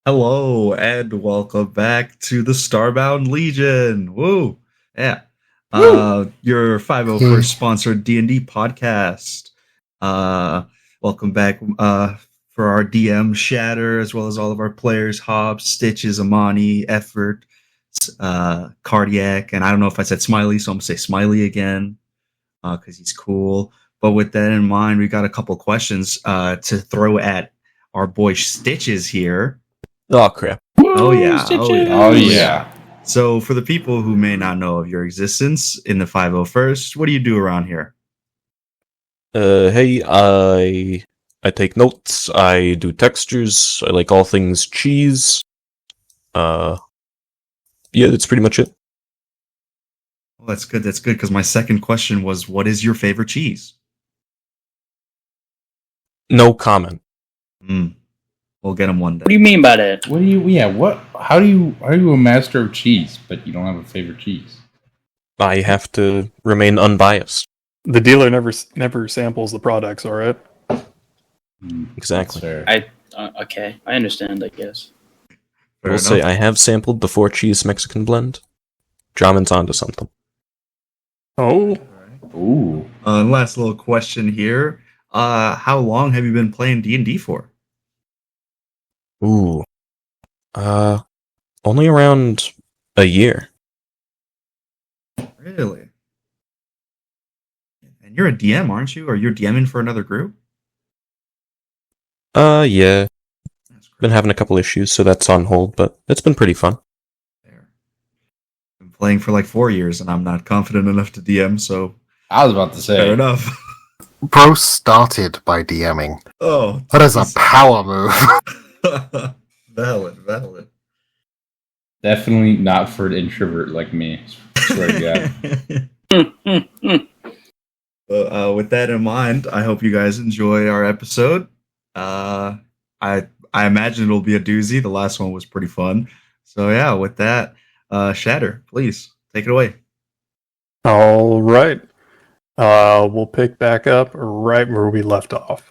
Hello and welcome back to the Starbound Legion. Woo! Yeah. Your 501st sponsored D&D podcast. Welcome back for our DM Shatter, as well as all of our players, Hobbs, Stitches, Amani, Effort, Cardiac, and I don't know if I said Smiley, so I'm going to say Smiley again, because he's cool. But with that in mind, we got a couple questions to throw at our boy Stitches here. Oh crap! Oh yeah! Stitches. Oh yeah! So, for the people who may not know of your existence in the 501st, what do you do around here? Hey, I take notes. I do textures. I like all things cheese. Yeah, that's pretty much it. Well, that's good. That's good because my second question was, what is your favorite cheese? No comment. We'll get him one day. What do you mean by that? What do you? Yeah. What? How are you a master of cheese, but you don't have a favorite cheese? I have to remain unbiased. The dealer never samples the products, all right? Exactly. Okay, I understand. I guess. Fair We'll enough. say I have sampled the 4-cheese Mexican blend. Dramen's onto something. Oh, Ooh. Last little question here. How long have you been playing D&D for? Ooh. Only around a year. Really? And you're a DM, aren't you? Or you're DMing for another group? Yeah. That's great. Been having a couple issues, so that's on hold, but it's been pretty fun. Fair. Been playing for like 4 years, and I'm not confident enough to DM, so I was about to say. fair enough. Bro started by DMing. Oh, That is a power move. valid. Definitely not for an introvert like me. Swear to God. With that in mind, I hope you guys enjoy our episode. I imagine it'll be a doozy. The last one was pretty fun. So yeah, with that, Shatter, please take it away. all right. We'll pick back up right where we left off.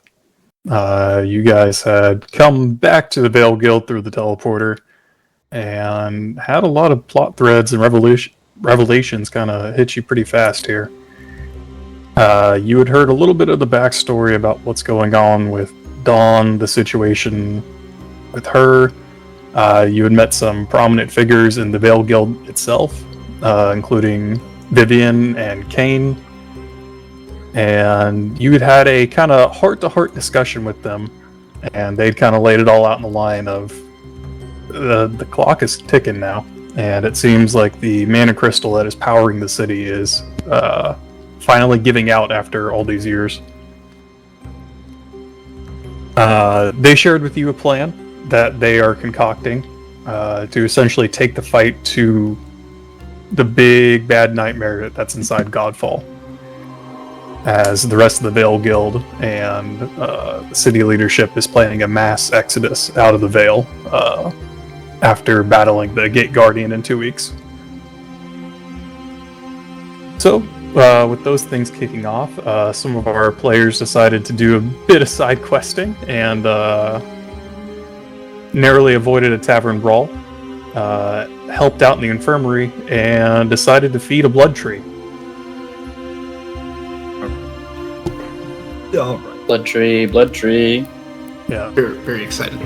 You guys had come back to the Veil Guild through the teleporter and had a lot of plot threads and revelations kind of hit you pretty fast here. You had heard a little bit of the backstory about what's going on with Dawn, the situation with her. You had met some prominent figures in the Veil Guild itself, including Vivian and Kane. And you had a kind of heart-to-heart discussion with them, and they'd kind of laid it all out in the line of the clock is ticking now, and it seems like the mana crystal that is powering the city is finally giving out after all these years. They shared with you a plan that they are concocting to essentially take the fight to the big bad nightmare that's inside Godfall, as the rest of the Veil Guild and the city leadership is planning a mass exodus out of the Veil after battling the Gate Guardian in 2 weeks. So, with those things kicking off, some of our players decided to do a bit of side questing and narrowly avoided a tavern brawl, helped out in the infirmary, and decided to feed a blood tree. All right. Blood tree. Yeah, Very, very excited.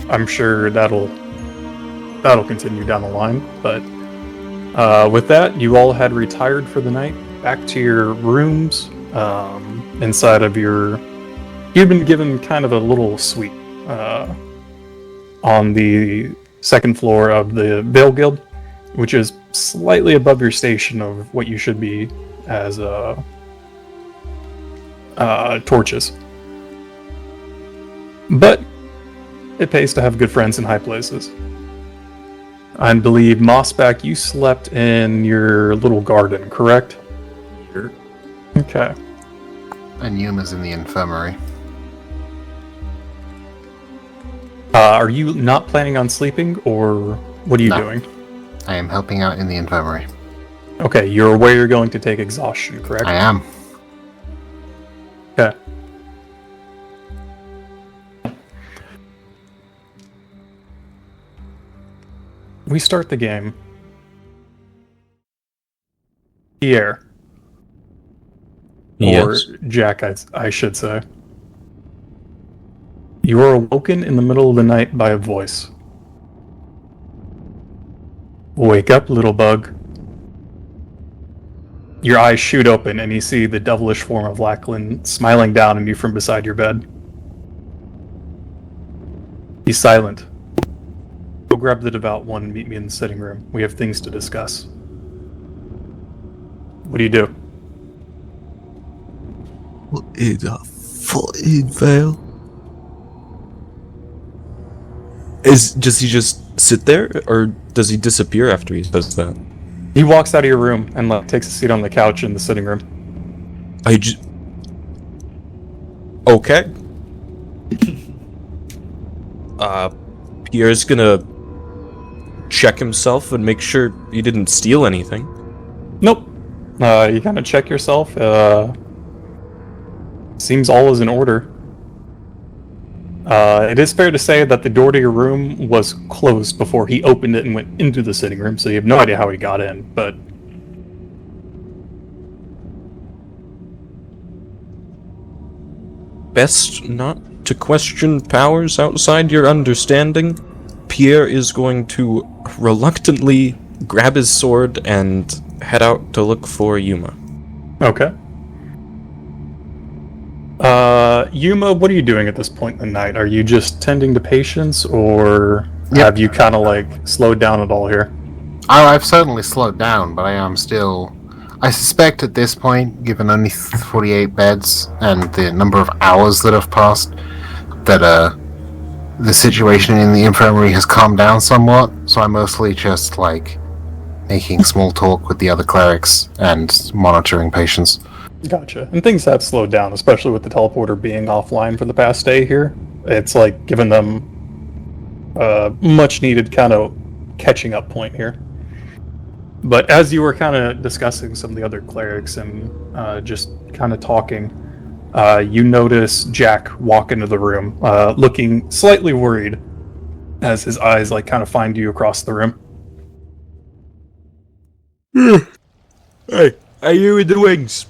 I'm sure that'll continue down the line. But with that, you all had retired for the night, back to your rooms. Inside of you'd been given kind of a little suite on the second floor of the Veil Guild, which is slightly above your station of what you should be as torches. But it pays to have good friends in high places. I believe, Mossback, you slept in your little garden, correct? Sure. Okay. And Yuma's in the infirmary. Are you not planning on sleeping, or what are you No. doing? I am helping out in the infirmary. Okay, you're aware you're going to take exhaustion, correct? I am. Okay. we start the game. Pierre. Yes. Or Jack, I should say. You are awoken in the middle of the night by a voice. Wake up, little bug. Your eyes shoot open and you see the devilish form of Lachlan smiling down at you from beside your bed. He's silent. Go grab the devout one and meet me in the sitting room. We have things to discuss. What do you do? What in the fucking veil? Does he just sit there, or does he disappear after he says that? He walks out of your room and takes a seat on the couch in the sitting room. Okay. Pierre's gonna check himself and make sure he didn't steal anything. Nope. You kind of check yourself. Seems all is in order. It is fair to say that the door to your room was closed before he opened it and went into the sitting room, so you have no idea how he got in, but... Best not to question powers outside your understanding. Pierre is going to reluctantly grab his sword and head out to look for Yuma. Okay. Yuma, what are you doing at this point in the night? Are you just tending to patients, or have you kind of slowed down at all here? I've certainly slowed down, but I am still... I suspect at this point, given only 48 beds and the number of hours that have passed, that the situation in the infirmary has calmed down somewhat, so I'm mostly just, making small talk with the other clerics and monitoring patients. Gotcha. And things have slowed down, especially with the teleporter being offline for the past day here. It's given them a much-needed kind of catching-up point here. But as you were kind of discussing some of the other clerics and just kind of talking, you notice Jack walk into the room, looking slightly worried as his eyes kind of find you across the room. Hey, are you in the wings?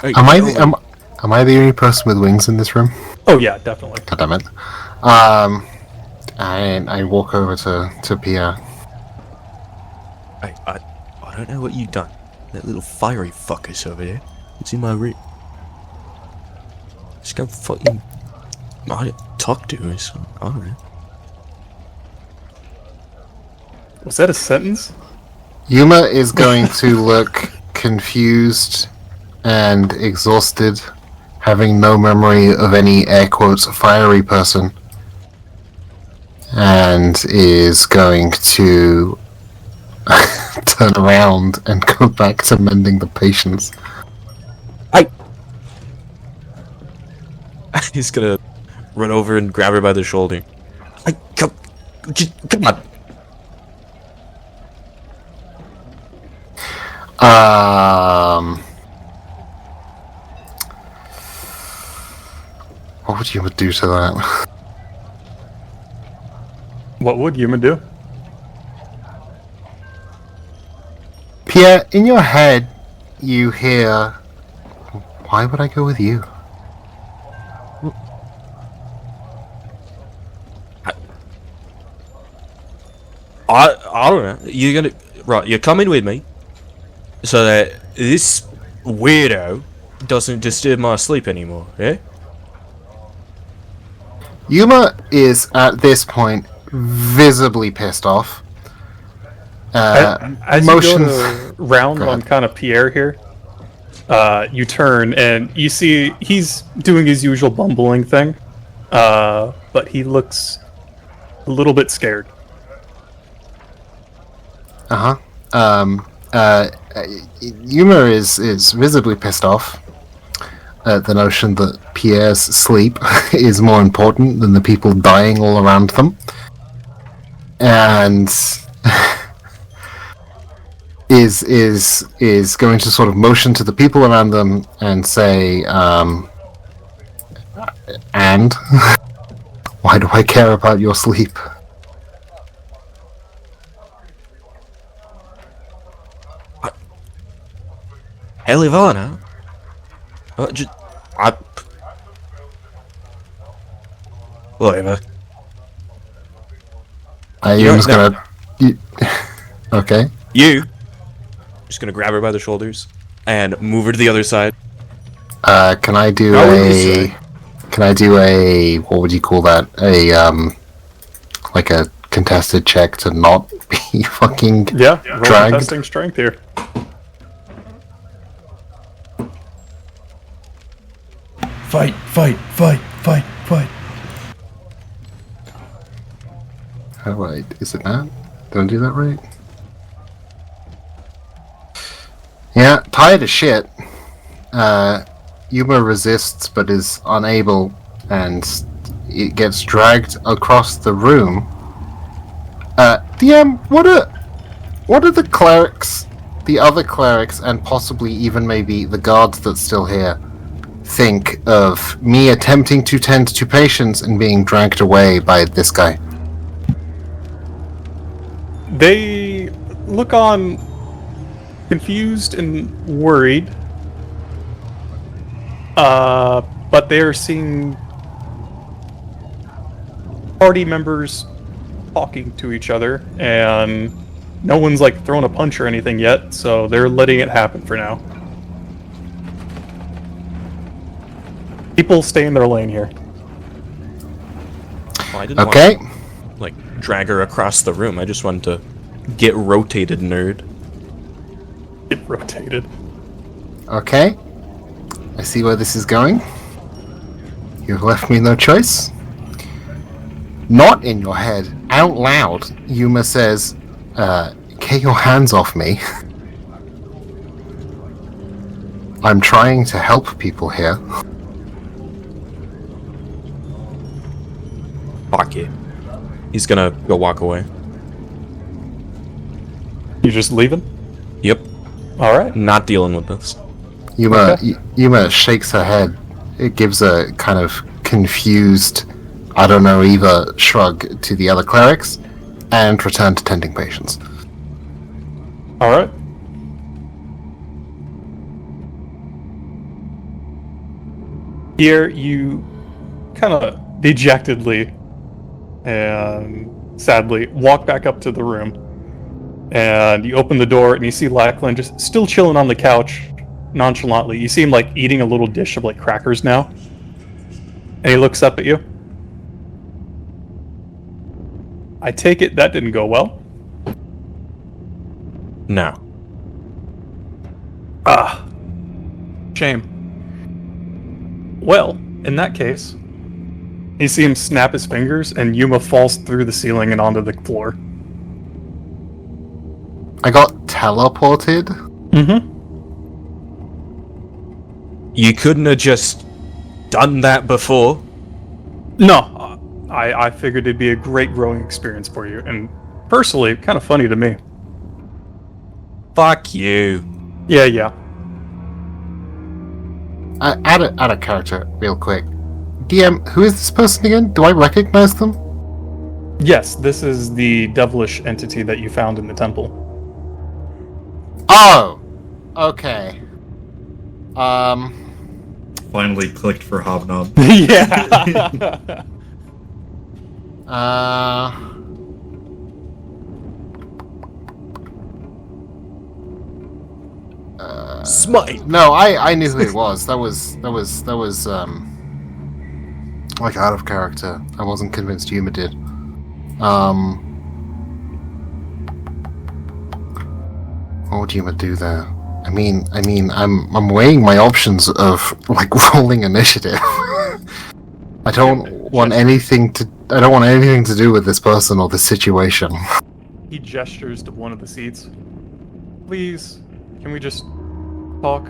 Hey, Am I the only person with wings in this room? Oh yeah, definitely. God damn it. I walk over to Pierre. I don't know what you've done. That little fiery fucker's over there. It's in my room. Just go fucking... talk to her or something. I don't know. Was that a sentence? Yuma is going to look confused and exhausted, having no memory of any air quotes fiery person, and is going to turn around and go back to mending the patients. He's gonna run over and grab her by the shoulder. Come on. What would you do to that? What would Yuma do? Pierre, in your head, you hear, why would I go with you? I don't know. You're coming with me so that this weirdo doesn't disturb my sleep anymore, yeah? Yuma is, at this point, visibly pissed off. As you go round on kind of Pierre here, you turn and you see he's doing his usual bumbling thing, but he looks a little bit scared. Yuma is visibly pissed off at the notion that Pierre's sleep is more important than the people dying all around them. And is going to sort of motion to the people around them and say, and why do I care about your sleep? live on, huh? Whatever. Yuma's gonna... Okay. You just gonna grab her by the shoulders and move her to the other side. Can I do a... What would you call that? Like a contested check to not be fucking Yeah, roll dragged? testing strength here. Fight, fight, fight, fight, fight. How do I... Is it that? Did I do that right? Yeah, tired as shit. Yuma resists but is unable, and it gets dragged across the room. DM, what are the clerics, the other clerics, and possibly even maybe the guards that's still here, think of me attempting to tend to patients and being dragged away by this guy? They look on confused and worried. But they are seeing party members talking to each other, and no one's like thrown a punch or anything yet, so they're letting it happen for now. People stay in their lane here. Well, I didn't Okay. want to, like, drag her across the room. I just wanted to get rotated, nerd. Get rotated. Okay. I see where this is going. You've left me no choice. Not in your head, out loud, Yuma says, get your hands off me. I'm trying to help people here. Fuck you. He's gonna go walk away. You just leaving? Yep. Alright. Not dealing with this. Yuma shakes her head. It gives a kind of confused, I don't know either, shrug to the other clerics, and return to tending patients. Alright. Here you kind of dejectedly and sadly walk back up to the room, and you open the door and you see Lachlan just still chilling on the couch nonchalantly. You see him like eating a little dish of like crackers now, and he looks up at you. I take it that didn't go well. No. Ah, shame. Well, in that case, you see him snap his fingers and Yuma falls through the ceiling and onto the floor. I got teleported? Mm-hmm. You couldn't have just done that before? No, I figured it'd be a great growing experience for you, and personally, kind of funny to me. Fuck you. Yeah. Add a character real quick. DM, who is this person again? Do I recognize them? Yes, this is the devilish entity that you found in the temple. Oh! Okay. Finally clicked for Hobnob. Yeah. Smite. No, I knew who it was. That was like out of character. I wasn't convinced Yuma did. What would Yuma do there? I mean, I'm weighing my options of like rolling initiative. I don't want anything to do with this person or this situation. He gestures to one of the seats. Please, can we just talk?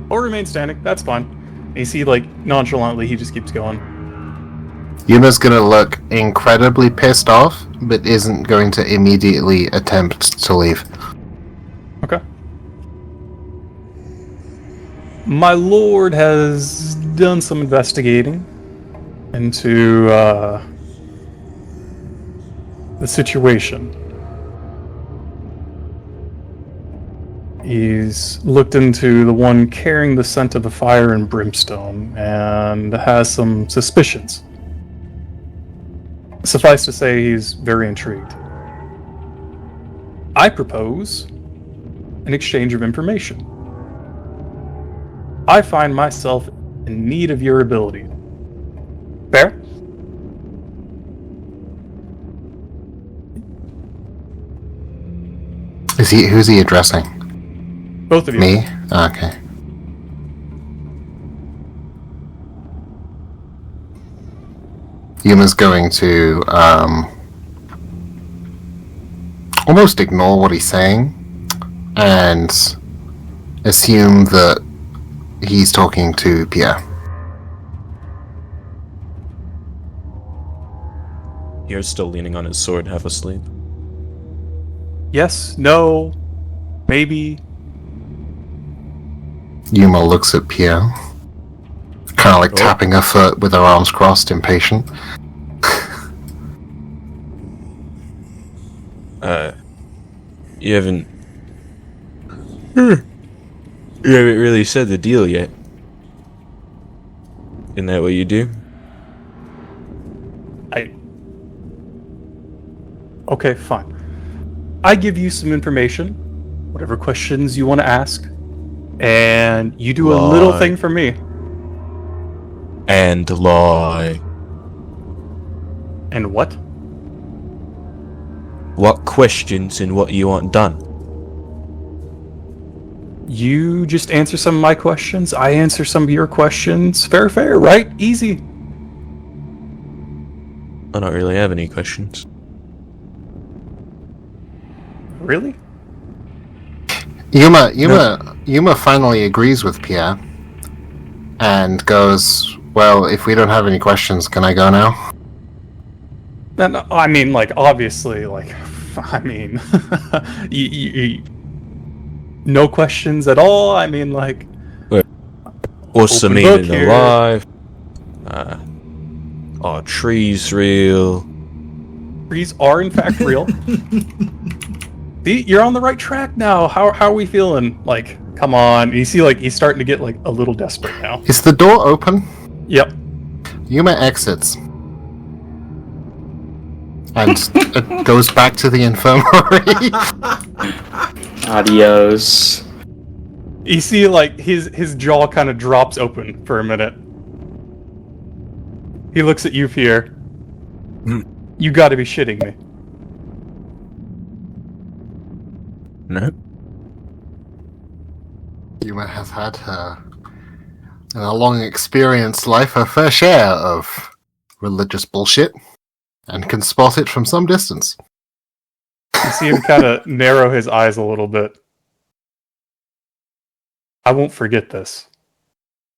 Or remain standing, that's fine. And you see, like, nonchalantly, he just keeps going. Yuma's gonna look incredibly pissed off, but isn't going to immediately attempt to leave. Okay. My lord has done some investigating into the situation. He's looked into the one carrying the scent of the fire and brimstone and has some suspicions. Suffice to say, he's very intrigued. I propose an exchange of information. I find myself in need of your ability. Fair? Who's he addressing? Both of you. Me? Okay. Yuma's going to almost ignore what he's saying and assume that he's talking to Pierre. Pierre's still leaning on his sword, half asleep. Yes, no, maybe. Yuma looks at Pierre, kind of like tapping her foot with her arms crossed, impatient. You haven't really said the deal yet. Isn't that what you do? Okay, fine. I give you some information, whatever questions you want to ask, and you do a little thing for me. And lie. And what? What questions and what you want done? You just answer some of my questions, I answer some of your questions. Fair, right? Easy. I don't really have any questions. Really? Yuma finally agrees with Pierre and goes, well, if we don't have any questions, can I go now? No, I mean, like, obviously, like, I mean, no questions at all. I mean, like, What's the open meaning book of here. life? Are trees real? trees are in fact real. See, you're on the right track now. How are we feeling? Like, come on. You see, like, he's starting to get, like, a little desperate now. Is the door open? Yep. Yuma exits and goes back to the infirmary. Adios. You see, like, his jaw kind of drops open for a minute. He looks at you, Pierre. You gotta be shitting me. No. Yuma has had in a long experienced life, her fair share of religious bullshit, and can spot it from some distance. You see him kind of narrow his eyes a little bit. I won't forget this.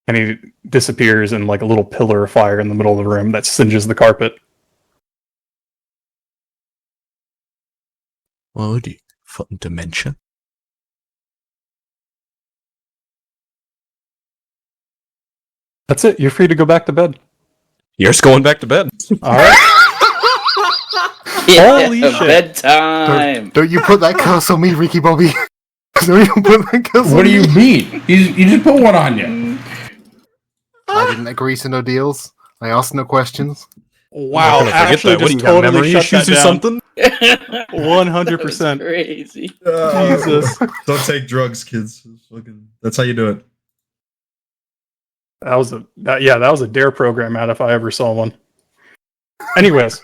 And he disappears in like a little pillar of fire in the middle of the room that singes the carpet. What would you? Fucking dementia? That's it. You're free to go back to bed. You're just going back to bed. All right. Yeah, Holy shit. bedtime. Don't you put that curse on me, Ricky Bobby. Don't you put that curse What on do you me. mean? You just put one on you. I didn't agree to no deals. I asked no questions. Wow. Not gonna forget Actually, that. What, just you got totally memory shut issues that or down. something? 100%. That was crazy. Jesus. Don't take drugs, kids. That's how you do it. That was a dare program out if I ever saw one. Anyways,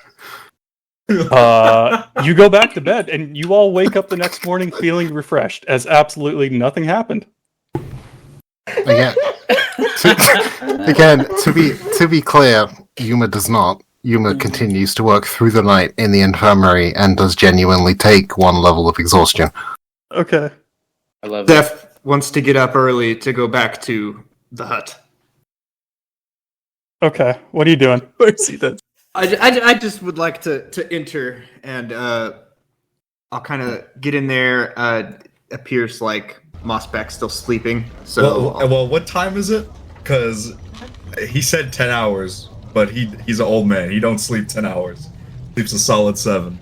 you go back to bed and you all wake up the next morning feeling refreshed as absolutely nothing happened. Again, to be clear, Yuma does not. Yuma continues to work through the night in the infirmary and does genuinely take one level of exhaustion. Okay. I love that. Zeph wants to get up early to go back to the hut. Okay. What are you doing? See that? I just would like to enter and I'll kind of get in there. appears like Mossback's still sleeping. So well, what time is it? Because he said 10 hours, but he's an old man. He don't sleep 10 hours. Sleeps a solid 7.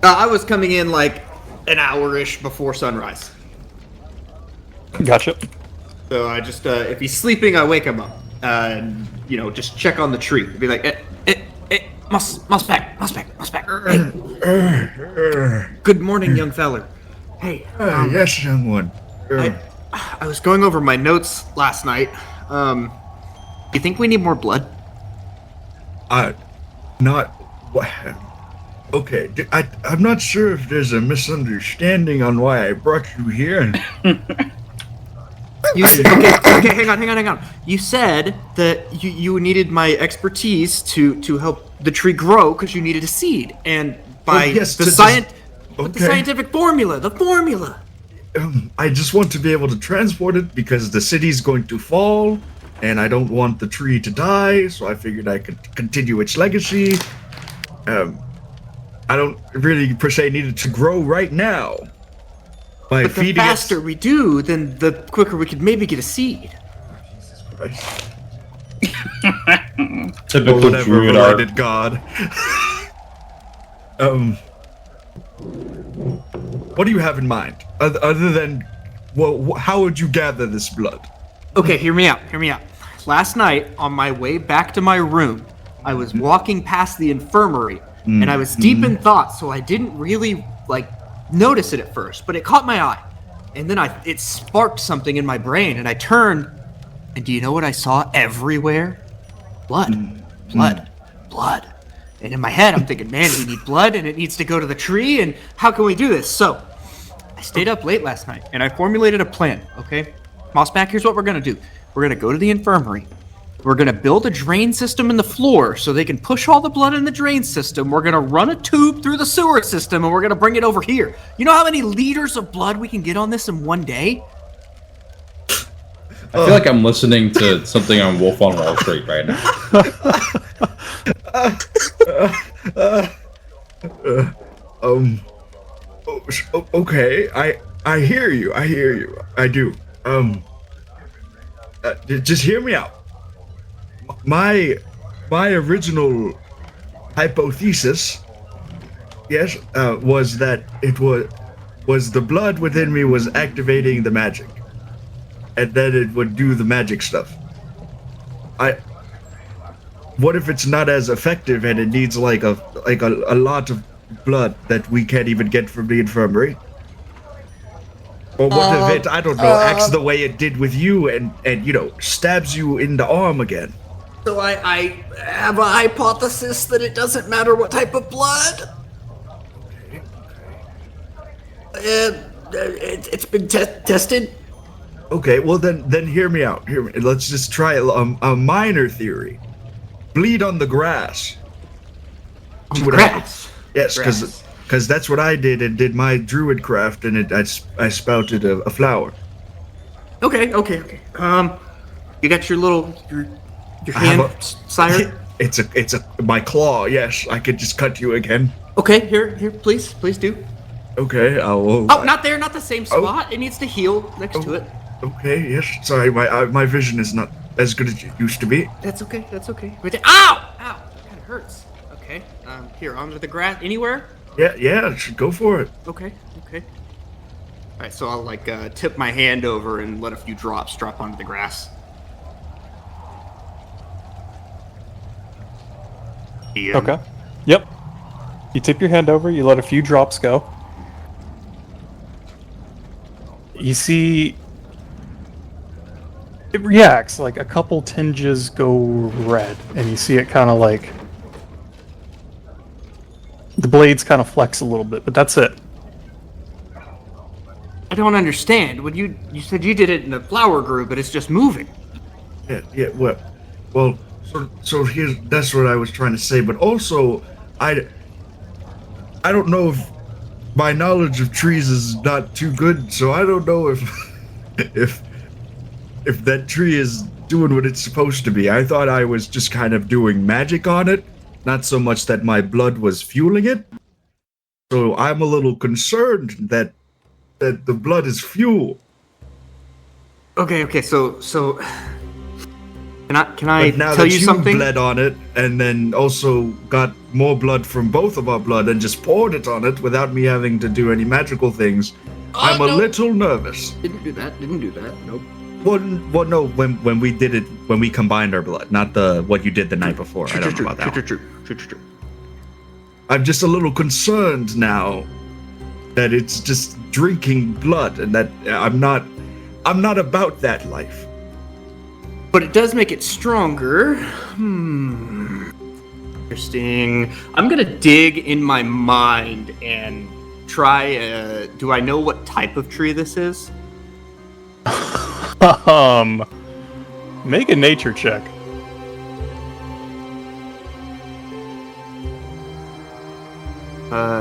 I was coming in like an hour-ish before sunrise. Gotcha. So I just, if he's sleeping, I wake him up. And, just check on the tree. Be like, Mossback. Hey. Good morning, young feller. Hey. Yes, young one. I was going over my notes last night. You think we need more blood? Okay, I'm not sure if there's a misunderstanding on why I brought you here. Okay, hang on. You said that you needed my expertise to help the tree grow because you needed a seed, and by the scientific formula, the formula. I just want to be able to transport it because the city's going to fall, and I don't want the tree to die, so I figured I could continue its legacy. I don't really, per se, need it to grow right now. But the faster we do, then the quicker we could maybe get a seed. Typical whatever druid related art. god. What do you have in mind? Other than, how would you gather this blood? Okay, hear me out. Last night, on my way back to my room, I was walking past the infirmary, and I was deep in thought, so I didn't really, notice it at first, but it caught my eye. And then it sparked something in my brain, and I turned, and do you know what I saw everywhere? Blood. And in my head, I'm thinking, man, we need blood, and it needs to go to the tree, and how can we do this? So, I stayed up late last night, and I formulated a plan, okay? Mossback, here's what we're gonna do. We're gonna go to the infirmary. We're gonna build a drain system in the floor so they can push all the blood in the drain system. We're gonna run a tube through the sewer system, and we're gonna bring it over here. You know how many liters of blood we can get on this in one day? I feel like I'm listening to something on Wolf on Wall Street right now. Okay, I hear you. I do. Just hear me out. My original hypothesis, yes, was that it was the blood within me was activating the magic, and then it would do the magic stuff. What if it's not as effective and it needs a lot of blood that we can't even get from the infirmary? Or what if it, I don't know, acts the way it did with you and stabs you in the arm again? So I have a hypothesis that it doesn't matter what type of blood. It's been tested. Okay, well then hear me out. Let's just try a minor theory. Bleed on the grass. On the grass? Yes, because that's what I did and did my druid craft, and I spouted a flower. Okay. You got your hand, sire? It's my claw. Yes, I could just cut you again. Okay, here, please do. Okay, not there, not the same spot. It needs to heal next to it. Okay, yes. Sorry, my vision is not as good as it used to be. That's okay. Right there. Ow! That kind of hurts. Okay. Here, onto the grass. Anywhere? Yeah. Go for it. Okay. All right, so I'll tip my hand over and let a few drops drop onto the grass. Yeah. Okay. Yep. You tip your hand over, you let a few drops go. You see it reacts, a couple tinges go red, and you see it kind of the blades kind of flex a little bit, but that's it. I don't understand. When you said you did it in the flower group, but it's just moving. Yeah. Well. So here's that's what I was trying to say, but also I don't know if my knowledge of trees is not too good, so I don't know if that tree is doing what it's supposed to be. I thought I was just kind of doing magic on it, not so much that my blood was fueling it. So I'm a little concerned that that the blood is fuel. Okay, so can I But now tell that you something? bled on it, and then also got more blood from both of our blood and just poured it on it without me having to do any magical things, I'm a little nervous. Didn't do that. Nope. Well, no, when we did it, when we combined our blood, not what you did the night before. I don't know about that. True. I'm just a little concerned now that it's just drinking blood, and that I'm not about that life. But it does make it stronger. Interesting. I'm gonna dig in my mind and try. Do I know what type of tree this is? Make a nature check.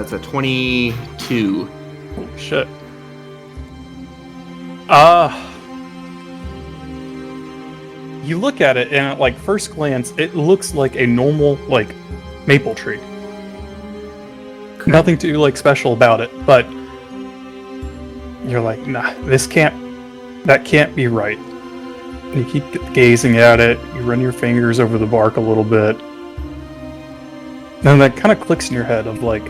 It's a 22. Holy shit. You look at it, and at like first glance, it looks like a normal like maple tree. Nothing too like special about it, but you're like, nah, that can't be right. And you keep gazing at it. You run your fingers over the bark a little bit, and that kind of clicks in your head of like,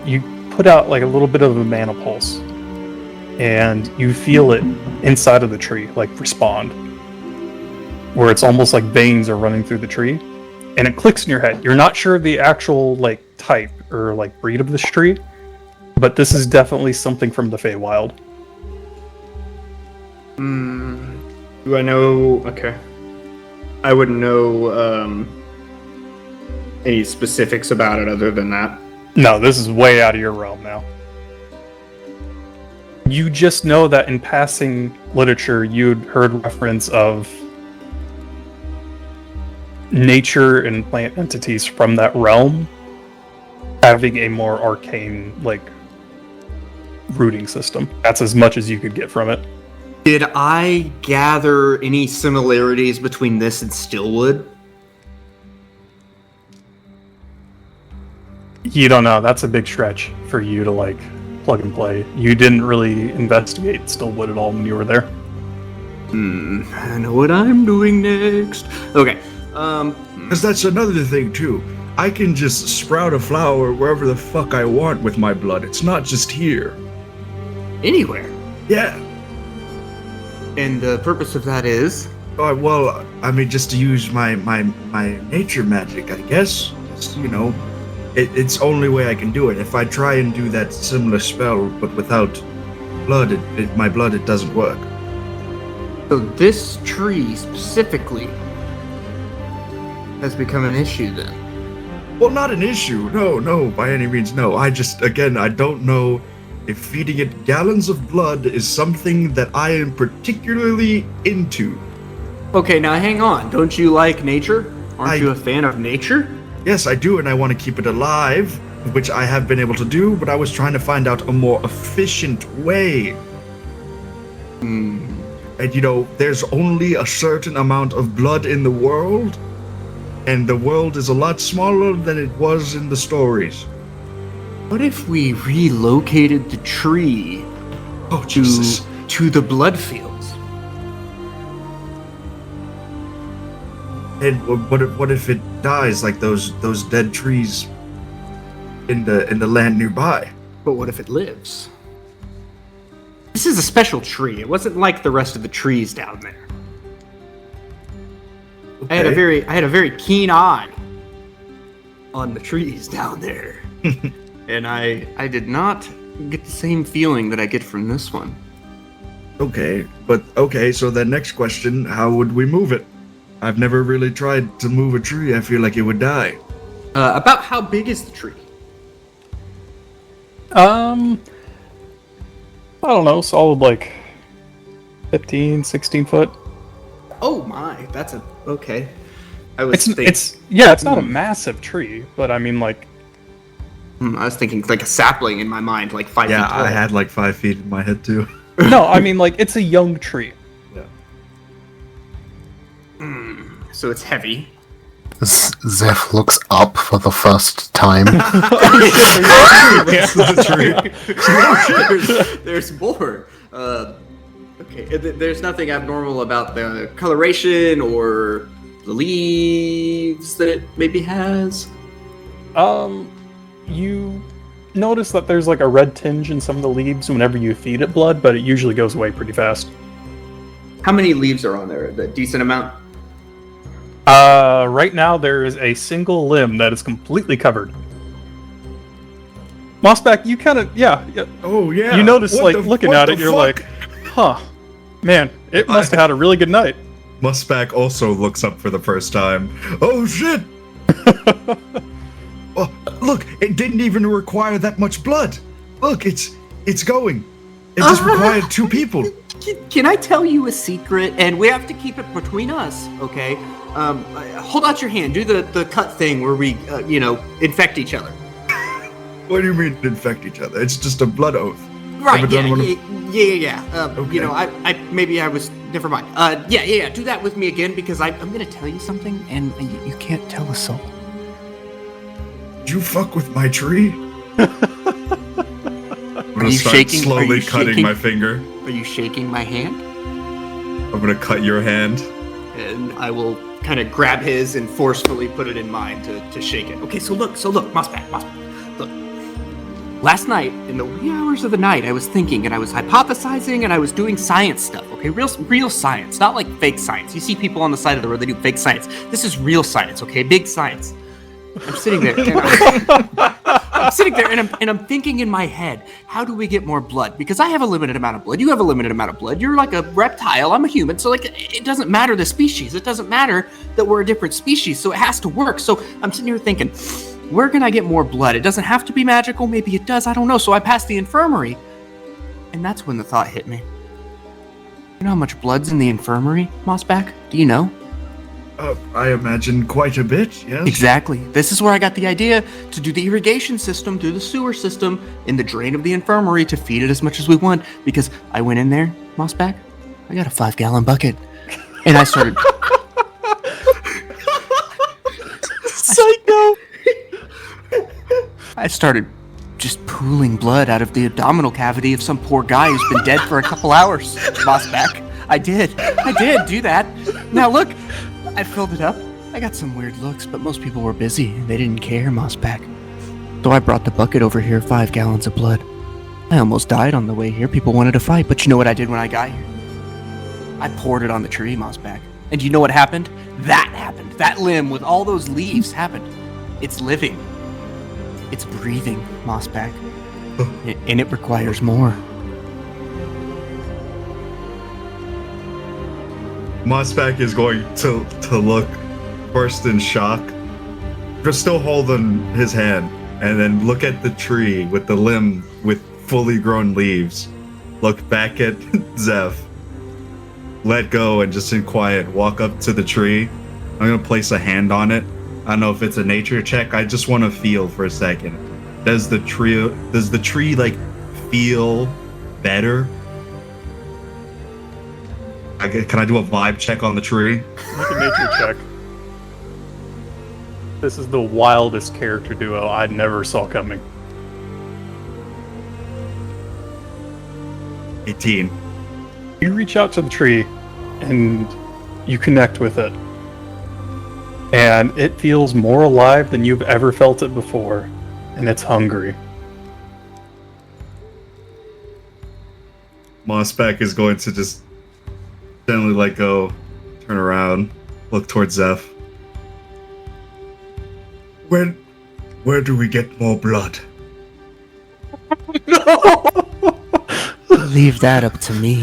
you put out like a little bit of a mana pulse, and you feel it inside of the tree like respond, where it's almost like veins are running through the tree, and it clicks in your head. You're not sure of the actual like type or like breed of this tree, but this is definitely something from the Feywild. Do I know? Okay. I wouldn't know any specifics about it other than that. No, this is way out of your realm now. You just know that in passing literature, you'd heard reference of nature and plant entities from that realm having a more arcane, like, rooting system. That's as much as you could get from it. Did I gather any similarities between this and Stillwood? You don't know. That's a big stretch for you to, like, plug and play. You didn't really investigate Stillwood at all when you were there. I know what I'm doing next. Okay. Because that's another thing, too. I can just sprout a flower wherever the fuck I want with my blood. It's not just here. Anywhere. Yeah. And the purpose of that is? Well, I mean, just to use my nature magic, I guess. Just, you know, it's the only way I can do it. If I try and do that similar spell, but without blood, my blood, it doesn't work. So this tree specifically has become an issue then? Well, not an issue. No, by any means, no. I don't know if feeding it gallons of blood is something that I am particularly into. Okay, now hang on. Don't you like nature? Aren't you a fan of nature? Yes, I do, and I want to keep it alive, which I have been able to do, but I was trying to find out a more efficient way. And, you know, there's only a certain amount of blood in the world, and the world is a lot smaller than it was in the stories. What if we relocated the tree to the blood fields? And what if it dies like those dead trees in the land nearby? But what if it lives? This is a special tree. It wasn't like the rest of the trees down there. Okay. I had a very keen eye on the trees down there. And I did not get the same feeling that I get from this one. Okay, so then next question, how would we move it? I've never really tried to move a tree. I feel like it would die. About how big is the tree? I don't know, solid like 15, 16 foot. Oh my, that's okay. It's not a massive tree, but I mean like. I was thinking like a sapling in my mind, like 5 feet tall. Yeah, I had like 5 feet in my head too. No, I mean like it's a young tree. Yeah. So it's heavy. Zeph looks up for the first time. There's more. Okay, there's nothing abnormal about the coloration or the leaves that it maybe has. You notice that there's like a red tinge in some of the leaves whenever you feed it blood, but it usually goes away pretty fast. How many leaves are on there? A decent amount? Right now there is a single limb that is completely covered. Mossback, you kind of, yeah. Oh yeah. You notice, like, looking at it, you're like, huh, man, it must have had a really good night. Mossback also looks up for the first time. Oh shit! Oh, look, it didn't even require that much blood. Look, it's going. It just required 2 people. Can I tell you a secret? And we have to keep it between us, okay? Hold out your hand. Do the cut thing where we, infect each other. What do you mean infect each other? It's just a blood oath. Right, yeah. Okay. I was, never mind. Yeah. Do that with me again because I'm going to tell you something and you can't tell a soul. Did you fuck with my tree? I'm gonna start shaking? slowly cutting shaking? my finger. Are you shaking my hand? I'm gonna cut your hand. And I will kind of grab his and forcefully put it in mine to shake it. Okay, so look, Mossback. Look. Last night, in the wee hours of the night, I was thinking and I was hypothesizing and I was doing science stuff, okay? Real science, not like fake science. You see people on the side of the road, they do fake science. This is real science, okay? Big science. I'm sitting there and I'm thinking in my head, how do we get more blood? Because I have a limited amount of blood. You have a limited amount of blood. You're like a reptile. I'm a human. So like, it doesn't matter the species. It doesn't matter that we're a different species. So it has to work. So I'm sitting here thinking, where can I get more blood? It doesn't have to be magical. Maybe it does. I don't know. So I passed the infirmary. And that's when the thought hit me. You know how much blood's in the infirmary, Mossback? Do you know? I imagine quite a bit, yes. Exactly. This is where I got the idea to do the irrigation system through the sewer system in the drain of the infirmary to feed it as much as we want. Because I went in there, Mossback, I got a 5-gallon bucket. And I started... Psycho! I started just pooling blood out of the abdominal cavity of some poor guy who's been dead for a couple hours, Mossback. I did do that. Now look... I filled it up. I got some weird looks, but most people were busy. They didn't care, Mossback. So I brought the bucket over here, 5 gallons of blood. I almost died on the way here. People wanted to fight, but you know what I did when I got here? I poured it on the tree, Mossback. And you know what happened? That happened. That limb with all those leaves happened. It's living. It's breathing, Mossback. And it requires more. Mossback is going to look first in shock, but still holding his hand, and then look at the tree with the limb with fully grown leaves. Look back at Zeph, let go, and just in quiet walk up to the tree. I'm gonna place a hand on it. I don't know if it's a nature check. I just want to feel for a second. Does the tree like feel better? Can I do a vibe check on the tree? Make a nature check. This is the wildest character duo I never saw coming. 18. You reach out to the tree and you connect with it. And it feels more alive than you've ever felt it before. And it's hungry. Mossback is going to just gently let go, turn around, look towards Zeph. Where do we get more blood? No! Leave that up to me.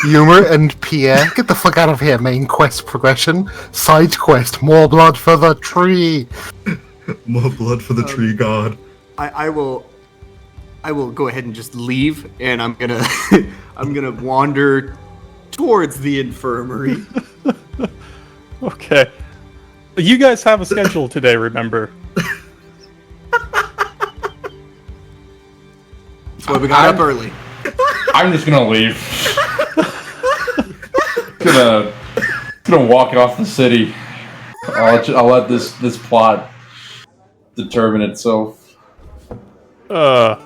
Humor and Pierre, get the fuck out of here. Main quest progression, side quest, more blood for the tree. More blood for the tree god. I will go ahead and just leave, and I'm gonna I'm gonna wander towards the infirmary. Okay. You guys have a schedule today, remember? That's why we got up early. I'm just gonna leave. Gonna gonna walk it off the city. I'll let this plot determine itself. But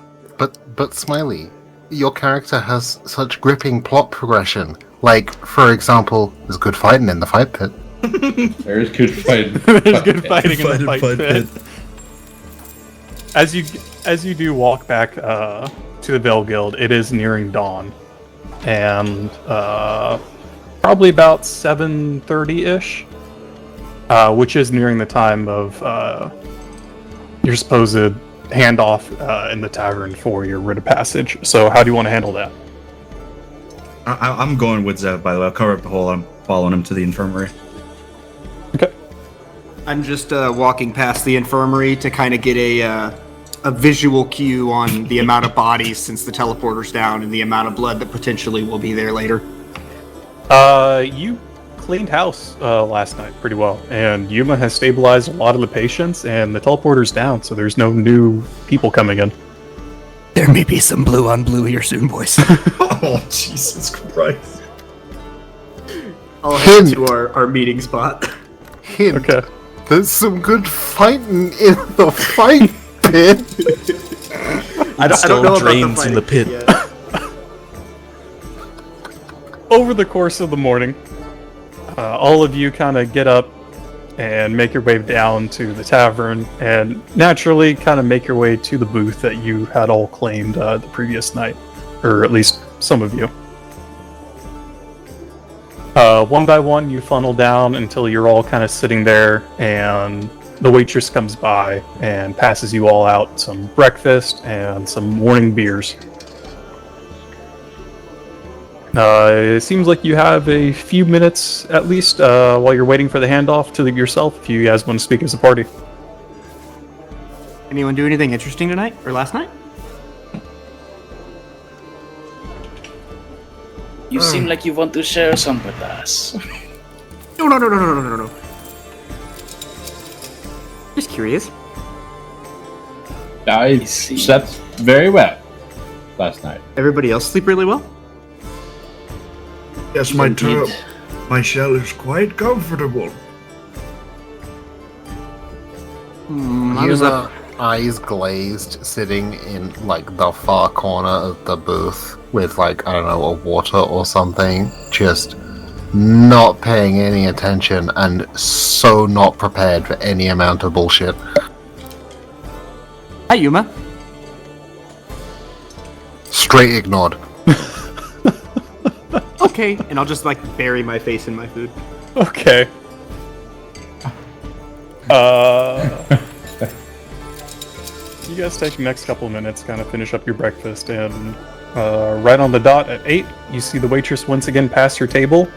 Smiley, your character has such gripping plot progression. Like, for example, there's good fighting in the fight pit. There's good fighting. There's good fighting in the Fight fight pit. pit. As you do walk back to the Veil Guild, it is nearing dawn, and probably about 7:30-ish, which is nearing the time of your supposed handoff in the tavern for your writ of passage. So how do you want to handle that? I'm going with Zev, by the way. I'll cover up the hole. I'm following him to the infirmary. Okay. I'm just walking past the infirmary to kind of get a visual cue on the amount of bodies since the teleporter's down and the amount of blood that potentially will be there later. You cleaned house last night pretty well, and Yuma has stabilized a lot of the patients, and the teleporter's down, so there's no new people coming in. There may be some blue on blue here soon, boys. Oh, Jesus Christ. I'll head to our meeting spot. Hint, Okay. there's some good fighting in the fight pit. I don't know about drains the in the fighting pit. yet. Over the course of the morning, all of you kind of get up and make your way down to the tavern, and naturally kind of make your way to the booth that you had all claimed the previous night, or at least some of you. One by one, you funnel down until you're all kind of sitting there, and the waitress comes by and passes you all out some breakfast and some morning beers. It seems like you have a few minutes at least while you're waiting for the handoff to yourself, if you guys want to speak as a party. Anyone do anything interesting tonight or last night? You seem like you want to share some with us. No. Just curious. I see. slept very well last night. Everybody else sleep really well? Yes, Indeed. my shell is quite comfortable. I was up. Eyes glazed, sitting in like the far corner of the booth with like, I don't know, a water or something, just not paying any attention and so not prepared for any amount of bullshit. Hi, Yuma. Straight ignored. Okay, and I'll just like bury my face in my food. Okay. You guys take the next couple of minutes, kind of finish up your breakfast, and right on the dot at 8, you see the waitress once again pass your table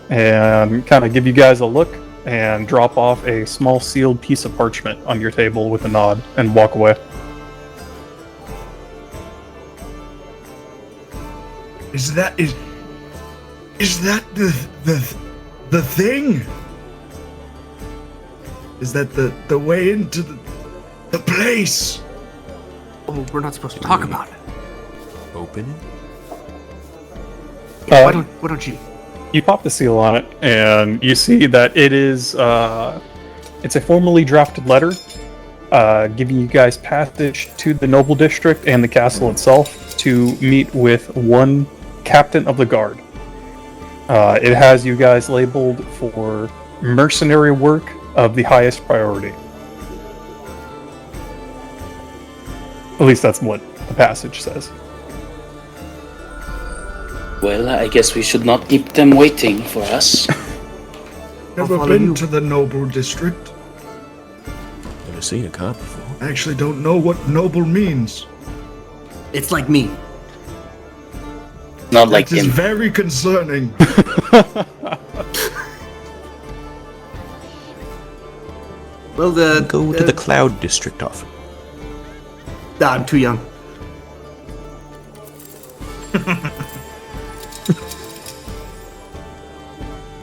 and kind of give you guys a look and drop off a small sealed piece of parchment on your table with a nod and walk away. Is that the thing? Is that the way into the place? Oh, we're not supposed to talk about it. Open it? Yeah, why don't you? You pop the seal on it, and you see that it is it's a formally drafted letter giving you guys passage to the noble district and the castle itself to meet with one captain of the guard. It has you guys labeled for mercenary work of the highest priority. At least that's what the passage says. Well, I guess we should not keep them waiting for us. Never follow been you. to the noble district. Never seen a cop before. I actually don't know what noble means. It's like me. Not like That is him. very concerning. Well, Go to the Cloud District often. I'm too young.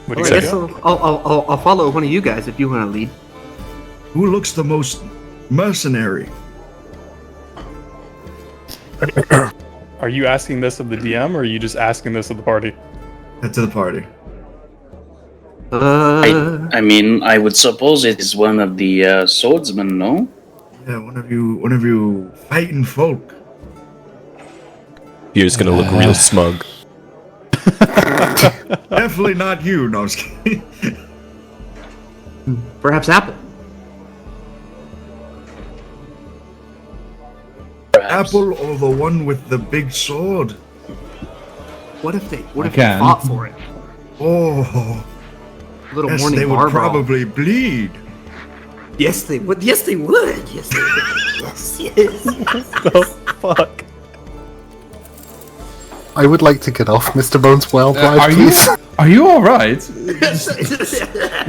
What do Well, you I say? guess I'll follow one of you guys if you want to lead. Who looks the most mercenary? Are you asking this of the DM, or are you just asking this of the party? To the party. I mean, I would suppose it is one of the swordsmen, no? Yeah, one of you fighting folk. Pierre's gonna look real smug. Definitely not you. No, I was kidding. Perhaps Apple. Perhaps. Apple or the one with the big sword? What if they can. fought for it? Oh, Little yes, morning they would bar brawl. probably bleed. Yes, they would. Yes, they would. Yes, they would. Yes. The fuck? I would like to get off Mr. Bones' wild Are ride, you please. are you all right? You're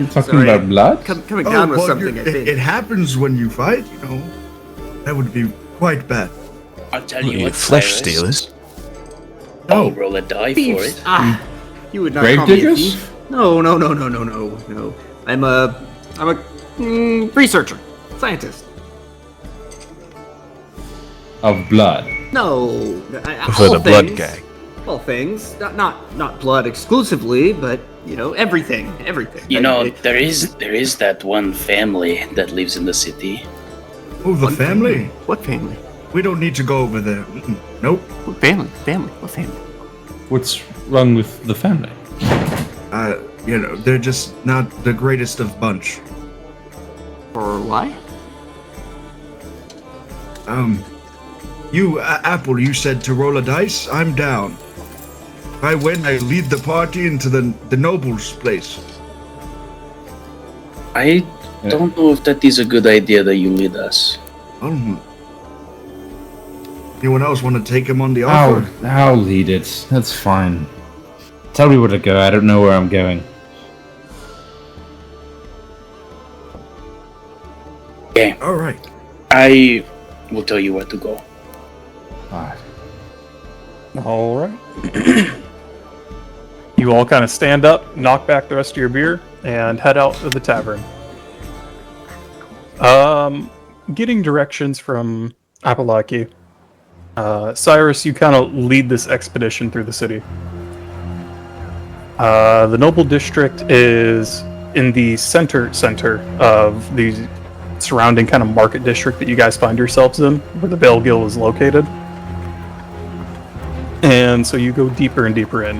talking Sorry. about blood? Coming down with something, I think. It happens when you fight, you know. That would be quite bad. I'll tell You you what, flesh Cyrus. stealers. I'll roll a die for Thieves. it. Ah, you would not Grave call me a diggers? thief. No. I'm a researcher, scientist. Of blood. No, For all the blood things. gang. All things, not blood exclusively, but everything. You know, there is that one family that lives in the city. Oh, the family? What family? We don't need to go over there. Nope. What family? What family? What's wrong with the family? They're just not the greatest of bunch. Or why? Apple, you said to roll a dice? I'm down. If I win, I lead the party into the noble's place. I don't know if that is a good idea that you lead us. Anyone else want to take him on the offer? I'll lead it. That's fine. Tell me where to go. I don't know where I'm going. Okay, All right. I will tell you where to go. Alright. All right. You all kind of stand up, knock back the rest of your beer, and head out of the tavern. Getting directions from Apalaki. Cyrus, you kind of lead this expedition through the city. The Noble District is in the center of the surrounding kind of market district that you guys find yourselves in, where the Vale Guild is located. And so you go deeper and deeper in.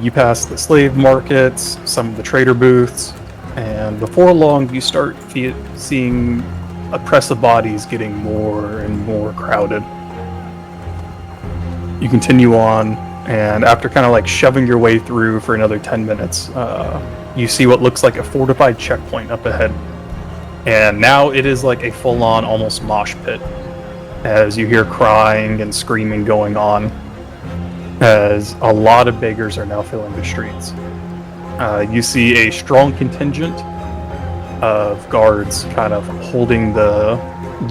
You pass the slave markets, some of the trader booths, and before long you start seeing a press of bodies getting more and more crowded. You continue on, and after kind of like shoving your way through for another 10 minutes, you see what looks like a fortified checkpoint up ahead. And now it is like a full-on almost mosh pit, as you hear crying and screaming going on, as a lot of beggars are now filling the streets. You see a strong contingent of guards kind of holding the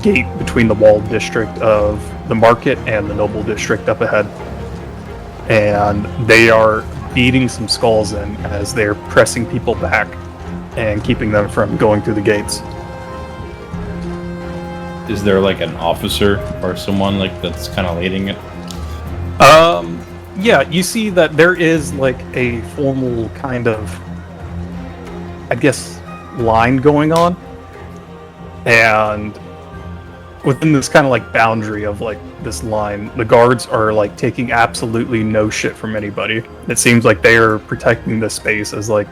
gate between the walled district of the market and the noble district up ahead. And they are beating some skulls in as they're pressing people back and keeping them from going through the gates. Is there like an officer or someone like that's kind of leading it? Yeah, you see that there is like a formal kind of, I guess, line going on. And within this kind of like boundary of like this line, the guards are like taking absolutely no shit from anybody. It seems like they are protecting this space as like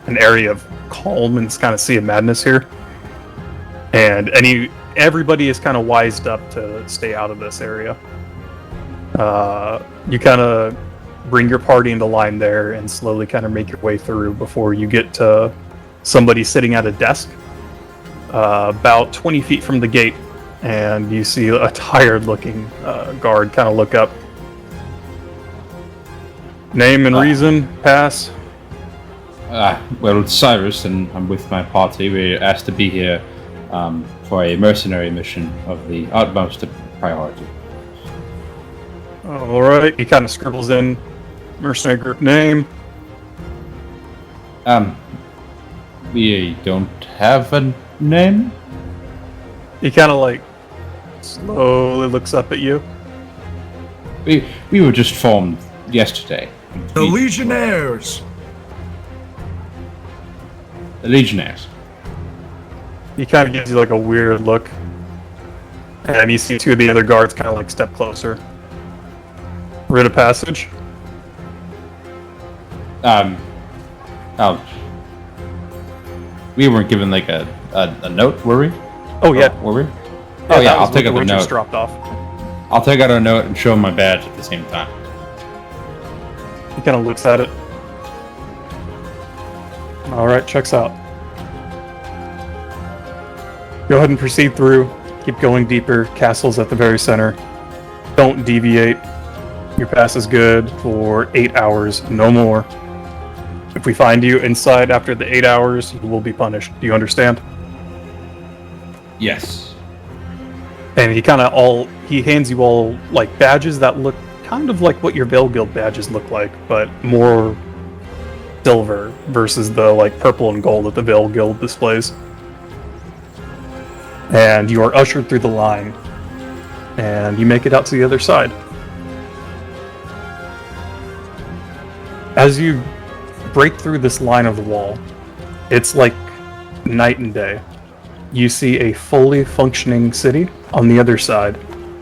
an area of calm and kind of sea of madness here. And everybody is kind of wised up to stay out of this area. You kind of bring your party into line there and slowly kind of make your way through before you get to somebody sitting at a desk about 20 feet from the gate, and you see a tired-looking guard kind of look up. Name and reason, pass. Well, it's Cyrus, and I'm with my party. We're asked to be here for a mercenary mission of the utmost priority. All right, he kind of scribbles in mercenary group name. We don't have a name? He kind of like slowly looks up at you. We were just formed yesterday. The Legionnaires! The Legionnaires. He kind of gives you like a weird look. And you see two of the other guards kind of like step closer. Writ of passage. Oh. We weren't given like a note, were we? Oh yeah. Were we? Oh yeah, I'll take out the note. note. Dropped off. I'll take out a note and show him my badge at the same time. He kind of looks at it. Alright, checks out. Go ahead and proceed through. Keep going deeper. Castle's at the very center. Don't deviate. Your pass is good for 8 hours, no more. If we find you inside after the 8 hours, you will be punished. Do you understand? Yes. And he hands you all like badges that look kind of like what your Veil Guild badges look like, but more silver versus the like purple and gold that the Veil Guild displays. And you are ushered through the line, and you make it out to the other side. As you break through this line of the wall, it's like night and day. You see a fully functioning city on the other side,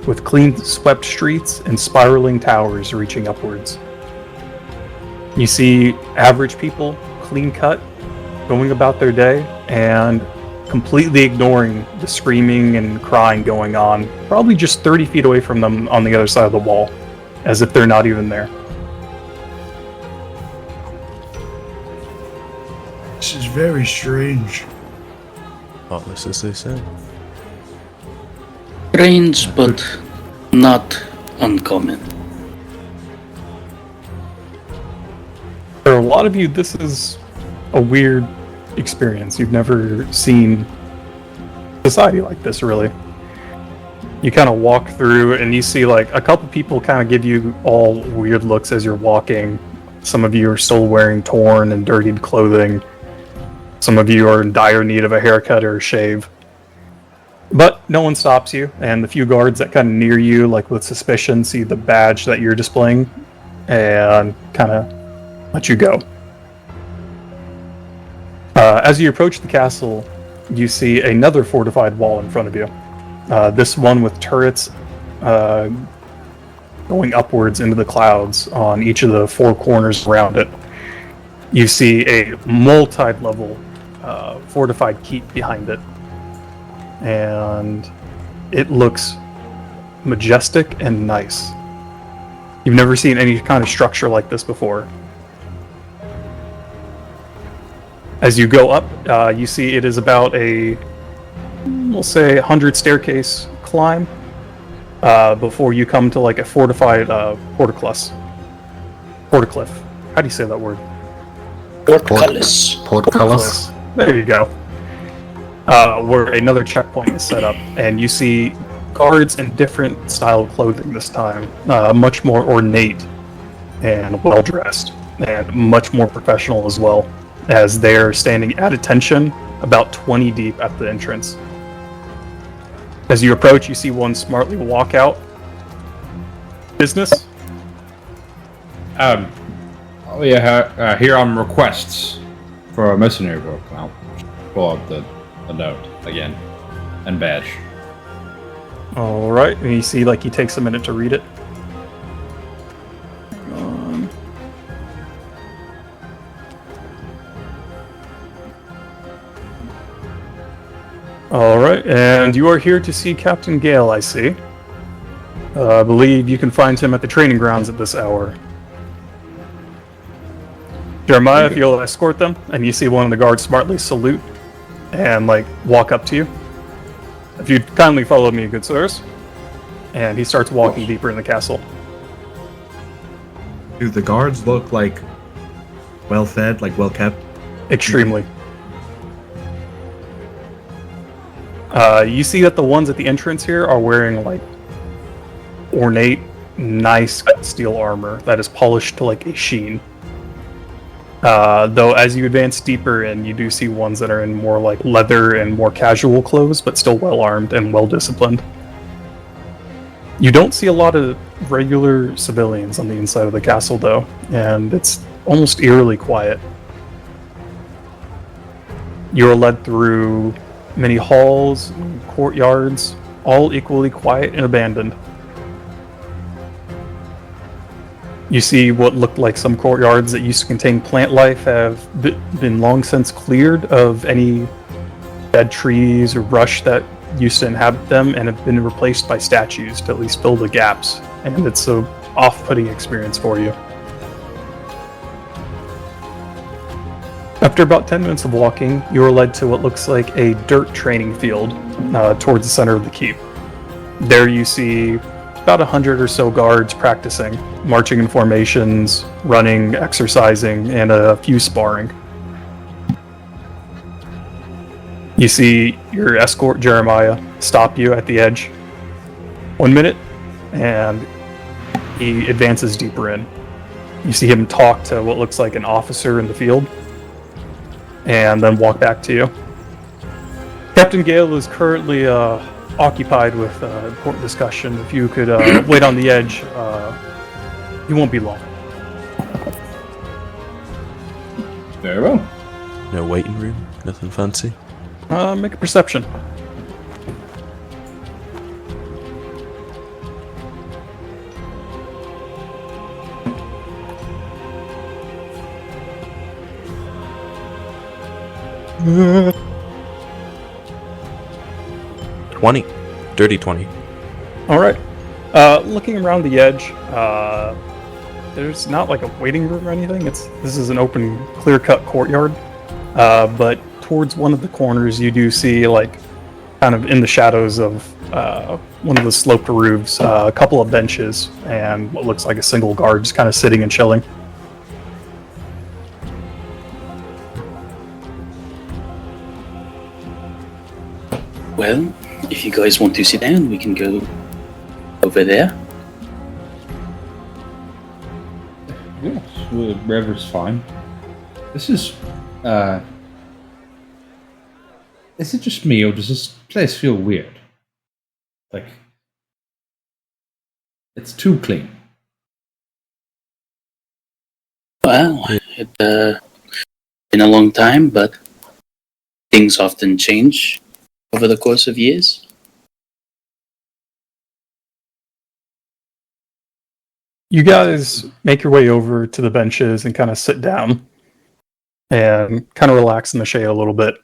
with clean swept streets and spiraling towers reaching upwards. You see average people, clean cut, going about their day, and completely ignoring the screaming and crying going on, probably just 30 feet away from them on the other side of the wall, as if they're not even there. This is very strange. Thoughtless as they say. Strange, but not uncommon. For a lot of you, this is a weird experience. You've never seen society like this, really. You kind of walk through and you see like a couple people kind of give you all weird looks as you're walking. Some of you are still wearing torn and dirtied clothing. Some of you are in dire need of a haircut or a shave. But no one stops you, and the few guards that kind of near you, like with suspicion, see the badge that you're displaying and kind of let you go. As you approach the castle, you see another fortified wall in front of you. This one with turrets going upwards into the clouds on each of the four corners around it. You see a multi-level fortified keep behind it. And it looks majestic and nice. You've never seen any kind of structure like this before. As you go up, you see it is about a, we'll say, 100 staircase climb before you come to like a fortified portcullis. Portcliff. How do you say that word? Portcullis. Portcullis. There you go. Where another checkpoint is set up, and you see guards in different style of clothing this time, much more ornate and well-dressed, and much more professional as well, as they're standing at attention about 20 deep at the entrance. As you approach, you see one smartly walk out. Business? Oh yeah, here on requests for a mercenary book. I'll pull out the note again and badge. All right, and you see like he takes a minute to read it. All right, and you are here to see Captain Gale, I see. I believe you can find him at the training grounds at this hour. Jeremiah, if you'll escort them, and you see one of the guards smartly salute and like walk up to you. If you'd kindly follow me, good sirs. And he starts walking deeper in the castle. Do the guards look like well fed, like well kept? Extremely. You see that the ones at the entrance here are wearing like ornate, nice steel armor that is polished to like a sheen. Though as you advance deeper in, you do see ones that are in more like leather and more casual clothes, but still well armed and well disciplined. You don't see a lot of regular civilians on the inside of the castle though, and it's almost eerily quiet. You're led through many halls and courtyards, all equally quiet and abandoned. You see what looked like some courtyards that used to contain plant life have been long since cleared of any dead trees or brush that used to inhabit them and have been replaced by statues to at least fill the gaps. And it's a off-putting experience for you. After about 10 minutes of walking, you are led to what looks like a dirt training field towards the center of the keep. There you see about 100 or so guards practicing, marching in formations, running, exercising, and a few sparring. You see your escort, Jeremiah, stop you at the edge. 1 minute, and he advances deeper in. You see him talk to what looks like an officer in the field, and then walk back to you. Captain Gale is currently occupied with important discussion. If you could wait on the edge, you won't be long. Very well. No waiting room? Nothing fancy? Make a perception. Uh, 20. Dirty 20. All right. Looking around the edge, there's not like a waiting room or anything. This is an open, clear-cut courtyard. But towards one of the corners, you do see, like, kind of in the shadows of one of the sloped roofs, a couple of benches and what looks like a single guard just kind of sitting and chilling. Well, if you guys want to sit down, we can go over there. Yes, wherever's fine. This is, is it just me, or does this place feel weird? Like, it's too clean. Well, it's been a long time, but things often change over the course of years. You guys make your way over to the benches and kind of sit down and kind of relax in the shade a little bit.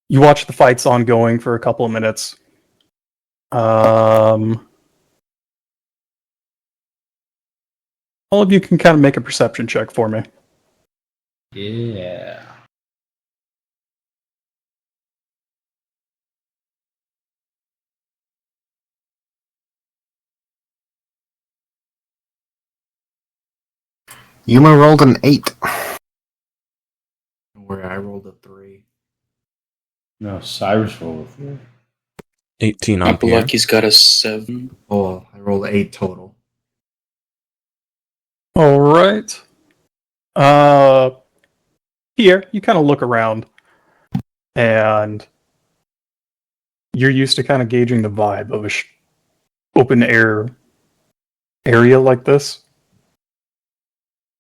You watch the fights ongoing for a couple of minutes. All of you can kind of make a perception check for me. Yeah. Yuma rolled an 8. Where I rolled a 3. No, Cyrus rolled a 4. 18 on Pierre. Apalachi's got a 7. Oh, I rolled 8 total. All right. Here, you kind of look around, and you're used to kind of gauging the vibe of a open air area like this.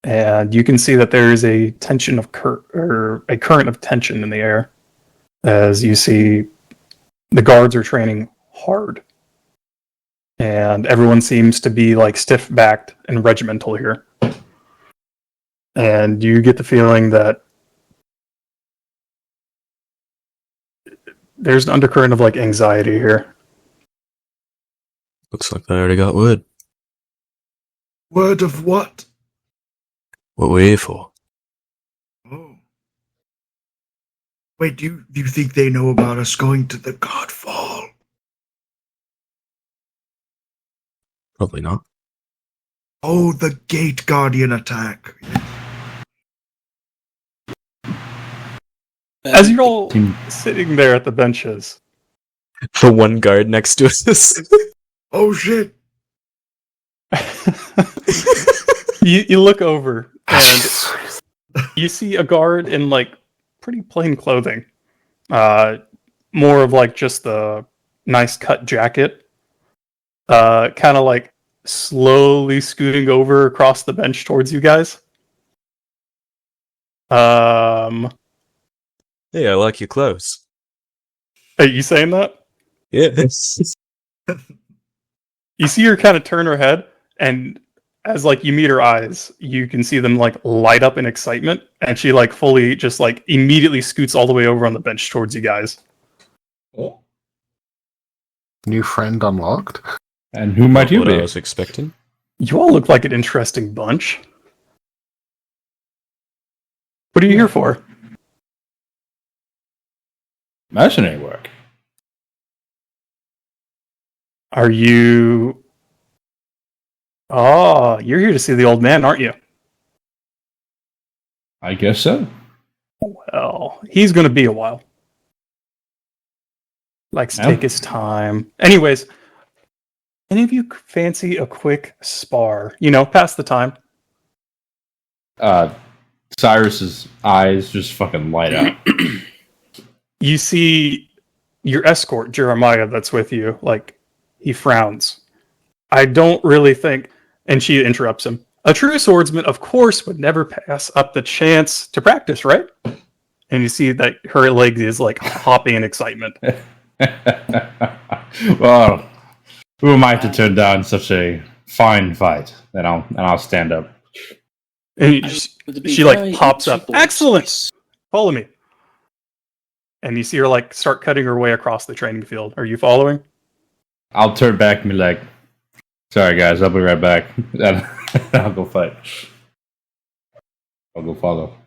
And you can see that there is a tension of a current of tension in the air, as you see the guards are training hard, and everyone seems to be like stiff-backed and regimental here. And you get the feeling that there's an undercurrent of like anxiety here. Looks like they already got word. Word of what? What we're here for. Oh. Wait, do you think they know about us going to the Godfall? Probably not. Oh, the Gate Guardian attack. As you're all sitting there at the benches, The one guard next to us. Oh shit! you look over and you see a guard in like pretty plain clothing. More of like just the nice cut jacket. Kind of like slowly scooting over across the bench towards you guys. Hey, I like your clothes. Are you saying that? Yes. You see her kind of turn her head, and as like you meet her eyes, you can see them like light up in excitement, and she like fully just like immediately scoots all the way over on the bench towards you guys. Oh. New friend unlocked. And who might you What be? I was expecting. You all look like an interesting bunch. What are you here for? Mercenary work. Are you... Oh, you're here to see the old man, aren't you? I guess so. Well, he's going to be a while. Likes to Yeah. take his time. Anyways, any of you fancy a quick spar? You know, pass the time. Cyrus's eyes just fucking light up. You see your escort, Jeremiah, that's with you. Like, he frowns. I don't really think... And she interrupts him. A true swordsman, of course, would never pass up the chance to practice, right? And you see that her leg is, like, hopping in excitement. Well, who am I to turn down such a fine fight? And I'll stand up. And she like, pops up. Excellent! Follow me. And you see her, like, start cutting her way across the training field. Are you following? I'll turn back and be like, sorry guys, I'll be right back. And I'll go fight. I'll go follow.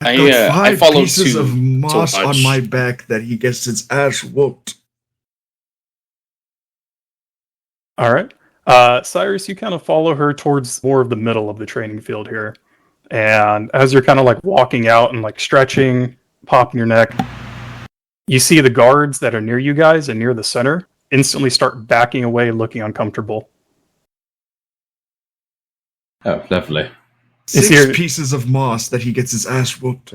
I've got I 5 followed pieces too, of moss so on much. my back that he gets his ass whooped. All right. Cyrus, you kind of follow her towards more of the middle of the training field here. And as you're kind of like walking out and like stretching, popping your neck, you see the guards that are near you guys and near the center instantly start backing away, looking uncomfortable. Oh, definitely. Is 6 here- pieces of moss that he gets his ass whooped.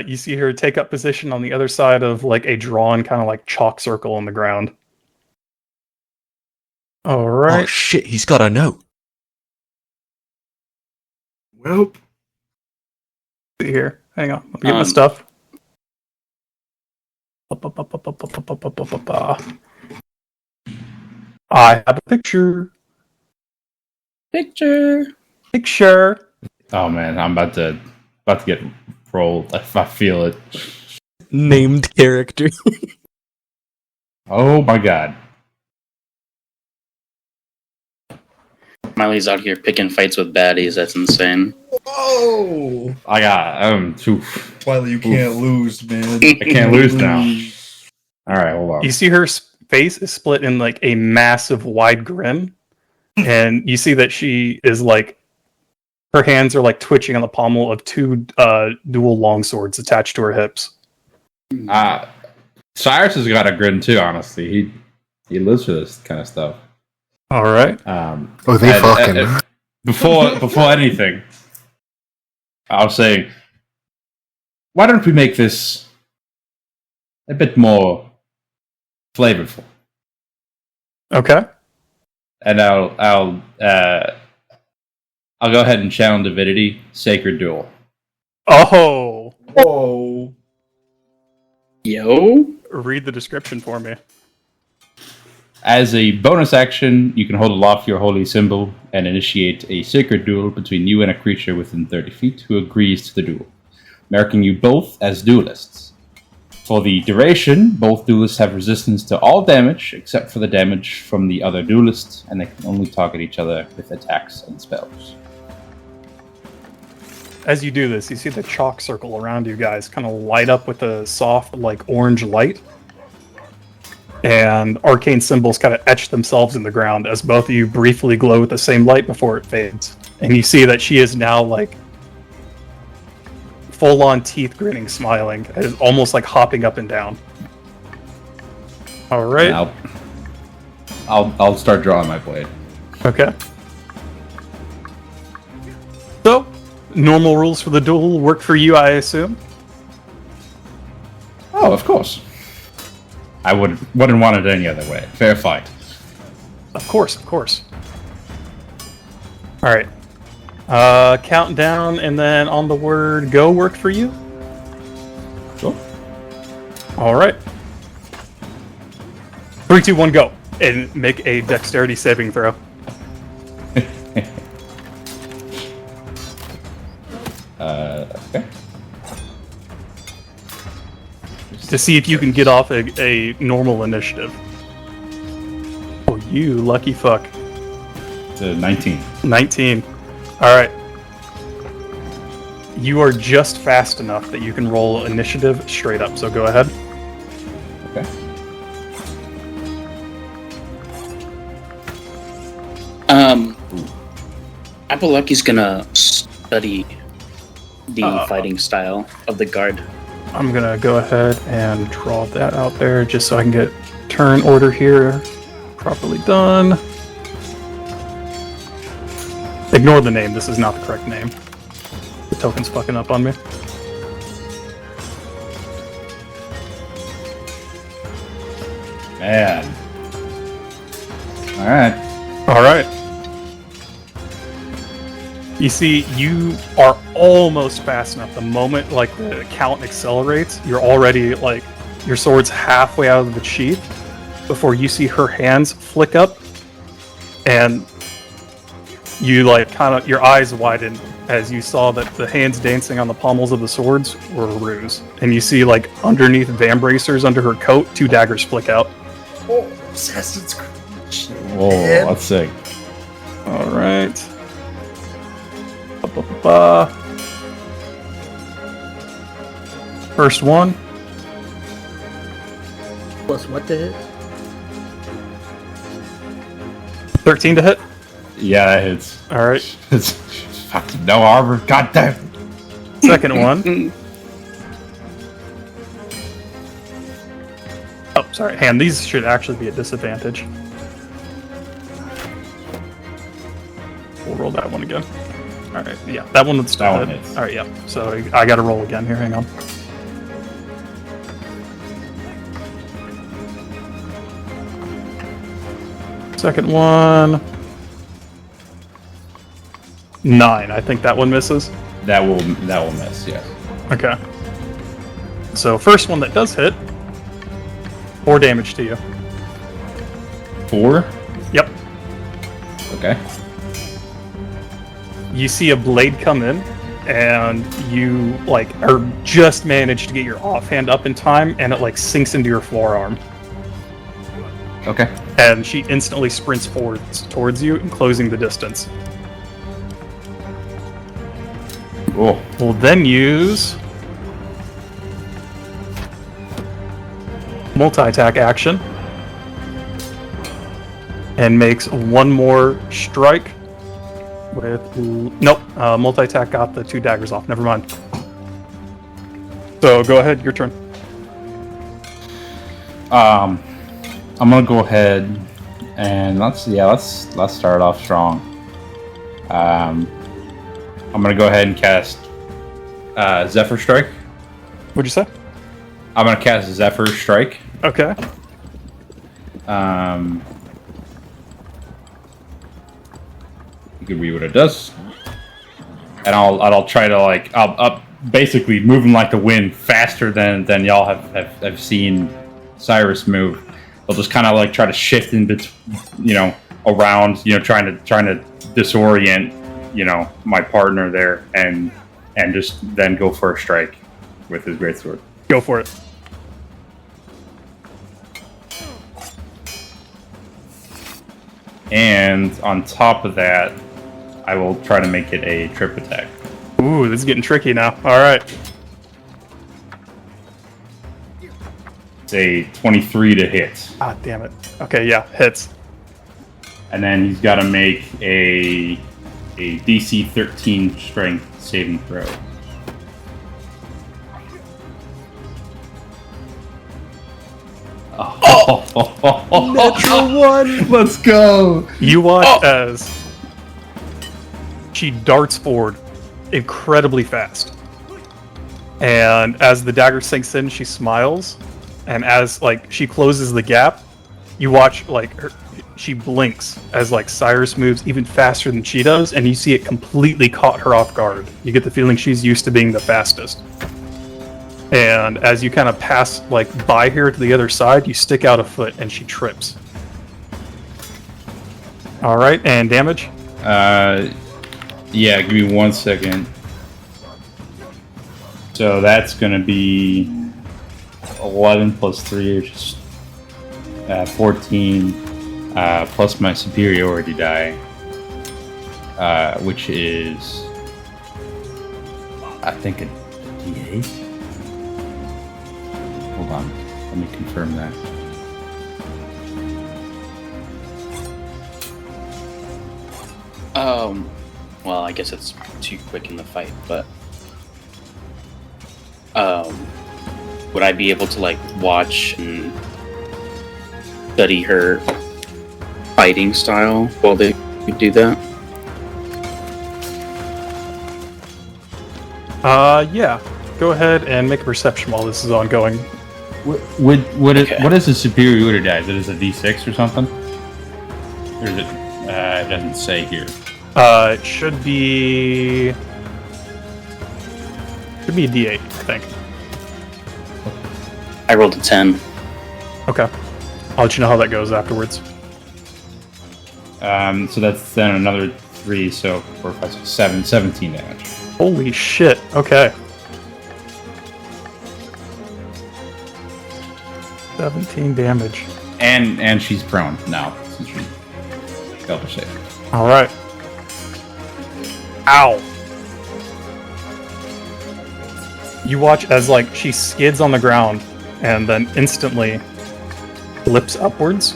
You see her take up position on the other side of like a drawn kind of like chalk circle on the ground. All Oh right. shit, he's got a note. Well, See here. Hang on. Let me get my Um, stuff. I have a picture. Picture. Picture. Oh man, I'm about to get rolled. I feel it. Named character. Oh my god. Miley's out here picking fights with baddies. That's insane. oh! I got Twilight, you can't lose, man. I can't lose now. Alright, hold on. You see her face is split in like a massive wide grin. And you see that she is like, her hands are like twitching on the pommel of 2 dual longswords attached to her hips. Cyrus has got a grin too, honestly. He lives for this kind of stuff. All right. Oh, they fucking. Before anything, I was saying, why don't we make this a bit more flavorful? Okay. And I'll go ahead and channel Divinity, Sacred Duel. Oh. Oh. Yo. Read the description for me. As a bonus action, you can hold aloft your holy symbol and initiate a sacred duel between you and a creature within 30 feet who agrees to the duel, marking you both as duelists. For the duration, both duelists have resistance to all damage except for the damage from the other duelist, and they can only target each other with attacks and spells. As you do this, you see the chalk circle around you guys kind of light up with a soft, like, orange light. And arcane symbols kind of etch themselves in the ground as both of you briefly glow with the same light before it fades. And you see that she is now, like, full-on teeth grinning, smiling, as almost like hopping up and down. All right. And I'll start drawing my blade. Okay. So, normal rules for the duel work for you, I assume? Oh, of course. I wouldn't want it any other way. Fair fight. Of course, of course. All right. Count down, and then on the word go work for you? Cool. Alright. 3, 2, 1, go. And make a dexterity saving throw. Okay. To see if you can get off a normal initiative. Oh, you lucky fuck. It's a 19. 19. Alright. You are just fast enough that you can roll initiative straight up, so go ahead. Okay. Appalucky's gonna study the fighting style of the guard. I'm gonna go ahead and draw that out there just so I can get turn order here properly done. Ignore the name, this is not the correct name. The token's fucking up on me. Man. Alright. Alright. You see, you are almost fast enough. The moment, like, the count accelerates, you're already, like, your sword's halfway out of the sheath before you see her hands flick up, and you, like, kind of, your eyes widen as you saw that the hands dancing on the pommels of the swords were a ruse. And you see, like, underneath Van Bracers under her coat, 2 daggers flick out. Oh, Assassin's Creed. Whoa, that's sick. Alright. First one. Plus what to hit? 13 to hit. Yeah, that hits. Alright. It's fucking no armor. God damn. Second one. Oh, sorry. Hand, these should actually be at disadvantage. We'll roll that one again. Alright, yeah. That one would still That one hit. hits. Alright, yeah. So I gotta roll again here. Hang on. Second one. 9. I think that one misses. That will miss, yeah. Okay. So first one that does hit, 4 damage to you. 4? Yep. Okay. You see a blade come in, and you like are just managed to get your offhand up in time, and it like sinks into your forearm. Okay. And she instantly sprints forwards towards you, closing the distance. Cool. We'll then use multi-attack action, and makes one more strike with nope. Multi-attack got the 2 daggers off. Never mind. So go ahead, your turn. I'm gonna go ahead and let's start off strong. I'm gonna go ahead and cast Zephyr Strike. What'd you say? I'm gonna cast Zephyr Strike. Okay. You can read what it does, and I'll try to like I'll basically moving like the wind faster than y'all have seen Cyrus move. I'll just kind of like try to shift in between, around, trying to disorient, my partner there, and just then go for a strike with his greatsword. Go for it. And on top of that, I will try to make it a trip attack. Ooh, this is getting tricky now. All right. It's a 23 to hit. Ah, damn it. Okay, yeah, hits. And then he's got to make a DC 13 strength saving throw. Natural 1! Let's go! You watch as she darts forward incredibly fast. And as the dagger sinks in, she smiles. And as, like, she closes the gap, you watch, like, she blinks as like Cyrus moves even faster than she does, and you see it completely caught her off guard. You get the feeling she's used to being the fastest. And as you kind of pass like by her to the other side, you stick out a foot and she trips. All right, and damage? Yeah, give me 1 second. So that's going to be 11 plus 3, which is 14, plus my superiority die, which is, I think, a D8. Hold on, let me confirm that. Well, I guess it's too quick in the fight, but would I be able to like watch and study her fighting style while they do that? Yeah. Go ahead and make a perception while this is ongoing. What is the superiority die? Is it a D6 or something? Or is it? It doesn't say here. It should be a D8, I think. I rolled a 10. Okay. I'll let you know how that goes afterwards. So that's then another 3, so 4, 5, 6, 7, 17 damage. Holy shit. Okay. 17 damage. And she's prone now, since she failed her save. Alright. Ow. You watch as like she skids on the ground and then instantly flips upwards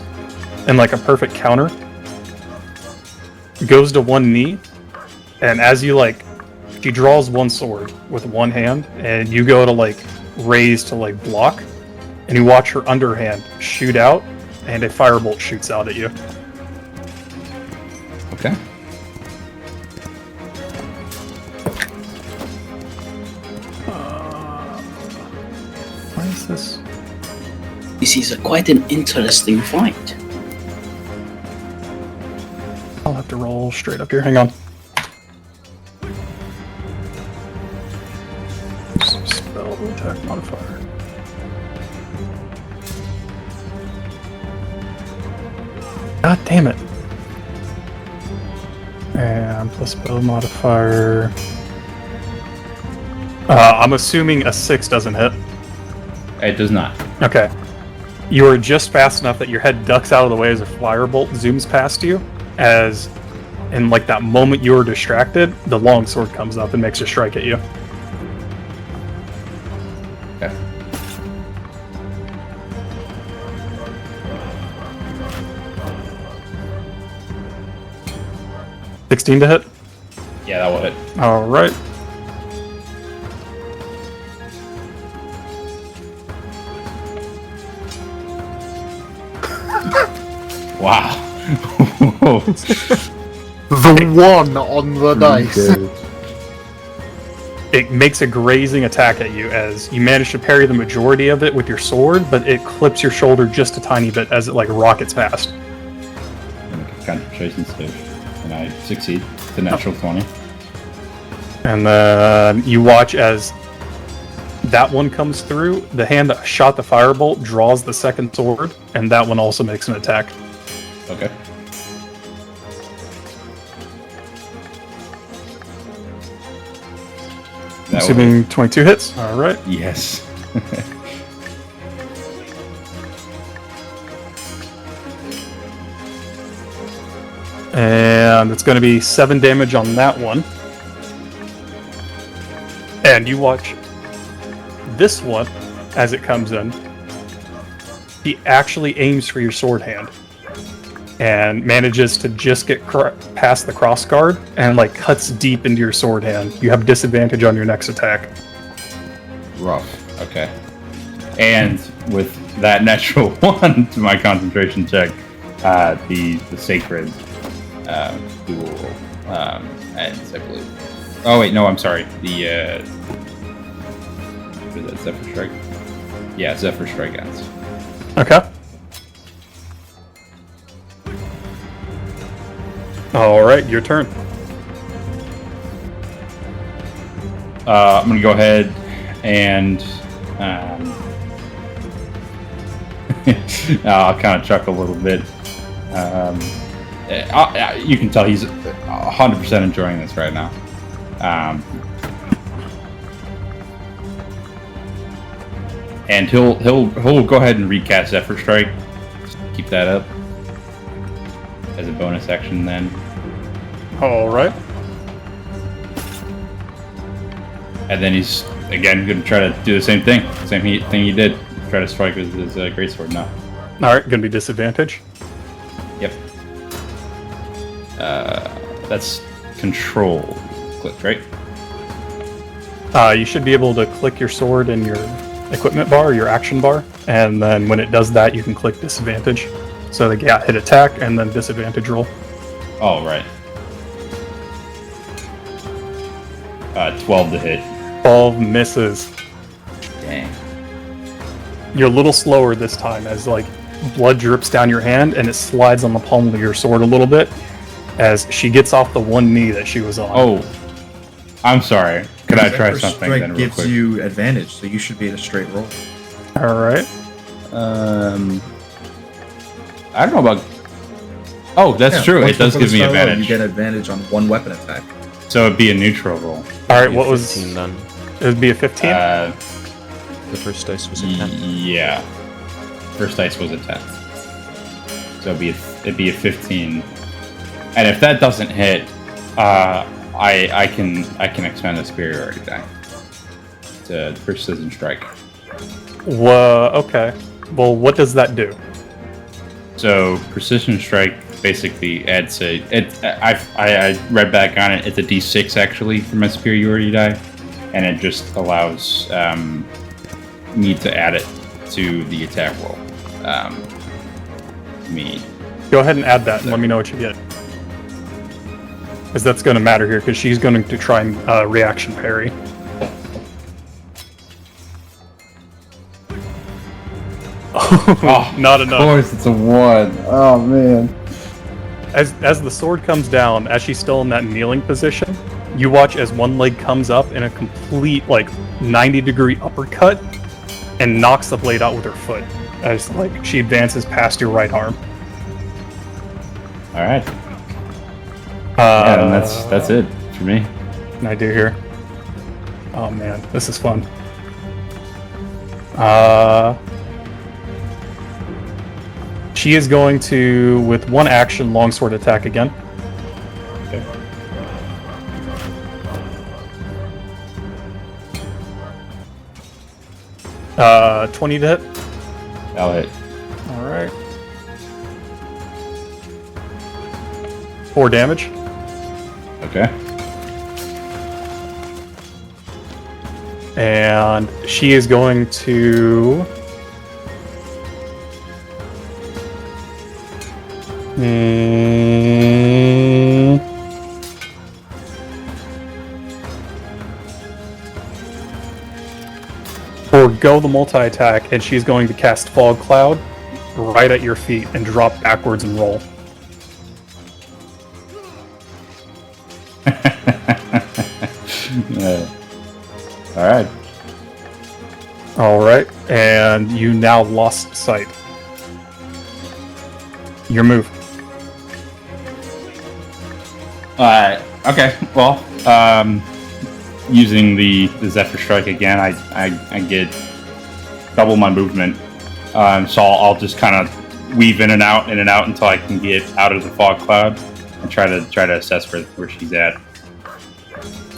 in like a perfect counter. Goes to one knee, and as you like, she draws one sword with one hand, and you go to like raise to like block, and you watch her underhand shoot out, and a firebolt shoots out at you. Okay. Why is this? This is quite an interesting fight. I'll have to roll straight up here. Hang on. Spell attack modifier. God damn it. And plus spell modifier. I'm assuming a 6 doesn't hit. It does not. Okay. You are just fast enough that your head ducks out of the way as a firebolt zooms past you. As in like that moment you were distracted, the longsword comes up and makes a strike at you. Okay. $16 to hit. Yeah, that will hit. All right. Wow. The one on the dice. It makes a grazing attack at you as you manage to parry the majority of it with your sword, but it clips your shoulder just a tiny bit as it like rockets past. Concentration save, and I succeed. The natural 20. And then you watch as that one comes through. The hand that shot the firebolt draws the second sword, and that one also makes an attack. Okay. That Assuming 22 hits. All right. Yes. And it's going to be 7 damage on that one. And you watch this one as it comes in. He actually aims for your sword hand and manages to just get past the cross guard and like cuts deep into your sword hand. You have disadvantage on your next attack. Rough. Okay. And with that natural 1 to my concentration check, the sacred duel ends, I believe. Oh wait, no, I'm sorry. The what is that, Zephyr Strike? Yeah, Zephyr Strike ends. Okay. All right, your turn. I'm gonna go ahead and I'll kind of chuckle a little bit. You can tell he's 100% enjoying this right now. And he'll go ahead and recast Zephyr Strike. Just keep that up as a bonus action then. All right. And then he's again going to try to do the same thing. Thing he did. Try to strike with his greatsword now. All right, gonna be disadvantage. Yep. That's control clicked, right? You should be able to click your sword in your equipment bar, your action bar, and then when it does that, you can click disadvantage. So they got hit attack and then disadvantage roll. Oh, right. 12 to hit. 12 misses. Dang. You're a little slower this time as like blood drips down your hand and it slides on the palm of your sword a little bit as she gets off the one knee that she was on. Oh, I'm sorry. Could I try Zephyr something Strike then real gives quick? you advantage, so you should be at a straight roll. All right. I don't know about... Oh, that's true. once It does before give the me start roll, advantage. You get advantage on one weapon attack. So it'd be a neutral roll. All right, Be a what was 15 then? it? Would be a 15. The first dice was a 10. Yeah. First dice was a 10. So it'd be a 15. And if that doesn't hit, I can expend a superiority die to precision strike. Whoa, okay. Well, what does that do? So precision strike basically adds I read back on it. It's a D6 actually for my superiority die, and it just allows me to add it to the attack roll. Go ahead and add that and let me know what you get. Because that's going to matter here, because she's going to try and reaction parry. Oh, Not of enough. course, it's a 1. Oh man. As the sword comes down, as she's still in that kneeling position, you watch as one leg comes up in a complete, like, 90-degree uppercut and knocks the blade out with her foot. As, like, she advances past your right arm. All right. Yeah, and that's it for me. Can I do here? Oh man, this is fun. She is going to, with one action, longsword attack again. Okay. Uh, 20 to hit. I'll hit. All right. 4 damage. Okay. And she is going to... forgo the multi-attack, and she's going to cast Fog Cloud right at your feet and drop backwards and roll. All right. All right, and you now lost sight. Your move. Okay. Well, using the Zephyr Strike again, I get double my movement. So I'll just kind of weave in and out until I can get out of the fog cloud and try to assess where she's at.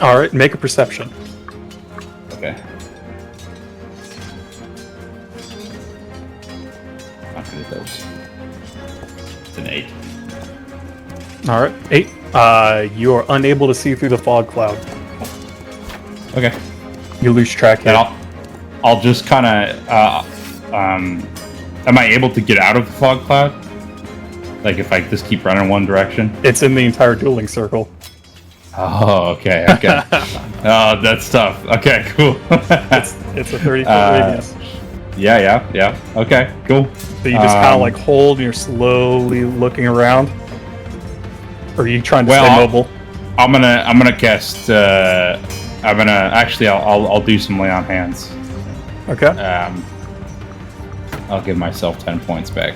All right, make a perception. Okay. Not good at those. It's an 8. All right, 8. You are unable to see through the fog cloud. Okay. You lose track here. Then I'll just kind of am I able to get out of the fog cloud? Like if I just keep running one direction? It's in the entire dueling circle. Oh, okay. Oh, that's tough. Okay, cool. It's a 30-foot radius. Yeah. Okay, cool. So you just kind of like hold and you're slowly looking around. Or are you trying to stay mobile? I'm gonna cast. I'll do some lay on hands. Okay. I'll give myself 10 points back.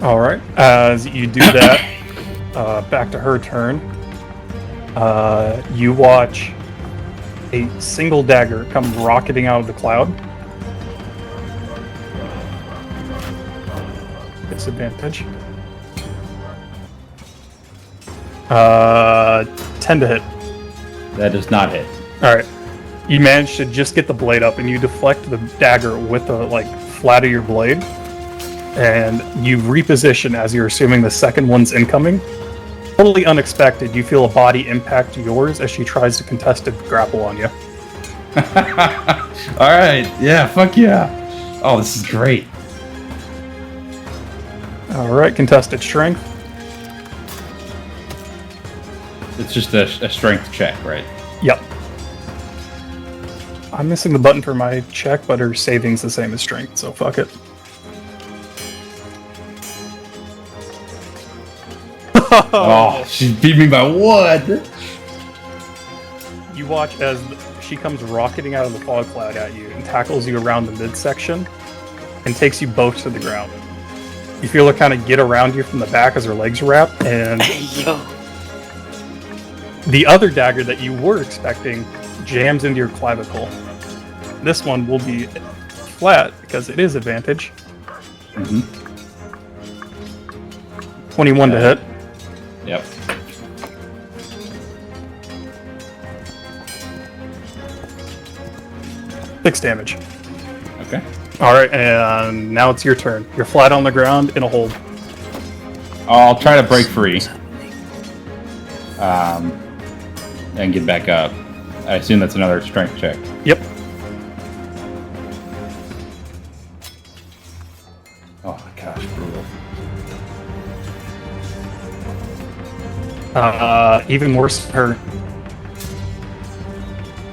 All right. As you do that, back to her turn. You watch a single dagger come rocketing out of the cloud. Disadvantage. 10 to hit. That does not hit. All right. You manage to just get the blade up, and you deflect the dagger with the flat of your blade, and you reposition as you're assuming the second one's incoming. Totally unexpected, you feel a body impact yours as she tries to contested grapple on you. All right. Yeah. Fuck yeah. Oh, this is great. All right. Contested strength. It's just a strength check, right? Yep. I'm missing the button for my check, but her saving's the same as strength, so fuck it. Oh, she beat me by 1. You watch as she comes rocketing out of the fog cloud at you and tackles you around the midsection and takes you both to the ground. You feel her kind of get around you from the back as her legs wrap, and the other dagger that you were expecting jams into your clavicle. This one will be flat because it is advantage. 21 to hit. Yep. Six damage. Okay. Alright, and now it's your turn. You're flat on the ground in a hold. I'll try to break free. And get back up. I assume that's another strength check. Yep. Oh my gosh, brutal. Even worse for her.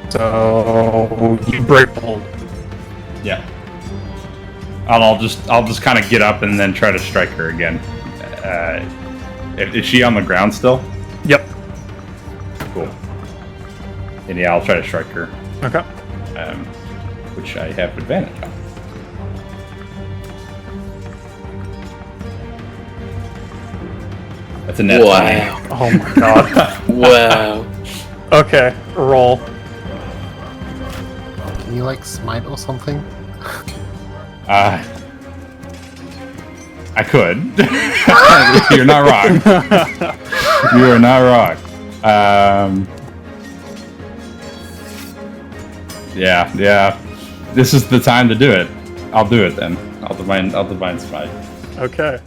So you break the hold. Yeah. I'll just kind of get up and then try to strike her again. Is she on the ground still? Yep. Cool. And yeah, I'll try to strike her. Okay. Which I have advantage on. That's a net. Wow. Oh my god. Wow. Okay, roll. Can you smite or something? I could. You're not wrong. You are not wrong. Yeah. This is the time to do it. I'll do it then. I'll divine smite. Okay.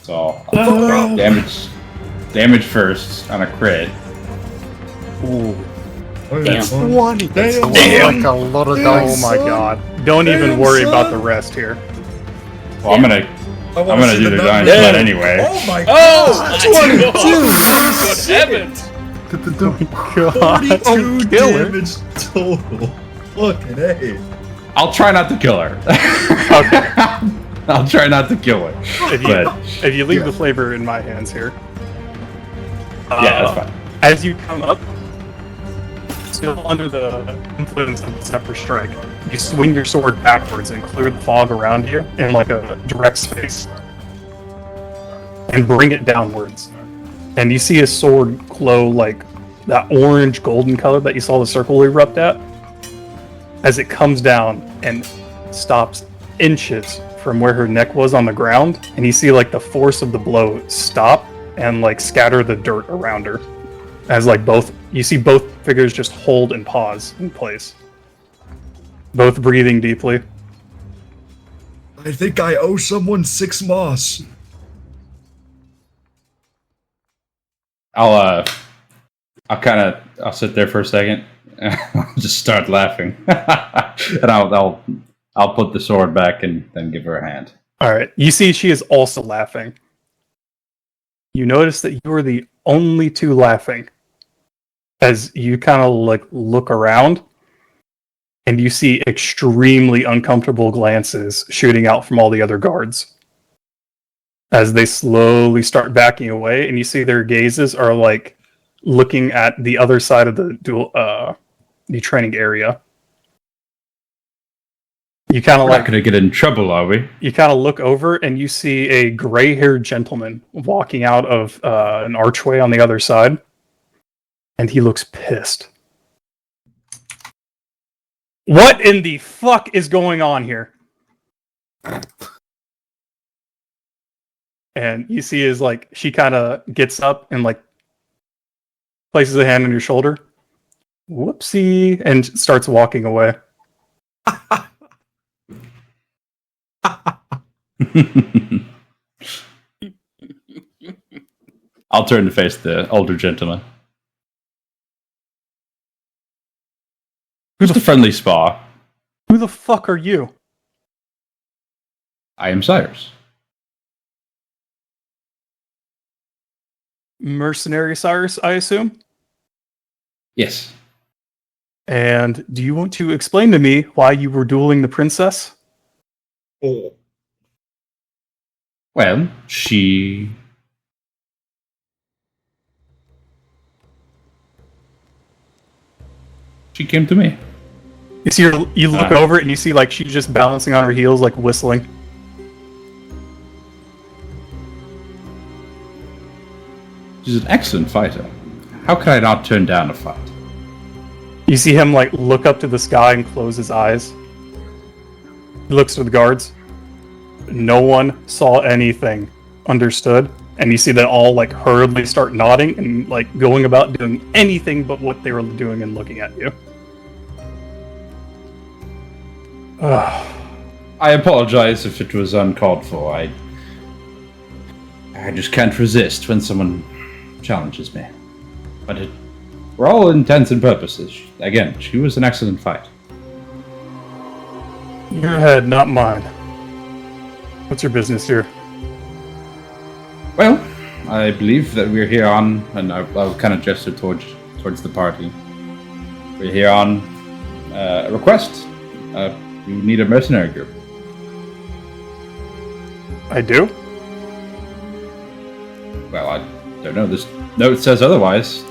So damage first on a crit. Ooh. Damn. 20. Damn. Like a lot of Oh dice. my god. Don't even worry about the rest here. Well, I'm gonna do the divine smite anyway. Oh my Oh, god. Good heavens! God. 42 Kill her. damage total. Fucking A. I'll try not to kill her. Okay. I'll try not to kill her. If you leave the flavor in my hands here. Yeah, that's fine. As you come up, still under the influence of the Zephyr Strike, you swing your sword backwards and clear the fog around you in a direct space. And bring it downwards. And you see a sword glow like that orange golden color that you saw the circle erupt at. As it comes down and stops inches from where her neck was on the ground, and you see the force of the blow stop and scatter the dirt around her. As you see both figures just hold and pause in place. Both breathing deeply. I think I owe someone 6 moss. I'll sit there for a second and I'll just start laughing. And I'll put the sword back and then give her a hand. Alright, you see she is also laughing. You notice that you are the only two laughing. As you kind of look around, and you see extremely uncomfortable glances shooting out from all the other guards. as they slowly start backing away, and you see their gazes are like looking at the other side of the training area. You kind of We're not going to get in trouble, are we? You kind of look over and you see a gray-haired gentleman walking out of an archway on the other side, and he looks pissed. What in the fuck is going on here? And you see is like she kind of gets up and like places a hand on your shoulder. Whoopsie, and starts walking away. I'll turn to face the older gentleman. Who's the friendly spa? Who the fuck are you? I am Cyrus. Mercenary Cyrus, I assume? Yes. And do you want to explain to me why you were dueling the princess? Oh. Well, she came to me. You see her, you look over and you see like she's just balancing on her heels, like whistling. She's an excellent fighter. How could I not turn down a fight? You see him like look up to the sky and close his eyes. He looks to the guards. No one saw anything. Understood? And you see them all like hurriedly start nodding and like going about doing anything but what they were doing and looking at you. I apologize if it was uncalled for. I just can't resist when someone challenges me. But for all intents and purposes, again, she was an excellent fight. Your head, not mine. What's your business here? Well, I believe that we're here on, and I'll kind of gesture towards the party. We're here on a request. You need a mercenary group. I do? Well, I don't know. This note says otherwise.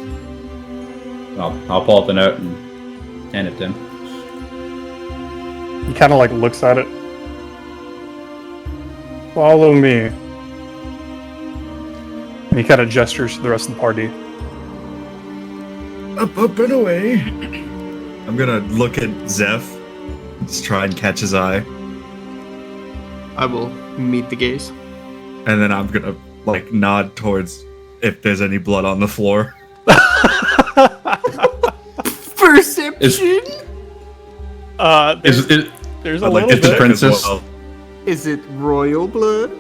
I'll pull out the note and hand it to him. He kind of like looks at it. Follow me. And he kind of gestures to the rest of the party. Up and away. I'm gonna look at Zeph, just try and catch his eye, I will meet the gaze. and then I'm gonna like nod towards if there's any blood on the floor. Perception? There's a I'd like little to It's a bit. check as princess. well. Is it royal blood?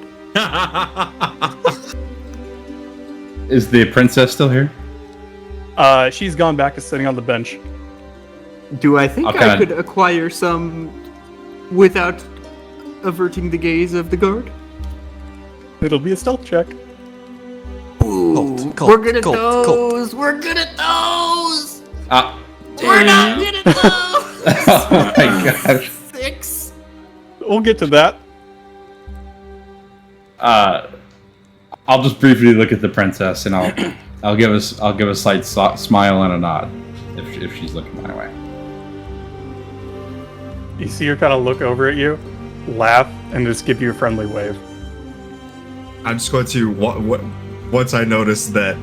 Is the princess still here? She's gone back to sitting on the bench. Do I think Okay. I could acquire some without averting the gaze of the guard? It'll be a stealth check. Ooh, Colt, we're good at Colt, those. We're good at those. We're not good at those. Oh my gosh. 6. We'll get to that. I'll just briefly look at the princess, and I'll give a slight smile and a nod if she's looking my way. You see her kind of look over at you, laugh, and just give you a friendly wave. I'm just going to once I notice that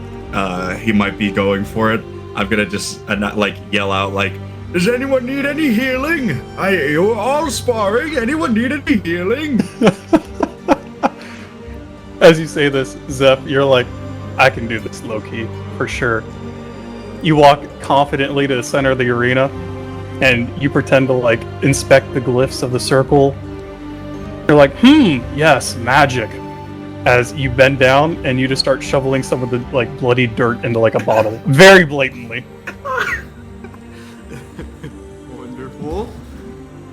he might be going for it, I'm gonna just not like yell out like, Does anyone need any healing? You're all sparring. Anyone need any healing? As you say this, Zeph, you're like, I can do this low-key, for sure. You walk confidently to the center of the arena, and you pretend to, like, inspect the glyphs of the circle. You're like, yes, magic. As you bend down, and you just start shoveling some of the, like, bloody dirt into, like, a bottle. Very blatantly. Wonderful.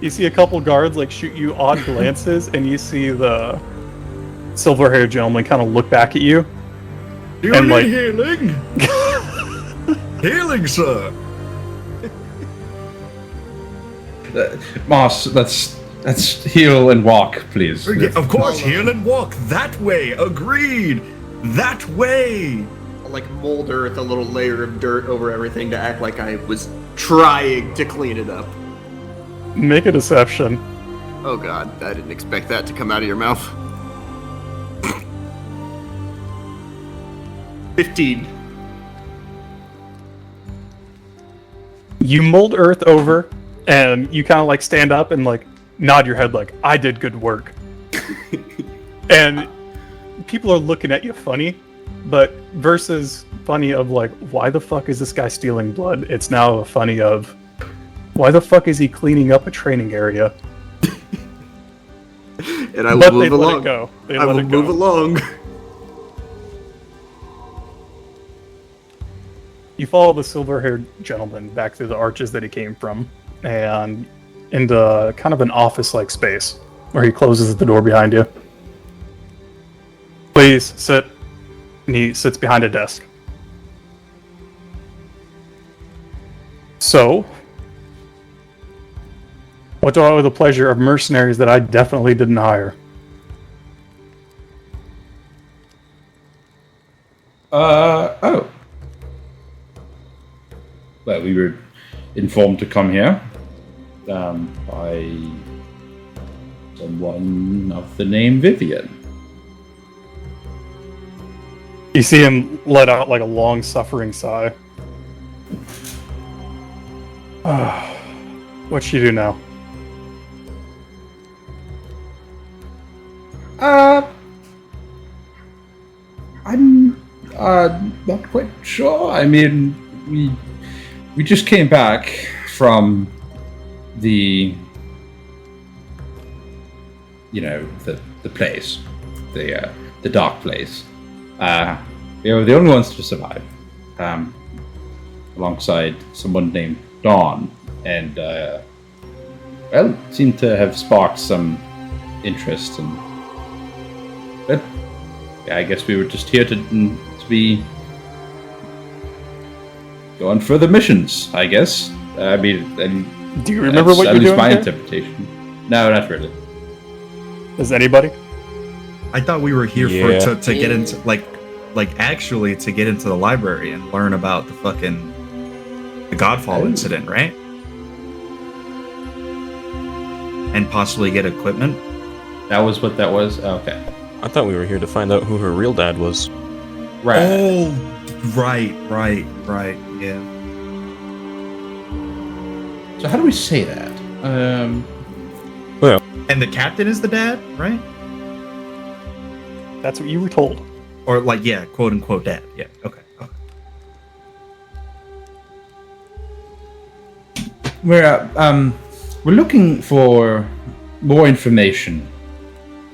You see a couple guards, like, shoot you odd glances, and you see the silver-haired gentleman kind of look back at you. Do you And, need like- healing? Healing, sir. Moss, that's Let's heal and walk, please. Of course, heal and walk that way. Agreed. That way. I'll like mold earth a little layer of dirt over everything to act like I was trying to clean it up. Make a deception. Oh god, I didn't expect that to come out of your mouth. 15. You mold earth over, and you kind of like stand up and like nod your head like, I did good work. And people are looking at you funny, but versus funny of like, why the fuck is this guy stealing blood? It's now a funny of, why the fuck is he cleaning up a training area? And I will But move they along. let it go. They I let will it go. move along. You follow the silver-haired gentleman back through the arches that he came from, and into kind of an office-like space, where he closes the door behind you. Please, sit. And he sits behind a desk. So, what do I owe the pleasure of mercenaries that I definitely didn't hire? Oh. Well, we were informed to come here by someone of the name Vivian. You see him let out like a long suffering sigh. What should you do now? I'm not quite sure. I mean, we just came back from the place, the dark place. We were the only ones to survive, alongside someone named Dawn, and well, seemed to have sparked some interest. And well, yeah, I guess we were just here to be going further missions. I guess. I mean, and Do you remember what at you're least doing my here? interpretation. No, not really. Does anybody? I thought we were here Yeah. to get into actually to get into the library and learn about the Godfall incident, right? And possibly get equipment. That was what that was. Okay, I thought we were here to find out who her real dad was. right. Oh, right, yeah. So how do we say that? And the captain is the dad, right? That's what you were told. Or yeah, quote unquote dad. Yeah. Okay. We're looking for more information.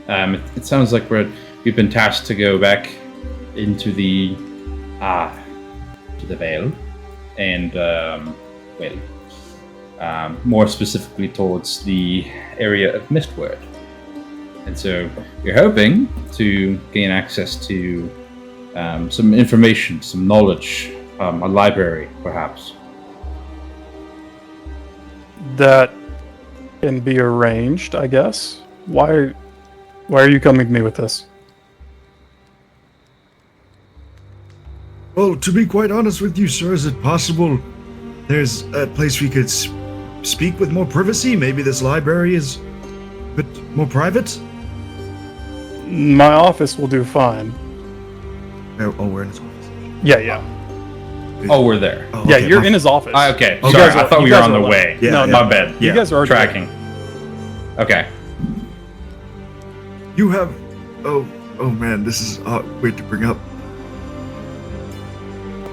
It sounds like we've been tasked to go back into the Vale, and more specifically towards the area of Mistward. And so we're hoping to gain access to some information, some knowledge, a library, perhaps. That can be arranged, I guess. Why are you coming to me with this? Well, to be quite honest with you, sir, is it possible there's a place we could speak with more privacy? Maybe this library is a bit more private? My office will do fine. Oh, we're in his office. Yeah. Oh, we're there. Oh, Yeah, okay, you're my- in his office. Okay, You sorry, guys I are- thought you we were guys on are the alone. way. Yeah, No, yeah. no, My bad. You guys are already Tracking. Okay. You have... Oh man, this is weird to bring up.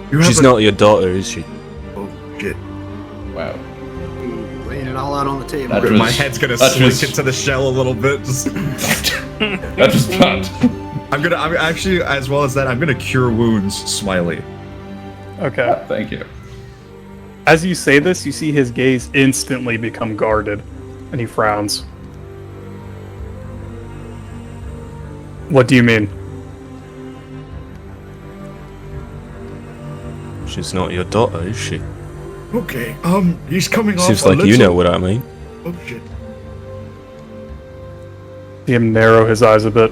You have She's not your daughter, is she? Oh, shit. Wow. Laying it all out on the table. That was- My head's gonna that slink was- into the shell a little bit. Just, That was fun. I'm actually, as well as that, I'm gonna cure wounds. Smiley. Okay. Thank you. As you say this, you see his gaze instantly become guarded, and he frowns. What do you mean? She's not your daughter, is she? Okay, he's coming off Seems a like you little- know what I mean. Oh, shit. See him narrow his eyes a bit.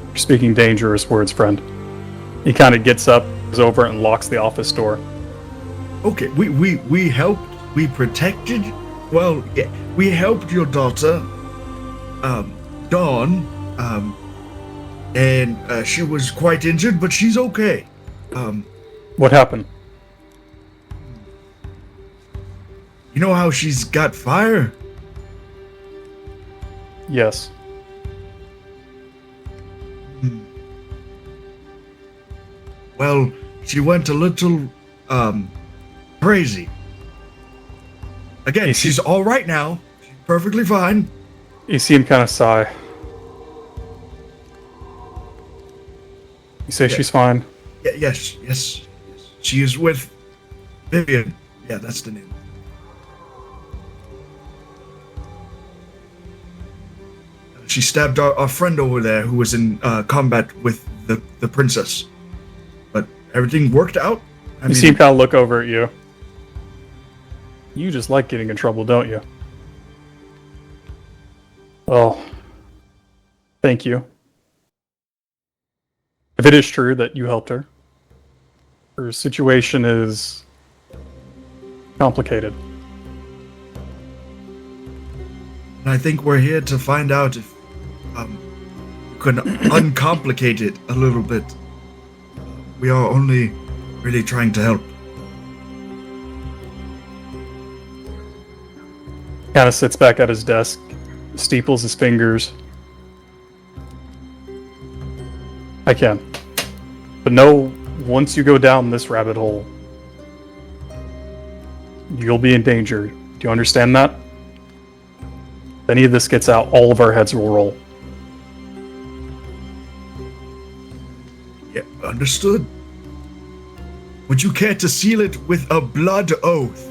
You're speaking dangerous words, friend. He kind of gets up, goes over and locks the office door. Okay, we helped, we protected, well, yeah, we helped your daughter, Dawn, and she was quite injured, but she's okay. What happened? You know how she's got fire? Yes. Well, she went a little, crazy. Again, she's all right now. She's perfectly fine. You see him kind of sigh. You say she's fine? Yes. She is with Vivian. Yeah, that's the name. She stabbed our friend over there who was in combat with the princess. But everything worked out. You see him kind of look over at you. You just like getting in trouble, don't you? Well, thank you. If it is true that you helped her, her situation is complicated. And I think we're here to find out if we can uncomplicate it a little bit. We are only really trying to help. Kind of sits back at his desk, steeples his fingers. I can. But no, once you go down this rabbit hole, you'll be in danger. Do you understand that? If any of this gets out, all of our heads will roll. Yeah, understood. Would you care to seal it with a blood oath?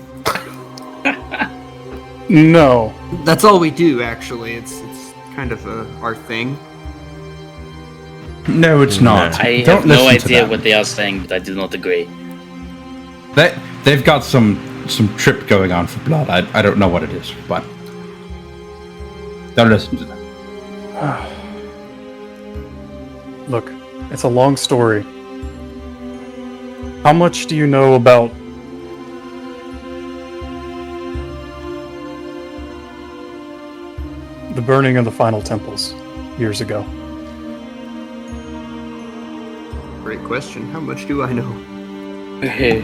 No. That's all we do, actually. It's kind of our thing. No, it's not. I Don't have no listen to idea them. what they are saying, but I do not agree. They've got some trip going on for blood. I don't know what it is, but don't listen to them. Look, it's a long story. How much do you know about the burning of the final temples years ago? Great question. How much do I know?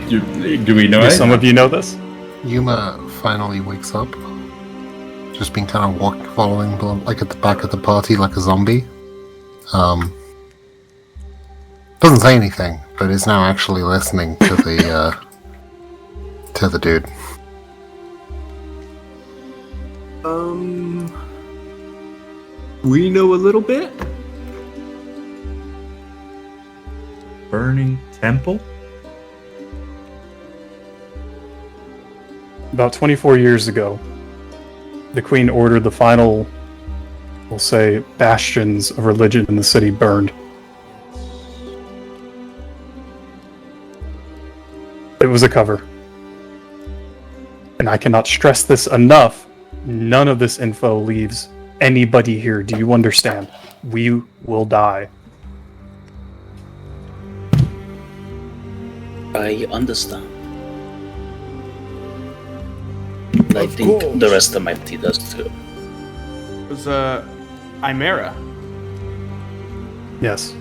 Do we know Do it? some of you know this? Yuma finally wakes up. Just been kind of following, like at the back of the party, like a zombie. Doesn't say anything, but is now actually listening to the dude. We know a little bit. Burning temple? About 24 years ago, the Queen ordered the final, we'll say, bastions of religion in the city burned. It was a cover. And I cannot stress this enough, none of this info leaves anybody here. Do you understand? We will die. I understand. I think the rest of my team does too. It was Chimera, Yes.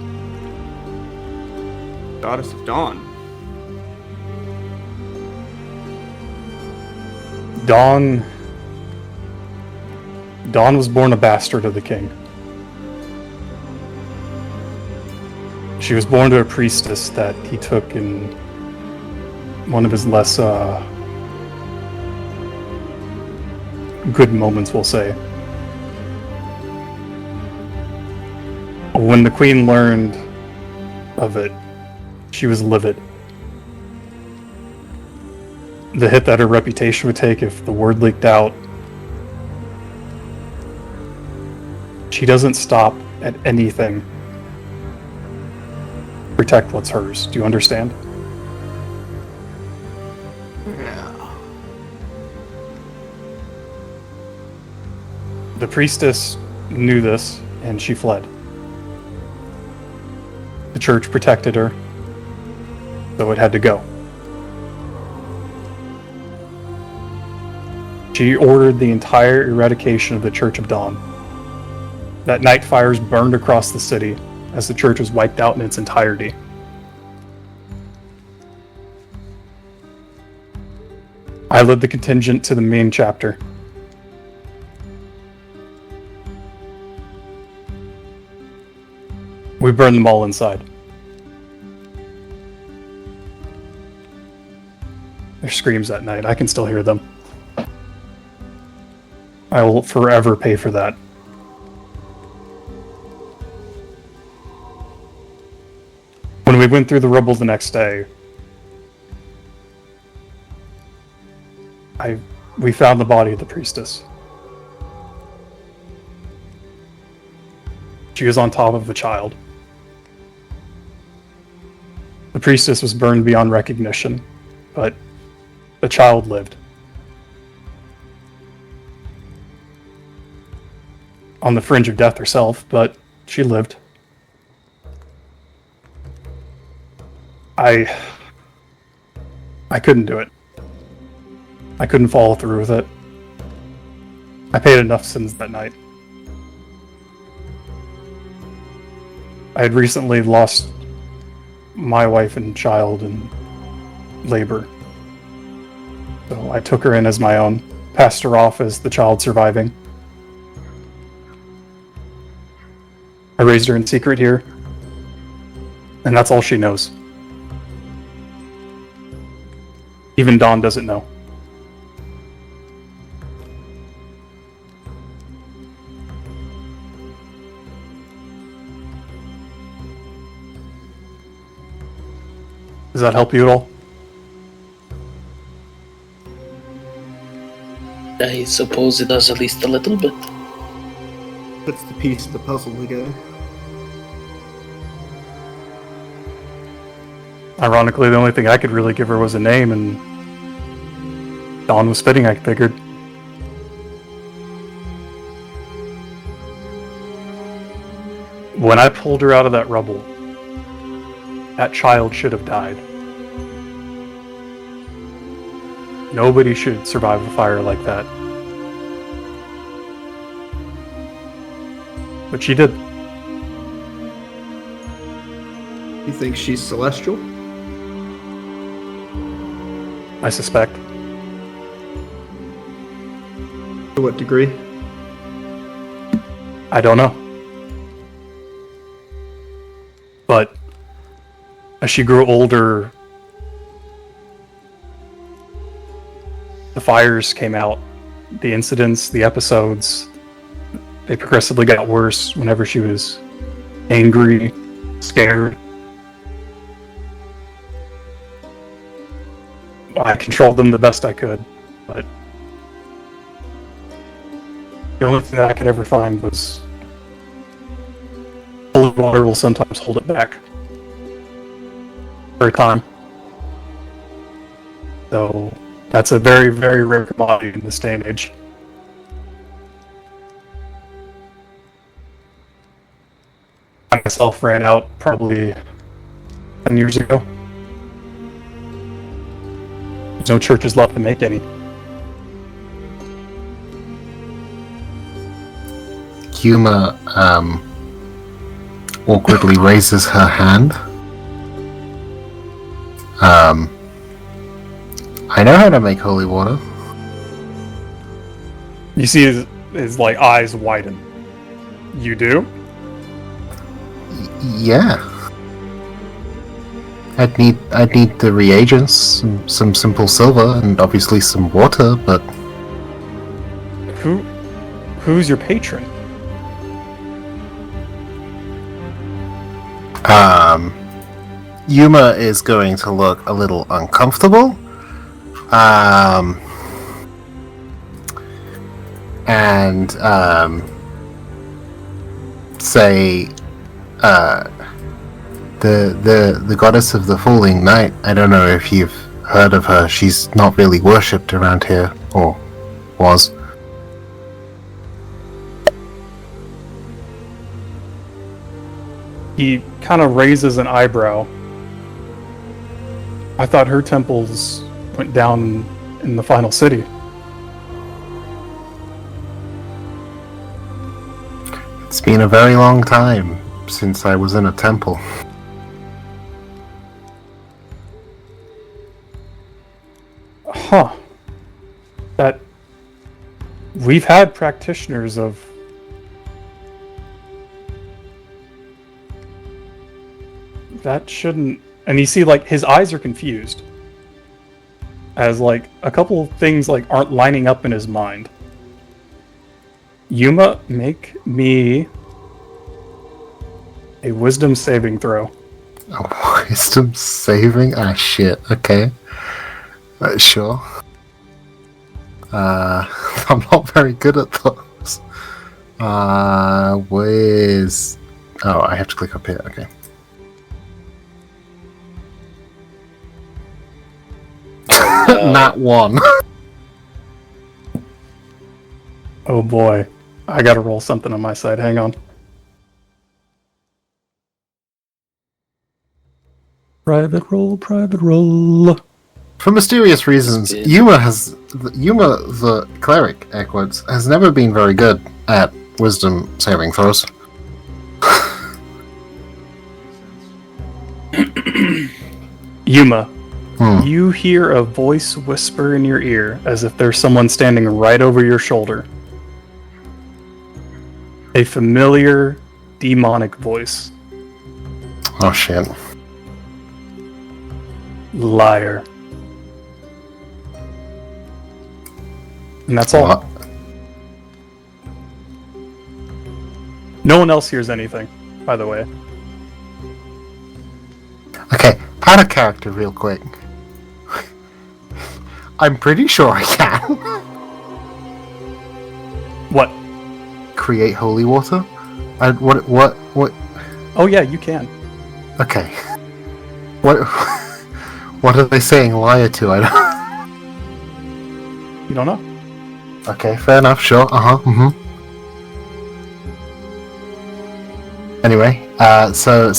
goddess of dawn. Dawn was born a bastard of the king. She was born to a priestess that he took in one of his less good moments, we'll say. When the queen learned of it, she was livid. The hit that her reputation would take if the word leaked out. She doesn't stop at anything. Protect what's hers. Do you understand? Yeah. The priestess knew this, and she fled. The church protected her, so it had to go. She ordered the entire eradication of the Church of Dawn. That night fires burned across the city as the church was wiped out in its entirety. I led the contingent to the main chapter. We burned them all inside. Their screams that night, I can still hear them. I will forever pay for that. When we went through the rubble the next day, we found the body of the priestess. She was on top of a child. The priestess was burned beyond recognition, but the child lived. On the fringe of death herself, but she lived. I couldn't do it. I couldn't follow through with it. I paid enough sins that night. I had recently lost my wife and child in labor. So I took her in as my own, passed her off as the child surviving. I raised her in secret here, and that's all she knows. Even Dawn doesn't know. Does that help you at all? I suppose it does, at least a little bit. Puts the piece of the puzzle together. Ironically, the only thing I could really give her was a name, and Dawn was fitting, I figured. When I pulled her out of that rubble, that child should have died. Nobody should survive a fire like that. But she did. You think she's celestial? I suspect. To what degree? I don't know. But as she grew older, the fires came out, the incidents, the episodes, they progressively got worse whenever she was angry, scared. I controlled them the best I could, but the only thing that I could ever find was holy water will sometimes hold it back for a time. So that's a very, very rare commodity in this day and age. I myself ran out probably 10 years ago. There's no churches left to make any. Yuma awkwardly raises her hand. I know how to make holy water. You see his like eyes widen. You do? Yeah. I'd need the reagents, some simple silver, and obviously some water, but Who's your patron? Yuma is going to look a little uncomfortable. And say the goddess of the falling night. I don't know if you've heard of her. She's not really worshipped around here, or was. He kind of raises an eyebrow. I thought her temples went down in the final city. It's been a very long time since I was in a temple. Huh. That... We've had practitioners of... That shouldn't... And you see, like, his eyes are confused. As, like, a couple of things, like, aren't lining up in his mind. Yuma, make me a wisdom saving throw. Oh, wisdom saving? Ah, shit. Okay. Sure. I'm not very good at those. Where's... Oh, I have to click up here. Okay. Not one. Oh boy. I gotta roll something on my side. Hang on. Private roll, private roll. For mysterious reasons, Yuma, the cleric, air quotes, has never been very good at wisdom saving throws. Yuma, you hear a voice whisper in your ear as if there's someone standing right over your shoulder. A familiar, demonic voice. Oh shit. Liar. And that's all. What? No one else hears anything, by the way. Okay, out of character real quick. I'm pretty sure I can. What? Create holy water? What? Oh yeah, you can. Okay. What are they saying liar to? I don't... You don't know? Okay, fair enough, sure, Anyway, so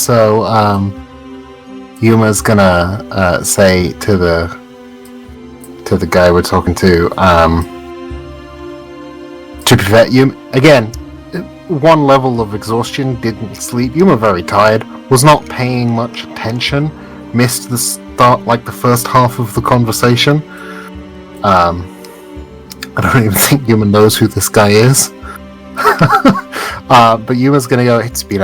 Yuma's gonna say to the guy we're talking to be fair, again, one level of exhaustion, didn't sleep, Yuma very tired, was not paying much attention, missed the start, like the first half of the conversation. I don't even think Yuma knows who this guy is. But Yuma's gonna go, it's been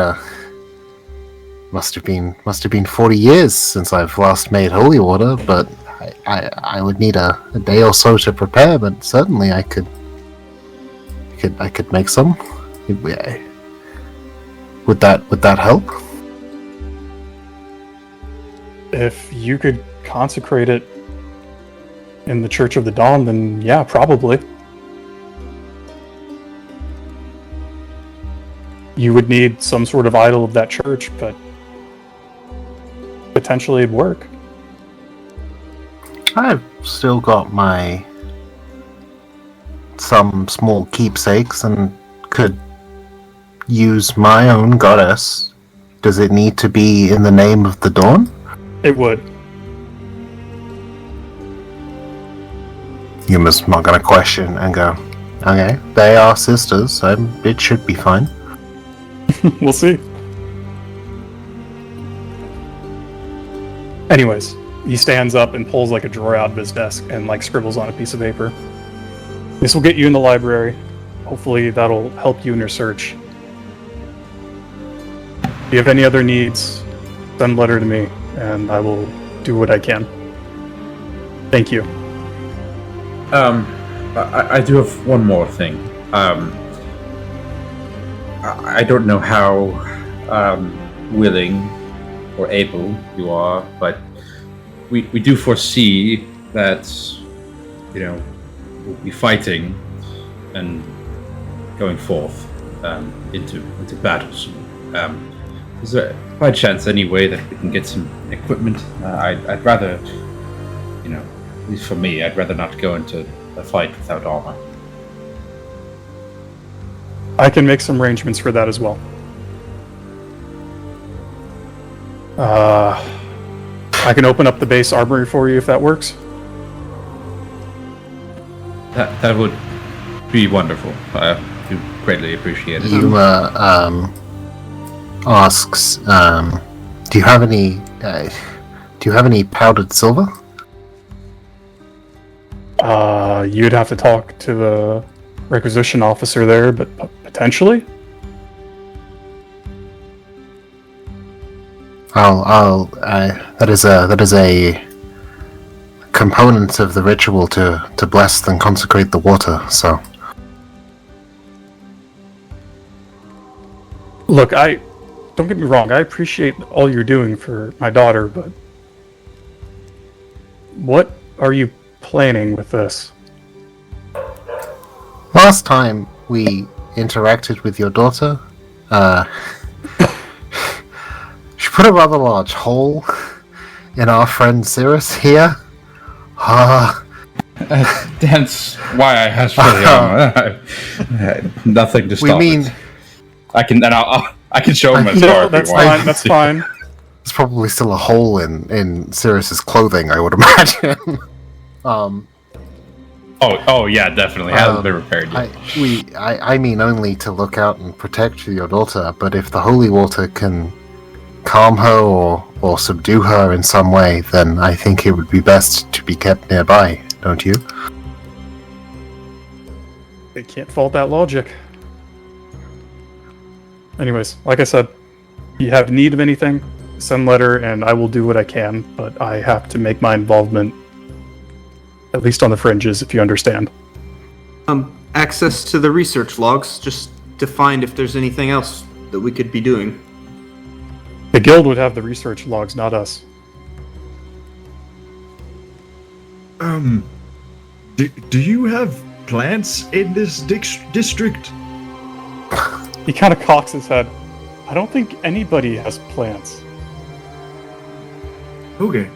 must have been 40 years since I've last made holy water, but I would need a day or so to prepare, but certainly I could make some. Would that help? If you could consecrate it in the Church of the Dawn, then yeah, probably. You would need some sort of idol of that church, but potentially it'd work. I've still got some small keepsakes and could use my own goddess. Does it need to be in the name of the Dawn? It would. Yuma's not gonna question and go, okay, they are sisters, so it should be fine. We'll see. Anyways, he stands up and pulls like a drawer out of his desk and like scribbles on a piece of paper. This will get you in the library. Hopefully that'll help you in your search. If you have any other needs, send a letter to me and I will do what I can. Thank you. I do have one more thing. I don't know how willing or able you are, but we do foresee that, we'll be fighting and going forth into battles. Is there by chance any way that we can get some equipment? I'd rather, at least for me, I'd rather not go into a fight without armor. I can make some arrangements for that as well. I can open up the base armory for you if that works. That would be wonderful. I do greatly appreciate it. Yuma asks, do you have any powdered silver? You'd have to talk to the requisition officer there, but potentially. That is a component of the ritual to bless and consecrate the water. So, Look, don't get me wrong. I appreciate all you're doing for my daughter, but what are you planning with this? last time we interacted with your daughter, she put a rather large hole in our friend Cirrus here. That's why I asked for the armor. Nothing to stop it. I can show him a scar. No, that's fine. That's fine. There's probably still a hole in Cirrus's clothing, I would imagine. Oh yeah, definitely hasn't been repaired yet. I mean only to look out and protect your daughter, but if the holy water can calm her or subdue her in some way, then I think it would be best to be kept nearby, don't you? They can't fault that logic. Anyways, like I said, if you have need of anything, send letter and I will do what I can, but I have to make my involvement at least on the fringes, if you understand. Access to the research logs, just to find if there's anything else that we could be doing. The guild would have the research logs, not us. Do you have plants in this district? He kind of cocks his head. I don't think anybody has plants. Okay.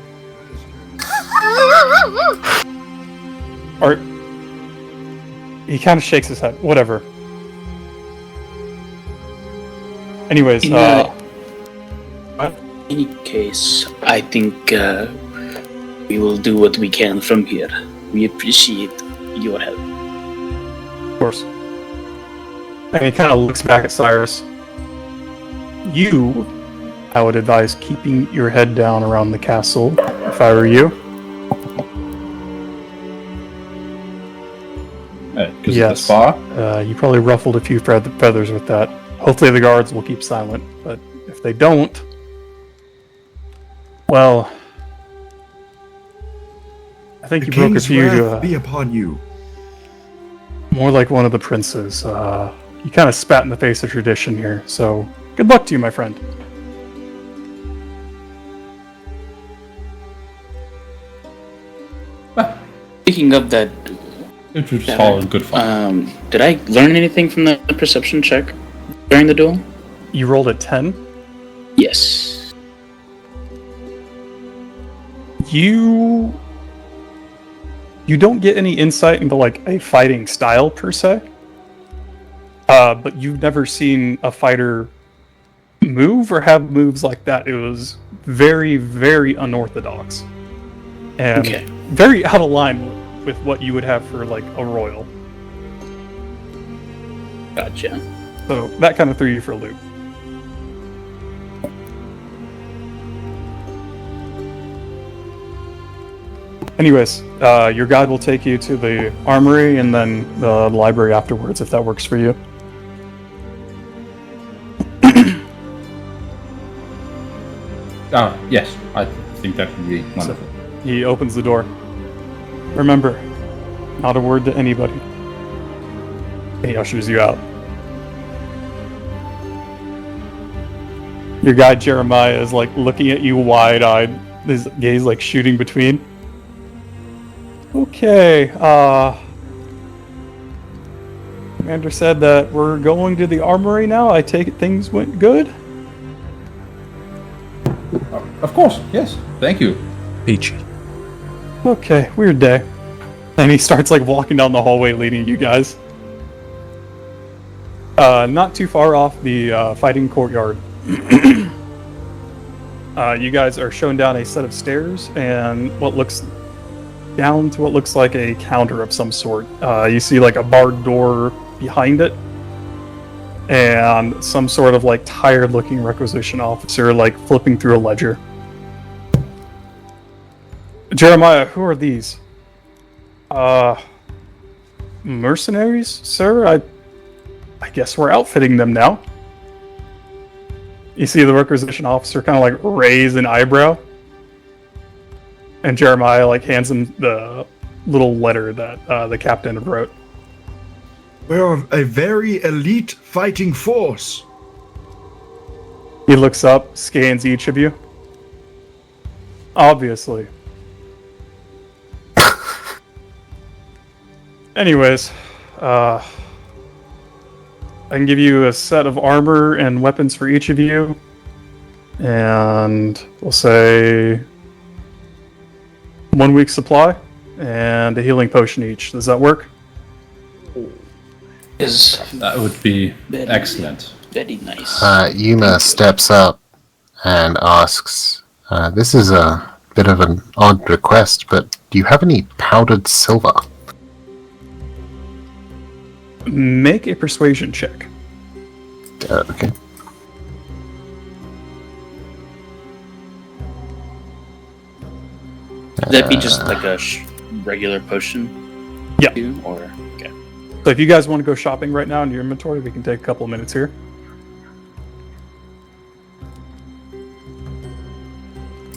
Or he kind of shakes his head. Whatever. Anyways, In any case, I think we will do what we can from here. We appreciate your help. of course. And he kind of looks back at Cyrus. I would advise keeping your head down around the castle, if I were you. Because of the spa? You probably ruffled a few feathers with that. Hopefully the guards will keep silent, but if they don't, well, I think you broke a few to be upon you. more like one of the princes. You kind of spat in the face of tradition here, so good luck to you, my friend. Speaking of that, It was all in good fun. did I learn anything from the perception check during the duel? You rolled a 10. Yes. You don't get any insight into like a fighting style per se, but you've never seen a fighter move or have moves like that. It was very, very unorthodox and very out of line with what you would have for like a royal. Gotcha. So that kind of threw you for a loop. Anyways, your guide will take you to the armory and then the library afterwards, if that works for you. Yes, I think that would be wonderful. So he opens the door. Remember, not a word to anybody. And he ushers you out. Your guide Jeremiah is like looking at you wide-eyed, his gaze like shooting between. Okay, Commander said that we're going to the armory now. I take it things went good? Of course, yes. Thank you. Peachy. Okay, weird day. And he starts like walking down the hallway leading you guys. Not too far off the fighting courtyard. You guys are shown down a set of stairs and what looks like a counter of some sort. You see like a barred door behind it, and some sort of like tired-looking requisition officer like flipping through a ledger. Jeremiah, who are these? Mercenaries, sir? I guess we're outfitting them now. You see the requisition officer kind of like raise an eyebrow, and Jeremiah like hands him the little letter that the captain wrote. We're a very elite fighting force. He looks up, scans each of you. Obviously. Anyways, I can give you a set of armor and weapons for each of you. And we'll say 1 week supply and a healing potion each. Does that work? That would be excellent. Very nice. Yuma steps up and asks, this is a bit of an odd request, but do you have any powdered silver? Make a persuasion check. Okay. Would that be just like a regular potion? Yeah. Too, or okay. So if you guys want to go shopping right now in your inventory, we can take a couple of minutes here.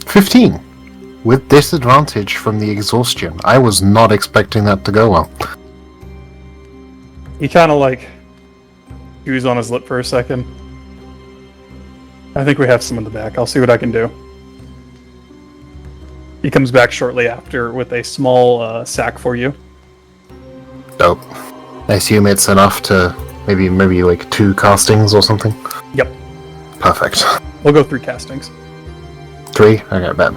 15. With disadvantage from the exhaustion. I was not expecting that to go well. He kind of like chews on his lip for a second. I think we have some in the back. I'll see what I can do. He comes back shortly after with a small sack for you. Dope. I assume it's enough to maybe like 2 castings or something? Yep. Perfect. We'll go 3 castings. 3? Okay, bet.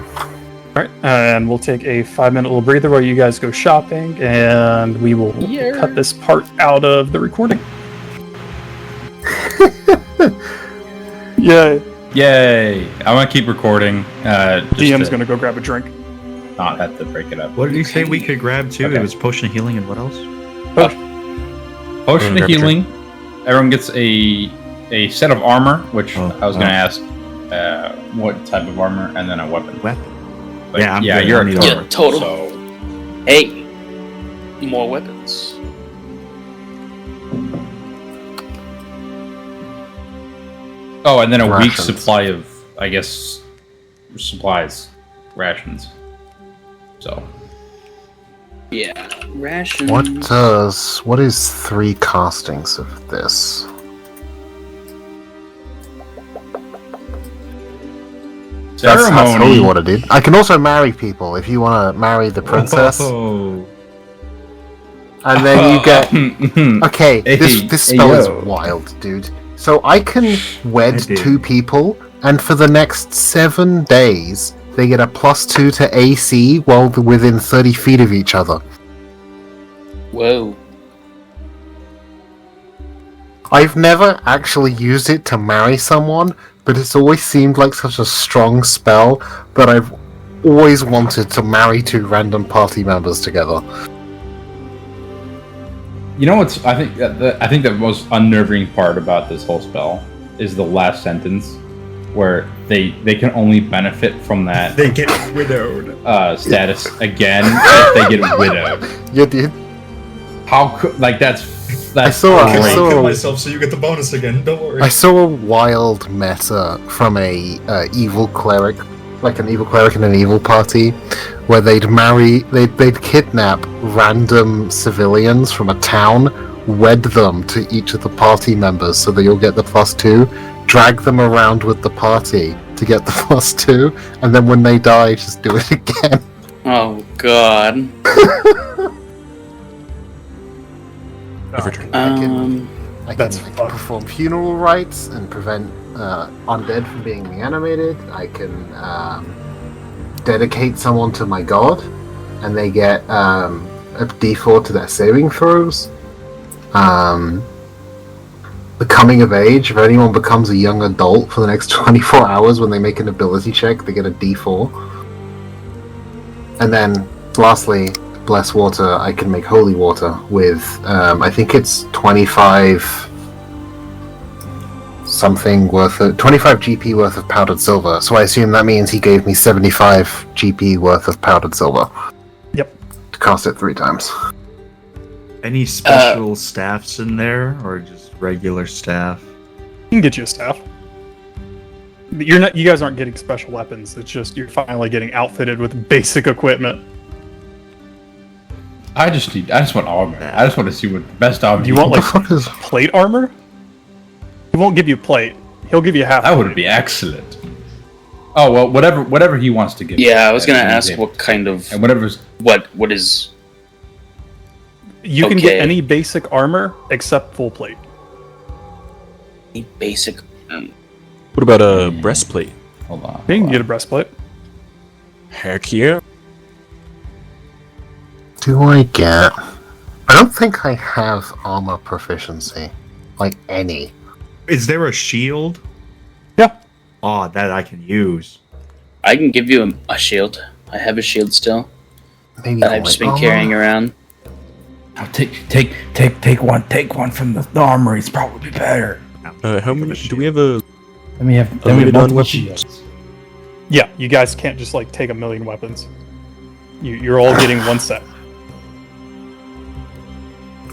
Alright, and we'll take a 5-minute little breather while you guys go shopping, and we will cut this part out of the recording. Yay. Yay! I want to keep recording. DM's gonna go grab a drink. Not have to break it up. What did you say we could grab too? Okay. It was potion of healing and what else? Potion of healing. Everyone gets a set of armor, which I was going to ask what type of armor, and then a weapon. But Yeah, I'm yeah, good. you're I a need total. Yeah, total. So, Hey, more weapons. oh, and then a week's Rations. supply of, I guess, supplies, rations. So, Yeah, rations. What is 3 castings of this? That's totally ceremony. what I did. I can also marry people if you want to marry the princess. Oh, And then you get... Okay, Hey, this spell hey, is yo. wild, dude. So I can wed I did. 2 people, and for the next 7 days, they get a +2 to AC while they're within 30 feet of each other. Whoa. I've never actually used it to marry someone, but it's always seemed like such a strong spell that I've always wanted to marry 2 random party members together. You know what's? I think the most unnerving part about this whole spell is the last sentence, where they can only benefit from that They get widowed. status again if they get widowed. You did? How could that's I saw I'll I kill saw, myself so you get the bonus again. Don't worry. I saw a wild meta from a evil cleric, like an evil cleric in an evil party, where they'd kidnap random civilians from a town, wed them to each of the party members so they all get the +2, drag them around with the party to get the +2, and then when they die, just do it again. Oh God. I can That's I can fucked. perform funeral rites and prevent undead from being reanimated. I can dedicate someone to my god, and they get a D4 to their saving throws. The the coming of age. If anyone becomes a young adult for the next 24 hours when they make an ability check, they get a D4. And then, lastly, bless water, I can make holy water with, I think it's 25 something worth of, 25 GP worth of powdered silver. So I assume that means he gave me 75 GP worth of powdered silver. Yep. To cast it 3 times. Any special staffs in there, or just regular staff? You can get you a staff. You're not. You guys aren't getting special weapons. It's just you're finally getting outfitted with basic equipment. I just want armor. I just want to see what the best armor. Do you want like plate armor? He won't give you plate. He'll give you half. That would be excellent. Oh well, whatever he wants to give. Yeah, I was gonna ask what kind of and whatever's what is. You can get any basic armor except full plate. Any basic. What about a breastplate? Hold on. You can get a breastplate. Heck yeah. Do I get... I don't think I have armor proficiency. Like, any. Is there a shield? Yeah. Oh, that I can use. I can give you a shield. I have a shield still Maybe that I've just been carrying around. I'll take one from the armory. It's probably better. How many? Do we have a? Let me have Limited on multiple weapons? shields. Yeah, you guys can't just like take a million weapons. You're all getting one set.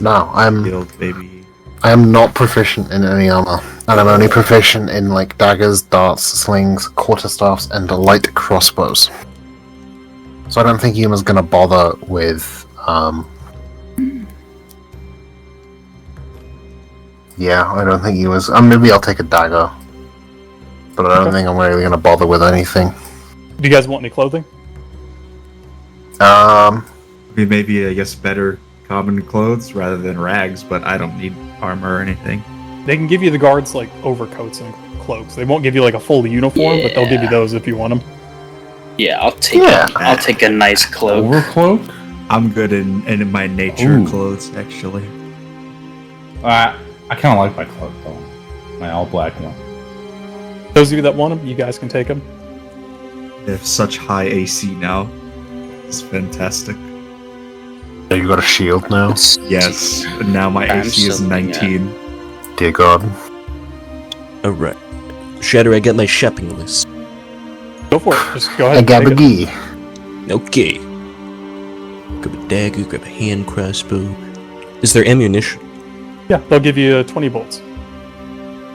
No, Shield, baby. I am not proficient in any armor. And I'm only proficient in, like, daggers, darts, slings, quarterstaffs, and light crossbows. So I don't think Yuma's gonna bother with, Yeah, I don't think he was... maybe I'll take a dagger. But I don't think I'm really gonna bother with anything. Do you guys want any clothing? Maybe, I guess, better common clothes rather than rags, but I don't need armor or anything. They can give you the guards like overcoats and cloaks. They won't give you like a full uniform, but they'll give you those if you want them. Yeah, I'll take a nice cloak. Overcloak? I'm good in my nature Ooh. clothes, actually. I kind of like my cloak though. My all black one. Those of you that want them, you guys can take them. They have such high AC now. It's fantastic. So you got a shield now? Yes, and now my AC is 19. Dear God. Alright. Shatter, I get my shopping list. Go for it. Just go ahead. I and got take a it. gee. Okay. Grab a dagger, grab a hand crossbow. Is there ammunition? Yeah, they'll give you 20 bolts.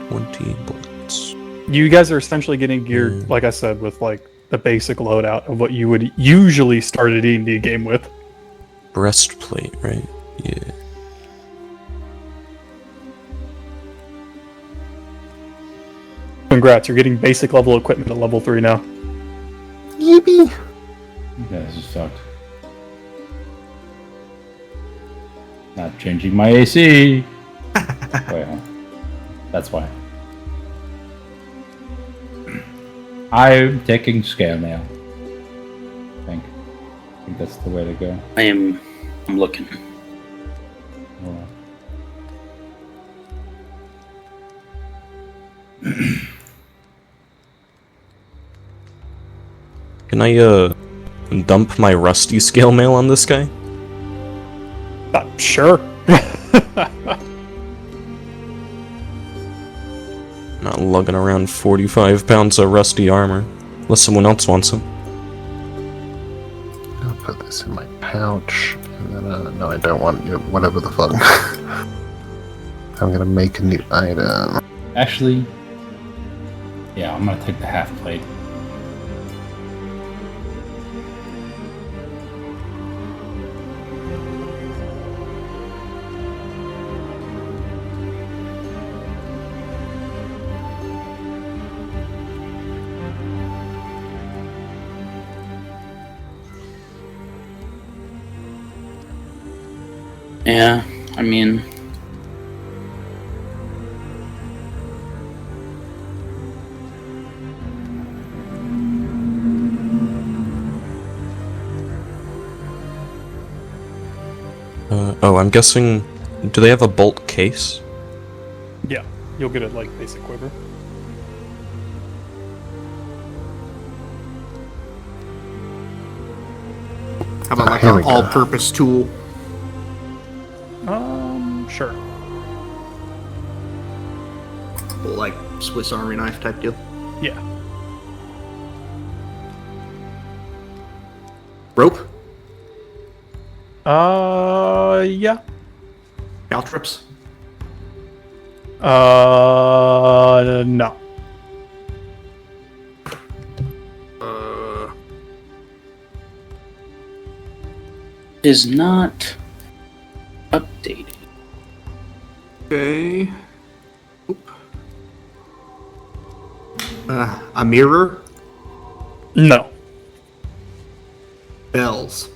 20 bullets. You guys are essentially getting geared, like I said, with like the basic loadout of what you would usually start a D&D game with. Breastplate, right? Yeah. Congrats, you're getting basic level equipment at level 3 now. Yippee! Yeah, this is sucked. Not changing my AC. Wait, huh? That's why. I'm taking scale mail. I think that's the way to go. I'm looking. Hold on. Can I, dump my rusty scale mail on this guy? Sure. Not lugging around 45 pounds of rusty armor. Unless someone else wants them. I'll put this in my pouch. And then, no, I don't want you. Whatever the fuck. I'm gonna make a new item. Actually, yeah, I'm gonna take the half plate. Yeah, I mean, I'm guessing... Do they have a bolt case? Yeah. You'll get a like basic quiver. How about like Here we an go. all-purpose tool? Sure. Like Swiss Army knife type deal? Yeah. Rope? Yeah. Caltrips? No. Is not updated. Okay. Oop. A mirror? No. Bells?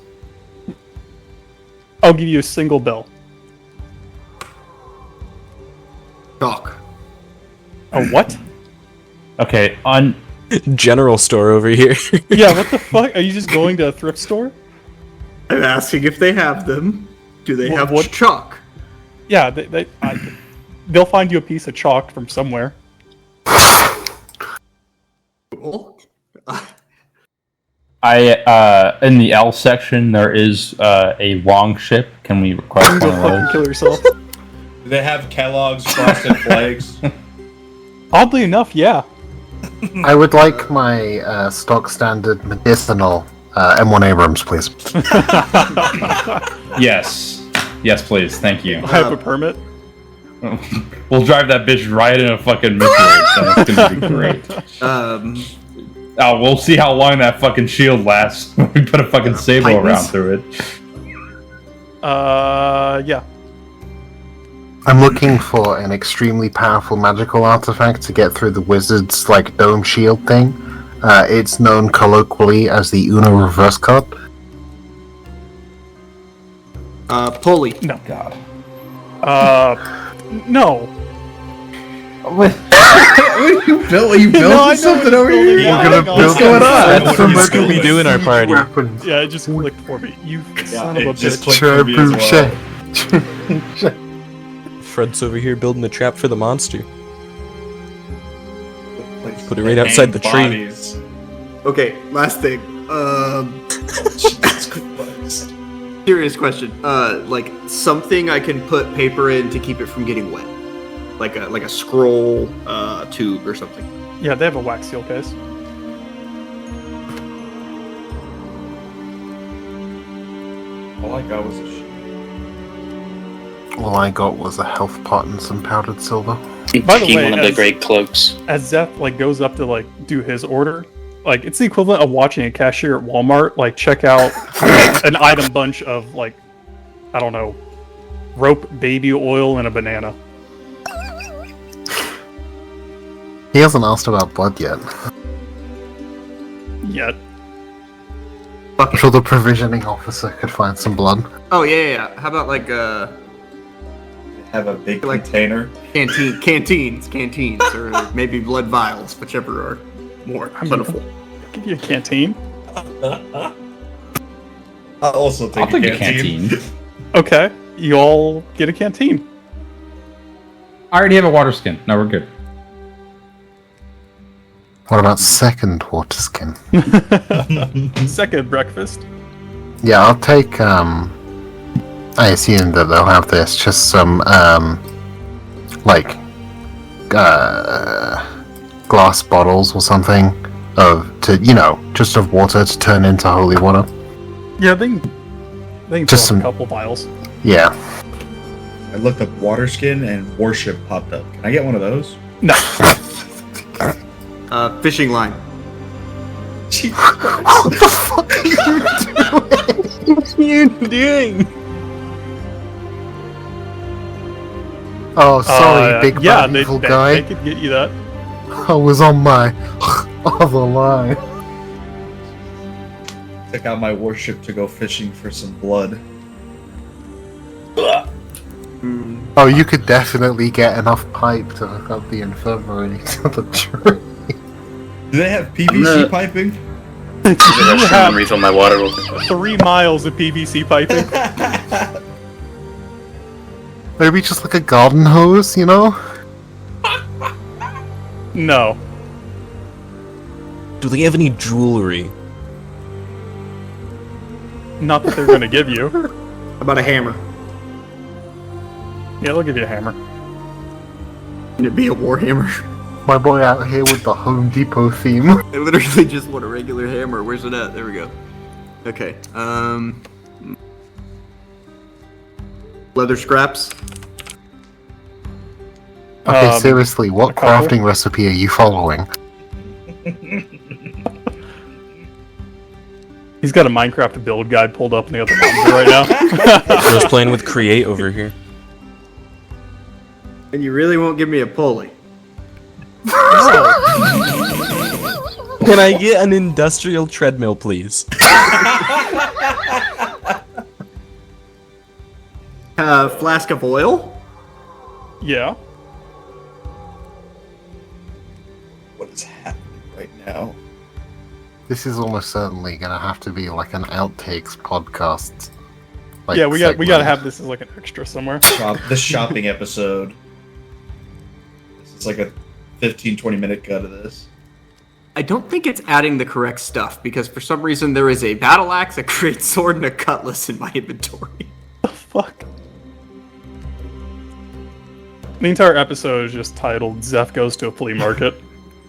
I'll give you a single bell. Chalk? A what? Okay, on General store over here. Yeah, what the fuck? Are you just going to a thrift store? I'm asking if they have them. Do they have What? chalk? Yeah, they'll find you a piece of chalk from somewhere. Cool. in the L section there is a long ship. Can we request Go one of fucking those? kill yourself. Do they have Kellogg's Frosted Flakes? Oddly enough, yeah. I would like my stock standard medicinal M1 Abrams, please. Yes. Yes, please. Thank you. I have a permit. We'll drive that bitch right in a fucking missile. So it's gonna be great. Oh, we'll see how long that fucking shield lasts. We put a fucking sable Titans? around through it. Yeah. I'm looking for an extremely powerful magical artifact to get through the wizard's like dome shield thing. It's known colloquially as the Uno reverse card. Pulley. No. God. No. You building No, I know something what over you're here? building. We're gonna build going on? That's what Scooby Doo in our party. Weapons. Yeah, it just clicked for me. You son of it a just bitch. clicked for me as well. Trebuchet. Fred's over here building a trap for the monster. Put it right outside the tree. Bodies. Okay, last thing. Jesus Christ. Serious question. Like something I can put paper in to keep it from getting wet, like a scroll tube or something. Yeah, they have a wax seal case. All I got was a shit. All I got was a health pot and some powdered silver. By the Taking way, one of the as- great cloaks. As Zeth like goes up to like do his order, like it's the equivalent of watching a cashier at Walmart like check out like, an item bunch of like I don't know, rope, baby oil, and a banana. He hasn't asked about blood yet. Yet. I'm sure the provisioning officer could find some blood. Oh yeah. How about like Have a big Like- container. cantines, or maybe blood vials, whichever are more plentiful. Give you a canteen. I'll also take I'll a take a canteen. canteen. Okay, you all get a canteen. I already have a water skin. No, we're good. What about second water skin? Second breakfast. Yeah, I'll take, I assume that they'll have this, just some, glass bottles or something just of water to turn into holy water. Yeah, they can Just fill up some- a couple vials. Yeah. I looked up water skin and warship popped up. Can I get one of those? No. Fishing line. What the fuck are you doing? Oh, sorry, big yeah, bad they, evil they, guy. they could get you that. I was on my other line. Took out my warship to go fishing for some blood. Oh, you could definitely get enough pipe to hook up the infirmary to the tree. Do they have PVC piping? I'm You gonna have refill my water real quick. 3 miles of PVC piping. Maybe just like a garden hose, you know? No. Do they have any jewelry? Not that they're gonna give you. How about a hammer? Yeah, they'll give you a hammer. Can it be a war hammer? My boy out here with the Home Depot theme. I literally just want a regular hammer. Where's it at? There we go. Okay. Leather scraps. Okay, seriously, what a couple? crafting recipe are you following? He's got a Minecraft build guide pulled up in the other monitor right now. I was playing with Create over here. And you really won't give me a pulley. Can I get an industrial treadmill, please? Flask of oil? Yeah. What is happening right now? This is almost certainly gonna have to be like an outtakes podcast. Like, Yeah, we gotta segment. have this as like an extra somewhere. The shopping episode. This is like a 15-20 minute cut of this. I don't think it's adding the correct stuff because for some reason there is a battle axe, a great sword, and a cutlass in my inventory. Fuck. The entire episode is just titled Zeph Goes to a Flea Market.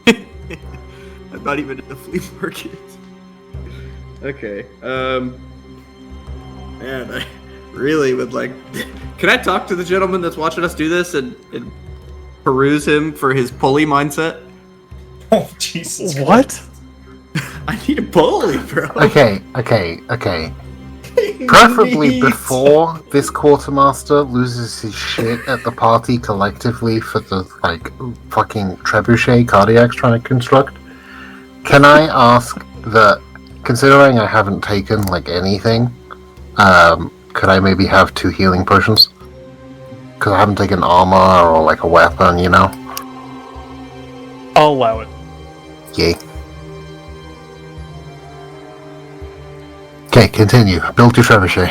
I'm not even at the flea market. Okay. Man, I really would like. Can I talk to the gentleman that's watching us do this and peruse him for his pulley mindset? Oh, Jesus. What? I need a pulley, bro. Okay. Preferably before this quartermaster loses his shit at the party collectively for the, like, fucking trebuchet cardiac's trying to construct. Can I ask that, considering I haven't taken, like, anything, could I maybe have 2 healing potions? Because I haven't taken armor or, like, a weapon, you know? I'll allow it. Yay. Okay, continue. Build your trebuchet.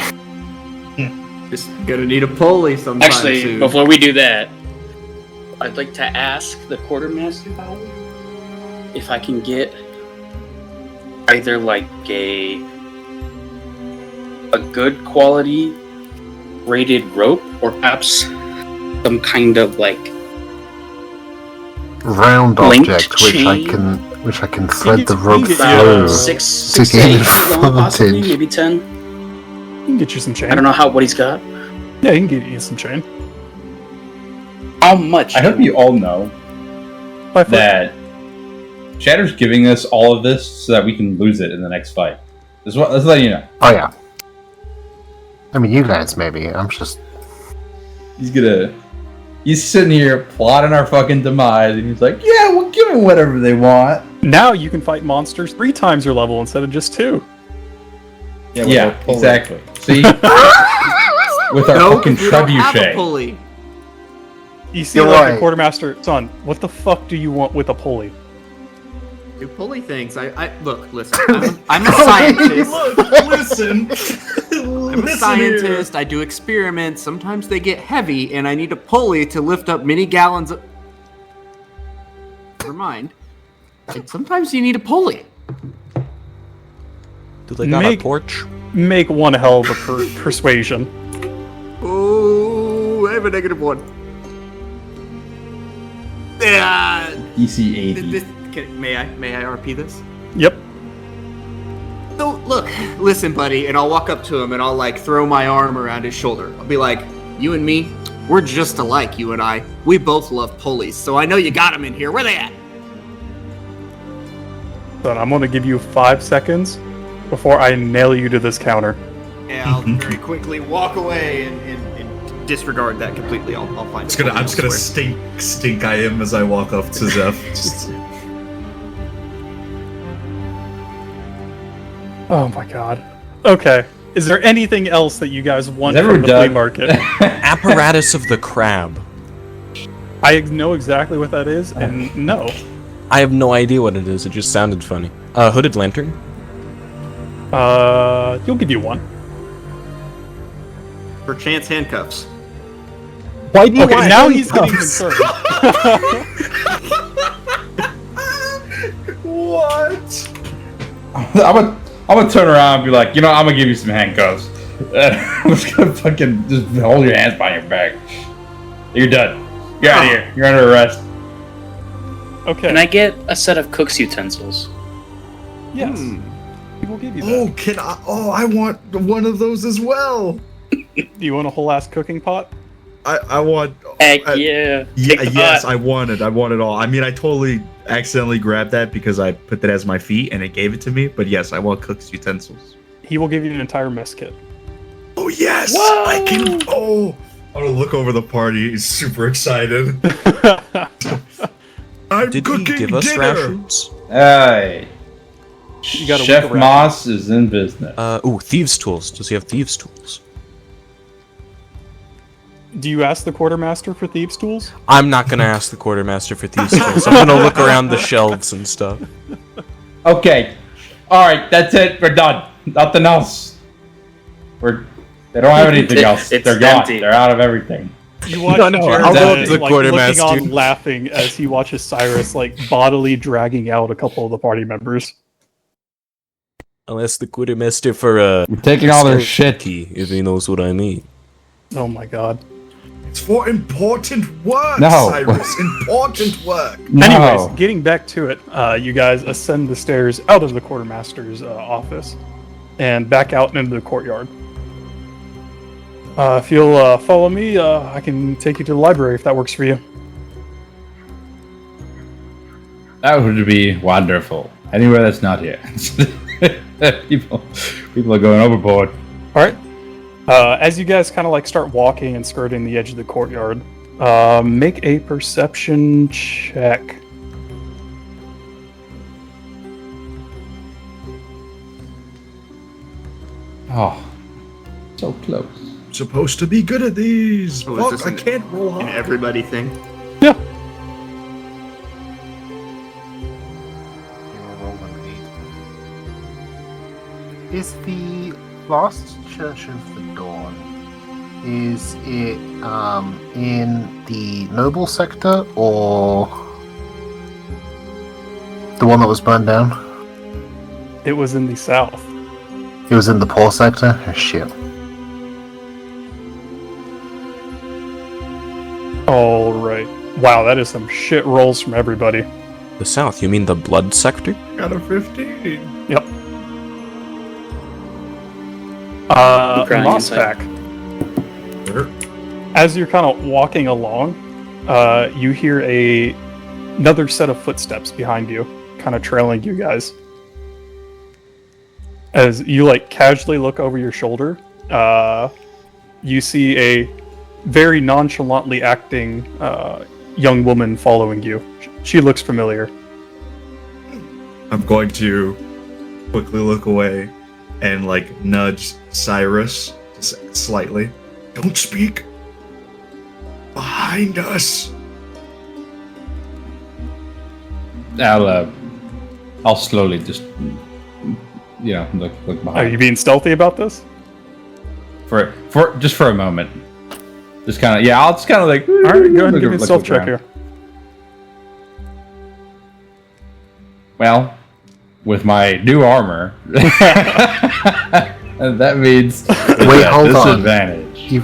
Just gonna need a pulley sometime Actually, soon. before we do that, I'd like to ask the quartermaster if I can get either like a good quality braided rope or perhaps some kind of like Round linked object chain. which I can thread the rope get through. you, six to to gain 8 feet long, possibly, advantage. maybe 10. He can get you some chain. I don't know what he's got. Yeah, he can get you some chain. How much? I hope you all know By foot. that Shatter's giving us all of this so that we can lose it in the next fight. Let's let you know. Oh yeah. I mean, you guys maybe. I'm just. He's sitting here plotting our fucking demise, and he's like, "Yeah, we'll give them whatever they want." Now you can fight monsters 3 times your level instead of just 2. Yeah, exactly. See, with our No, fucking you don't have a trebuchet. pulley. You see, You're like right. the quartermaster, son. What the fuck do you want with a pulley? Do pulley things. I look. Listen. I'm a scientist. Listen. I'm a scientist. I do experiments. Sometimes they get heavy, and I need a pulley to lift up many gallons of. Never mind. And sometimes you need a pulley. Do they got Make- a torch? Make one hell of a persuasion. Oh, I have a -1. Yeah. DC 80. May I RP this? Yep. So look, listen, buddy, and I'll walk up to him and I'll like throw my arm around his shoulder. I'll be like, "You and me, we're just alike. You and I, we both love pulleys. So I know you got them in here. Where they at?" Son, I'm gonna give you 5 seconds before I nail you to this counter. Yeah, I'll very quickly walk away and disregard that completely. I'll find. I'm just gonna stink eye him as I walk up to Zeph. Just, Oh my god. Okay. Is there anything else that you guys want Never from the flea done. market? Apparatus of the crab. I know exactly what that is, and no. I have no idea what it is. It just sounded funny. Hooded lantern. You'll give you one. For chance handcuffs. Why do Okay, now he's getting concerned. What? I'm gonna turn around and be like, you know, I'm gonna give you some handcuffs. I'm just gonna fucking just hold your hands behind your back. You're done. You're out of here. You're under arrest. Okay. Can I get a set of cook's utensils? Yes. We will give you that. Oh, can I? Oh, I want one of those as well. Do you want a whole ass cooking pot? I want. Heck yeah. Yeah, Take the yes, pot. I want it all. I mean, I totally accidentally grabbed that because I put that as my feet and it gave it to me. But yes, I want cook's utensils. He will give you an entire mess kit. Oh yes, Whoa! I can. Oh, I'm gonna look over the party. He's super excited. I'm Did cooking he give us dinner. rations? Hey. You got a Chef week of Moss is in business. Thieves' tools. Does he have thieves' tools? Do you ask the quartermaster for thieves' tools? I'm not gonna ask the quartermaster for thieves' tools. I'm gonna look around the shelves and stuff. Okay. Alright, that's it. We're done. Nothing else. They don't have anything else. It's They're gone. empty. They're out of everything. You watch No, Jared I'll go up like, to the quartermaster. looking on laughing as he watches Cyrus like bodily dragging out a couple of the party members. I'll ask the quartermaster for We're taking all their shit. key, if he knows what I mean. Oh my god. It's for important work, No. Cyrus. Important work. No. Anyways, getting back to it, you guys ascend the stairs out of the quartermaster's office and back out into the courtyard. If you'll follow me, I can take you to the library if that works for you. That would be wonderful. Anywhere that's not here. people are going overboard. All right. As you guys kind of like start walking and skirting the edge of the courtyard, make a perception check. Oh, so close. Supposed to be good at these. Oh, is Fuck, this I an- can't roll An high. everybody thing. Yeah. Is the Lost Church of the Dawn, is it in the noble sector or the one that was burned down? It was in the south. It was in the poor sector? Oh, shit. All right. Wow, that is some shit rolls from everybody. The south, you mean the blood sector? Got a 15. Yep. Grind Mossback. As you're kind of walking along, you hear another set of footsteps behind you, kind of trailing you guys. As you like casually look over your shoulder, you see a very nonchalantly acting young woman following you. She looks familiar. I'm going to quickly look away and like nudge Cyrus just slightly. Don't speak. Behind us. I'll slowly just, look Are behind you being stealthy about this? for a moment. Just kind of, I'll just kind of like. All right, go ahead and look- give me a look stealth check around. here. Well, with my new armor, that means Wait, hold on. disadvantage.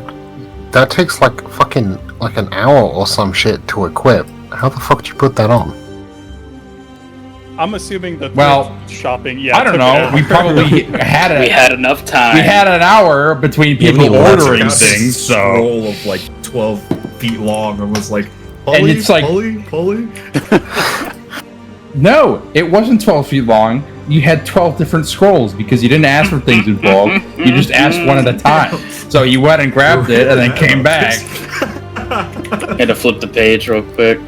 That takes like an hour or some shit to equip. How the fuck did you put that on? I'm assuming that Well, shopping. Yeah, I don't took know. it We out. probably had We had enough time. we had an hour between Yeah, people we had ordering Got this things, so scroll of like 12 feet long and was like, And pulley, it's like- pulley. no, it wasn't 12 feet long. You had 12 different scrolls because you didn't ask for things involved. You just asked one at a time. So you went and grabbed it and then came back. Had to flip the page real quick.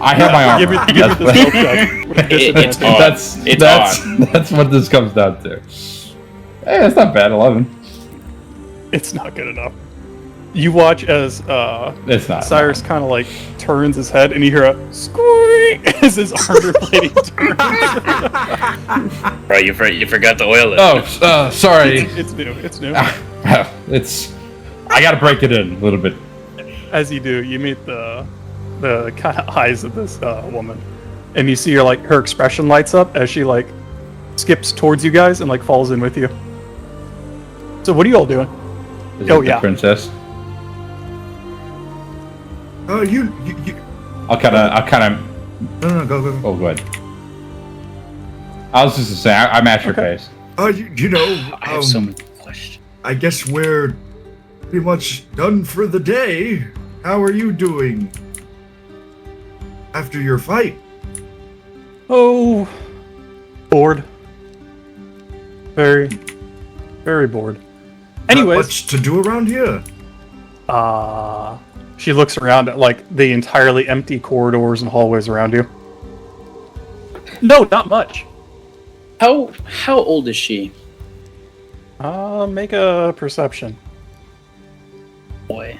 I have my armor. Give me the stealth check. With It's disadvantage. on. That's what this comes down to. Hey, that's not bad. 11. It's not good enough. You watch as It's not. Cyrus kind of like turns his head, and you hear a squeak as his armor plating turns. Right, you forgot to oil it. Oh, sorry. It's new. It's new. I gotta break it in a little bit. As you do, you meet the kind of eyes of this woman. and you see her expression lights up as she skips towards you guys and falls in with you. So what are you all doing? Is it the princess? Oh, you. I'll kind of. No, go. Oh, go ahead. I was just to say, I match your face. Oh, you know. I have so many questions. I guess we're pretty much done for the day. How are you doing after your fight? Oh, bored. Very, very bored. Anyways, Not much to do around here. She looks around at the entirely empty corridors and hallways around you. No, not much. How old is she? Make a perception. Boy.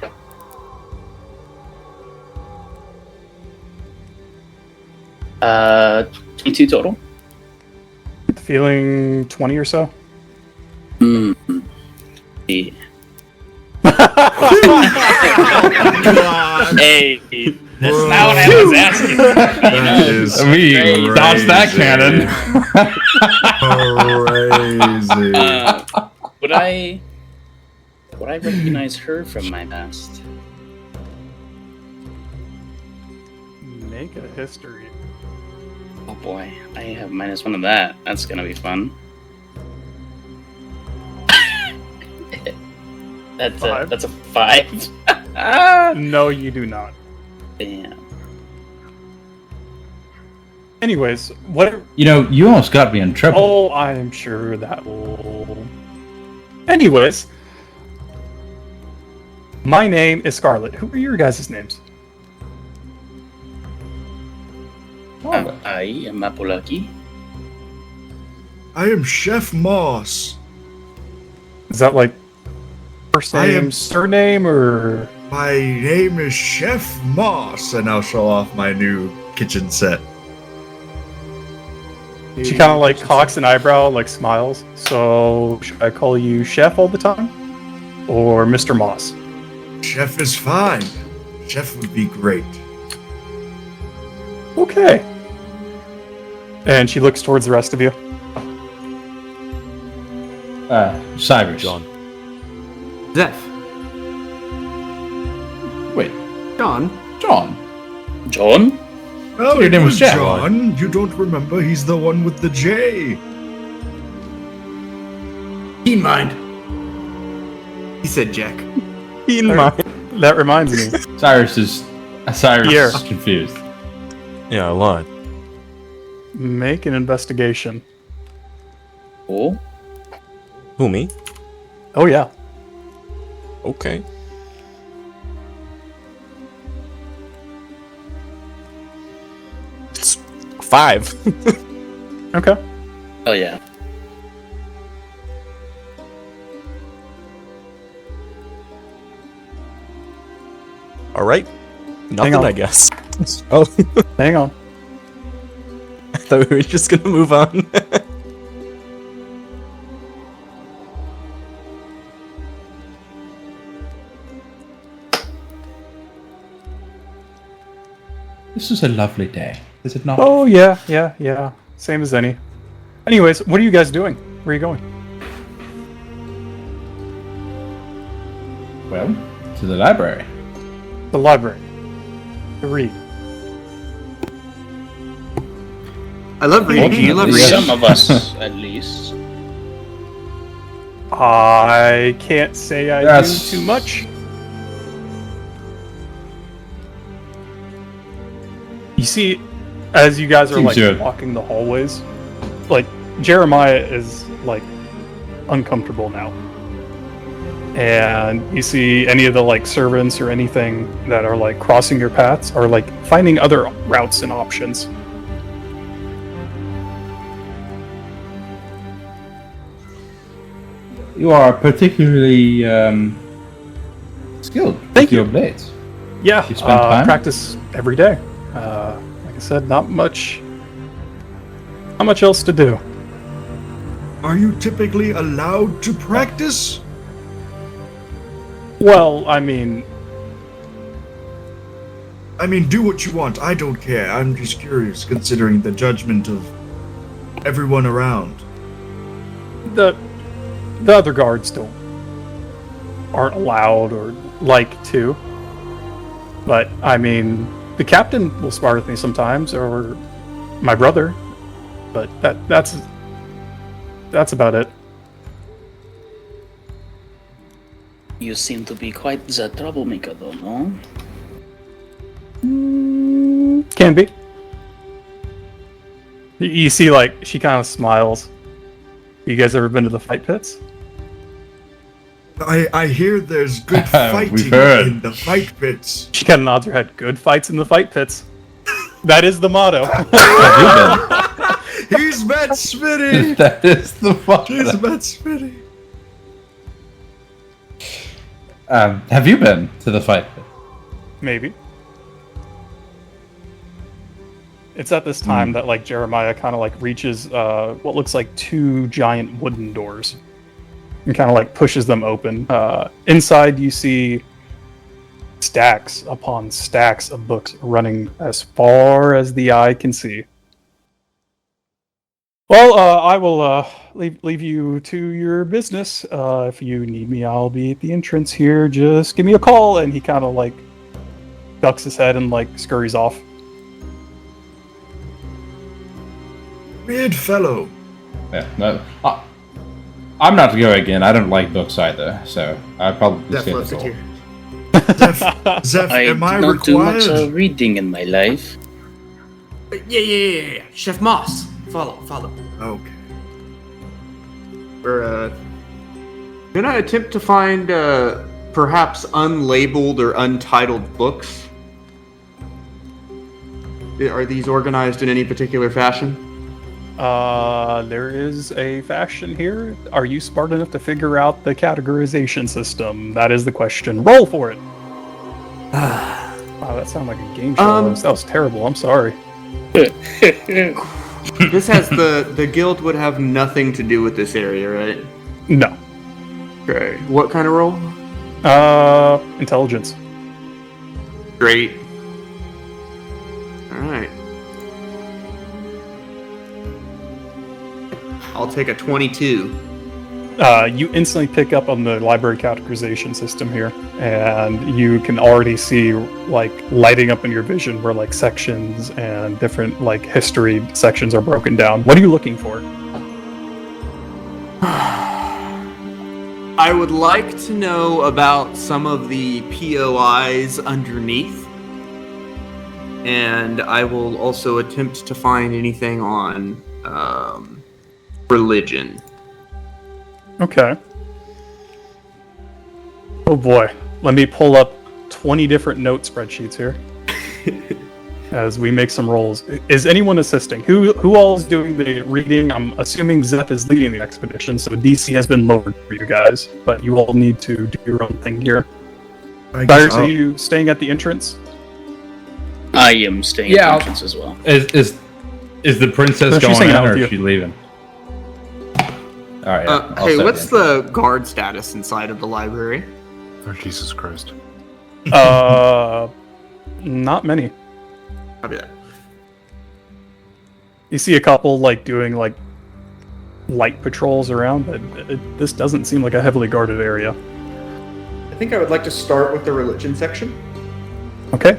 Uh, 22 total. Feeling 20 or so. Yeah. Hey, that's not what I was asking. That is We crazy. dodged that cannon. Crazy. Would I recognize her from my past? Make a history. Oh boy, I have -1 of that. That's gonna be fun. That's a 5. No, you do not. Damn. Anyways, what? You know, you almost got me in trouble. Oh, I'm sure that will. Anyways, my name is Scarlet. Who are your guys' names? I am Mapulaki. I am Chef Moss. Is that first I name, am- surname, or? My name is Chef Moss, and I'll show off my new kitchen set. She kind of cocks an eyebrow, smiles. So, should I call you Chef all the time? Or Mr. Moss? Chef is fine. Chef would be great. Okay. And she looks towards the rest of you. Cyrus. John. Zeph. Wait, John. John. John? Oh, Your name was Jack. John. You don't remember? He's the one with the J. Keen mind. He said Jack. That reminds me. Cyrus is Here. confused. Yeah, I lied. Make an investigation. Oh? Who, me? Oh, yeah. Okay. It's 5. Okay. Oh yeah. Alright. Nothing, on. I guess. Oh, Hang on. I thought we were just gonna move on. This is a lovely day, is it not? Oh, yeah. Same as any. Anyways, what are you guys doing? Where are you going? Well, to the library. The library. To read. I love reading. You love Yes. reading. Some of us, at least. I can't say I Yes. do too much. You see, as you guys are Seems good. walking the hallways, Jeremiah is uncomfortable now. And you see any of the servants or anything that are crossing your paths are finding other routes and options. You are particularly skilled Thank with your blades. Yeah, You spend time? practice every day. Like I said, not much else to do. Are you typically allowed to practice? Well, I mean, I mean, do what you want. I don't care. I'm just curious, considering the judgment of everyone around. The other guards aren't allowed or like to. But, I mean, the captain will spar with me sometimes, or my brother. But that's about it. You seem to be quite the troublemaker, though, no? Can be. You see, like, she kind of smiles. You guys ever been to the fight pits? I hear there's good fighting We've heard. in the fight pits. She kind of nods her head. Good fights in the fight pits. That is the motto. He's met Smitty! That is the fun. He's met Smitty! Have you been to the fight pit? Maybe. It's at this time that, like, Jeremiah kind of, like, reaches what looks like 2 giant wooden doors and kind of, like, pushes them open. Inside, you see stacks upon stacks of books running as far as the eye can see. Well, I will leave you to your business. If you need me, I'll be at the entrance here. Just give me a call. And he kind of, like, ducks his head and, like, scurries off. Weird fellow. Yeah, no. I'm not to go again. I don't like books either, so I probably Zeph stay loves the it call. here. Zeph, I am I don't do much required? reading in my life. Yeah. Chef Moss. Follow. Okay. We're gonna attempt to find perhaps unlabeled or untitled books. Are these organized in any particular fashion? There is a fashion here. Are you smart enough to figure out the categorization system? That is the question. Roll for it. Wow, that sounded like a game show. That was terrible. I'm sorry. This has the guild would have nothing to do with this area, right? No. Okay. What kind of roll? Intelligence. Great. Alright. I'll take a 22. You instantly pick up on the library categorization system here, and you can already see, like, lighting up in your vision where, like, sections and different, like, history sections are broken down. What are you looking for? I would like to know about some of the POIs underneath, and I will also attempt to find anything on religion. Okay. Oh boy. Let me pull up 20 different note spreadsheets here as we make some rolls. Is anyone assisting? Who all is doing the reading? I'm assuming Zeph is leading the expedition, so DC has been lowered for you guys, but you all need to do your own thing here. Cyrus, are you staying at the entrance? I am staying at the entrance as well. Is the princess So she's going hanging out in, or with is she leaving? All right. I'll Hey, step what's in. the guard status inside of the library? Oh, Jesus Christ. Not many. Copy that. You see a couple, like, doing, like, light patrols around, but this doesn't seem like a heavily guarded area. I think I would like to start with the religion section. Okay.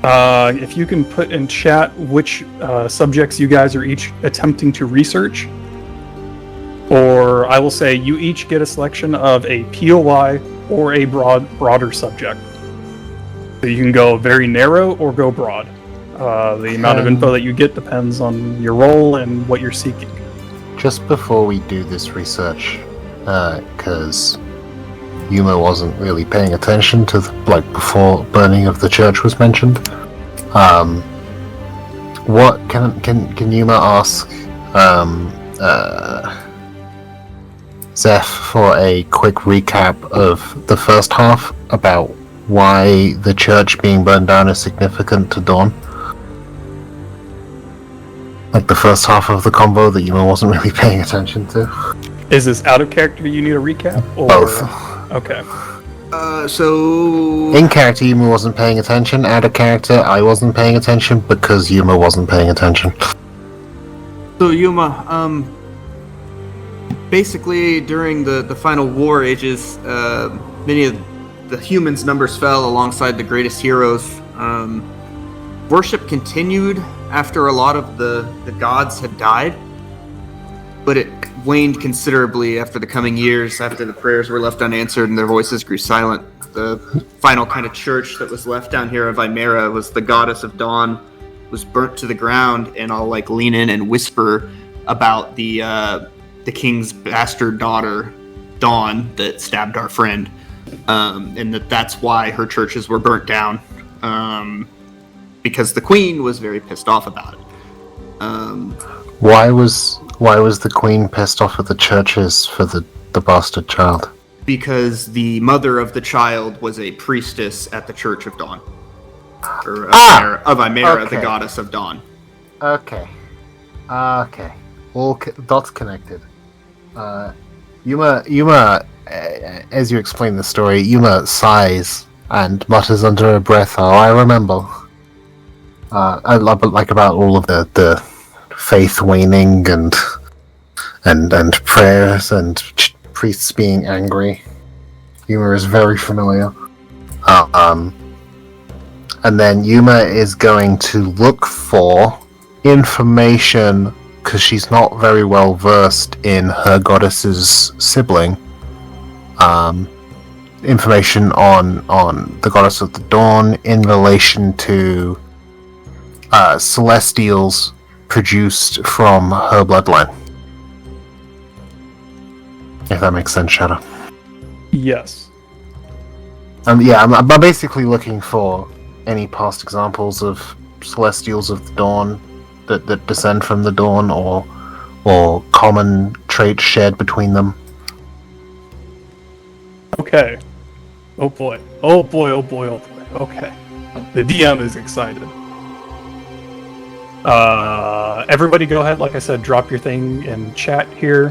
If you can put in chat which subjects you guys are each attempting to research, or I will say you each get a selection of a POI or a broader subject. So you can go very narrow or go broad. The amount of info that you get depends on your role and what you're seeking. Just before we do this research, because Yuma wasn't really paying attention to before burning of the church was mentioned. What can Yuma ask Zeph for a quick recap of the first half about why the church being burned down is significant to Dawn? Like the first half of the combo that Yuma wasn't really paying attention to. Is this out of character you need a recap? Or... Both. Okay. So In character, Yuma wasn't paying attention. Out of character, I wasn't paying attention because Yuma wasn't paying attention. So Yuma, basically during the final war ages, many of the humans' numbers fell alongside the greatest heroes. Worship continued after a lot of the gods had died, but it waned considerably after the coming years, after the prayers were left unanswered and their voices grew silent. The final kind of church that was left down here of Imera was the goddess of dawn, was burnt to the ground, and I'll like lean in and whisper about the king's bastard daughter, Dawn, that stabbed our friend, and that's why her churches were burnt down, because the queen was very pissed off about it. Why was the queen pissed off at the churches for the bastard child? Because the mother of the child was a priestess at the Church of Dawn, or of Imera, okay. the goddess of dawn. Okay. All dots connected. Yuma, as you explain the story, Yuma sighs and mutters under her breath, "Oh, I remember." I love it, like about all of the faith waning and prayers and priests being angry. Yuma is very familiar. And then Yuma is going to look for information, because she's not very well versed in her goddess's sibling. Information on the goddess of the dawn in relation to celestials produced from her bloodline. If that makes sense, Shadow. Yes. Yeah, I'm basically looking for any past examples of celestials of the dawn that descend from the dawn, or common traits shared between them. Okay. Oh boy. Oh boy, oh boy, oh boy. Okay. The DM is excited. Everybody go ahead, like I said, drop your thing in chat here.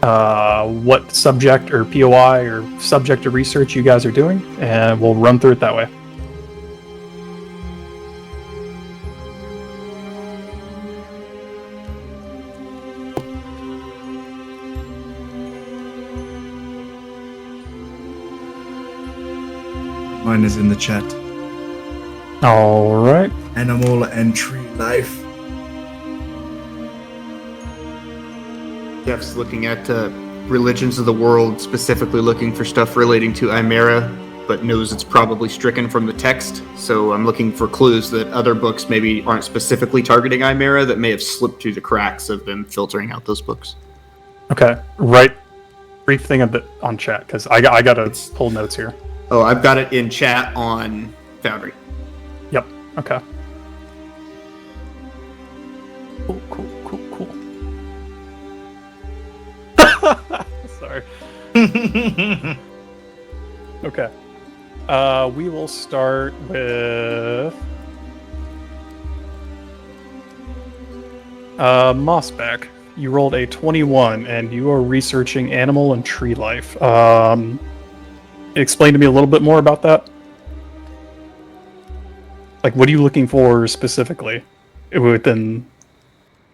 What subject or POI or subject of research you guys are doing, and we'll run through it that way. Mine is in the chat. Alright. Animal and tree life. Jeff's looking at religions of the world, specifically looking for stuff relating to Imera, but knows it's probably stricken from the text. So I'm looking for clues that other books maybe aren't specifically targeting Imera, that may have slipped through the cracks of them filtering out those books. Okay. Right. Brief thing on chat, because I gotta pull notes here. Oh, I've got it in chat on Foundry. Yep. Okay. Cool. Sorry. Okay. We will start with Mossback. You rolled a 21, and you are researching animal and tree life. Explain to me a little bit more about that. Like, what are you looking for specifically within?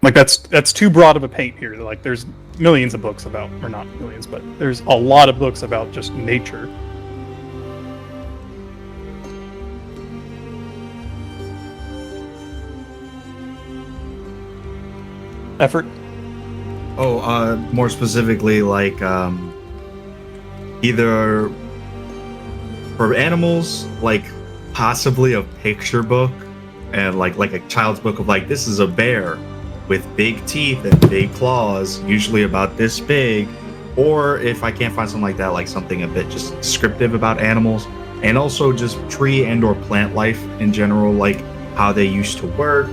Like, that's too broad of a paint here. Like, there's millions of books about, or not millions, but there's a lot of books about just nature. Effort? Oh, more specifically, like, either for animals, like, possibly a picture book, and like a child's book of, like, this is a bear with big teeth and big claws, usually about this big. Or if I can't find something like that, like something a bit just descriptive about animals, and also just tree and or plant life in general, like how they used to work,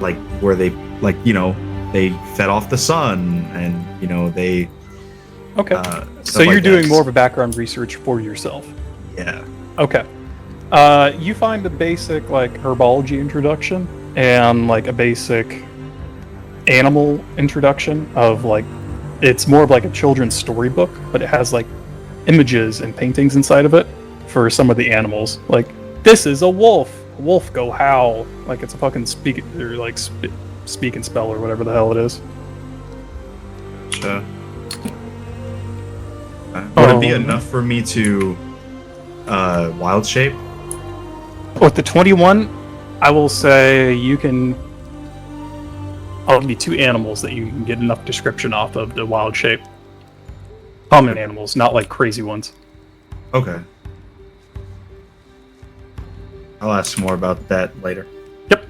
like where they, like, you know, they fed off the sun, and, you know, they... Okay. So you're doing more of a background research for yourself. Yeah. Okay. You find a basic, like, herbology introduction, and, like, a basic animal introduction of, like, it's more of like a children's storybook, but it has, like, images and paintings inside of it for some of the animals. Like, this is a wolf. Wolf go howl. Like it's a fucking speak and spell or whatever the hell it is. Sure. Would it be enough for me to wild shape? With the 21, I will say you can. I'll give you 2 animals that you can get enough description off of the wild shape. Common animals, not like crazy ones. Okay. I'll ask more about that later. Yep.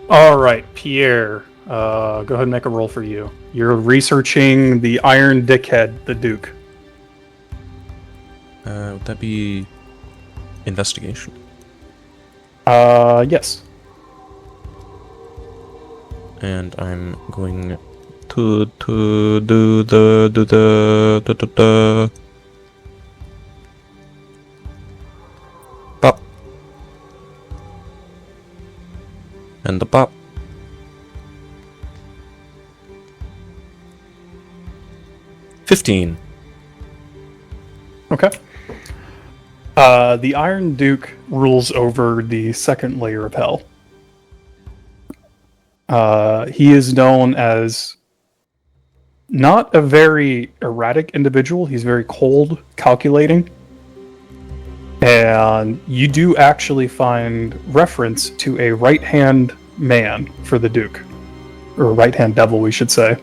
Alright, Pierre. Go ahead and make a roll for you. You're researching the Iron Dickhead, the Duke. Would that be investigation? Yes. And I'm going to do the pop and the pop. $15. Okay. The Iron Duke rules over the second layer of hell. He is known as not a very erratic individual. He's very cold, calculating. And you do actually find reference to a right-hand man for the Duke. Or a right-hand devil, we should say.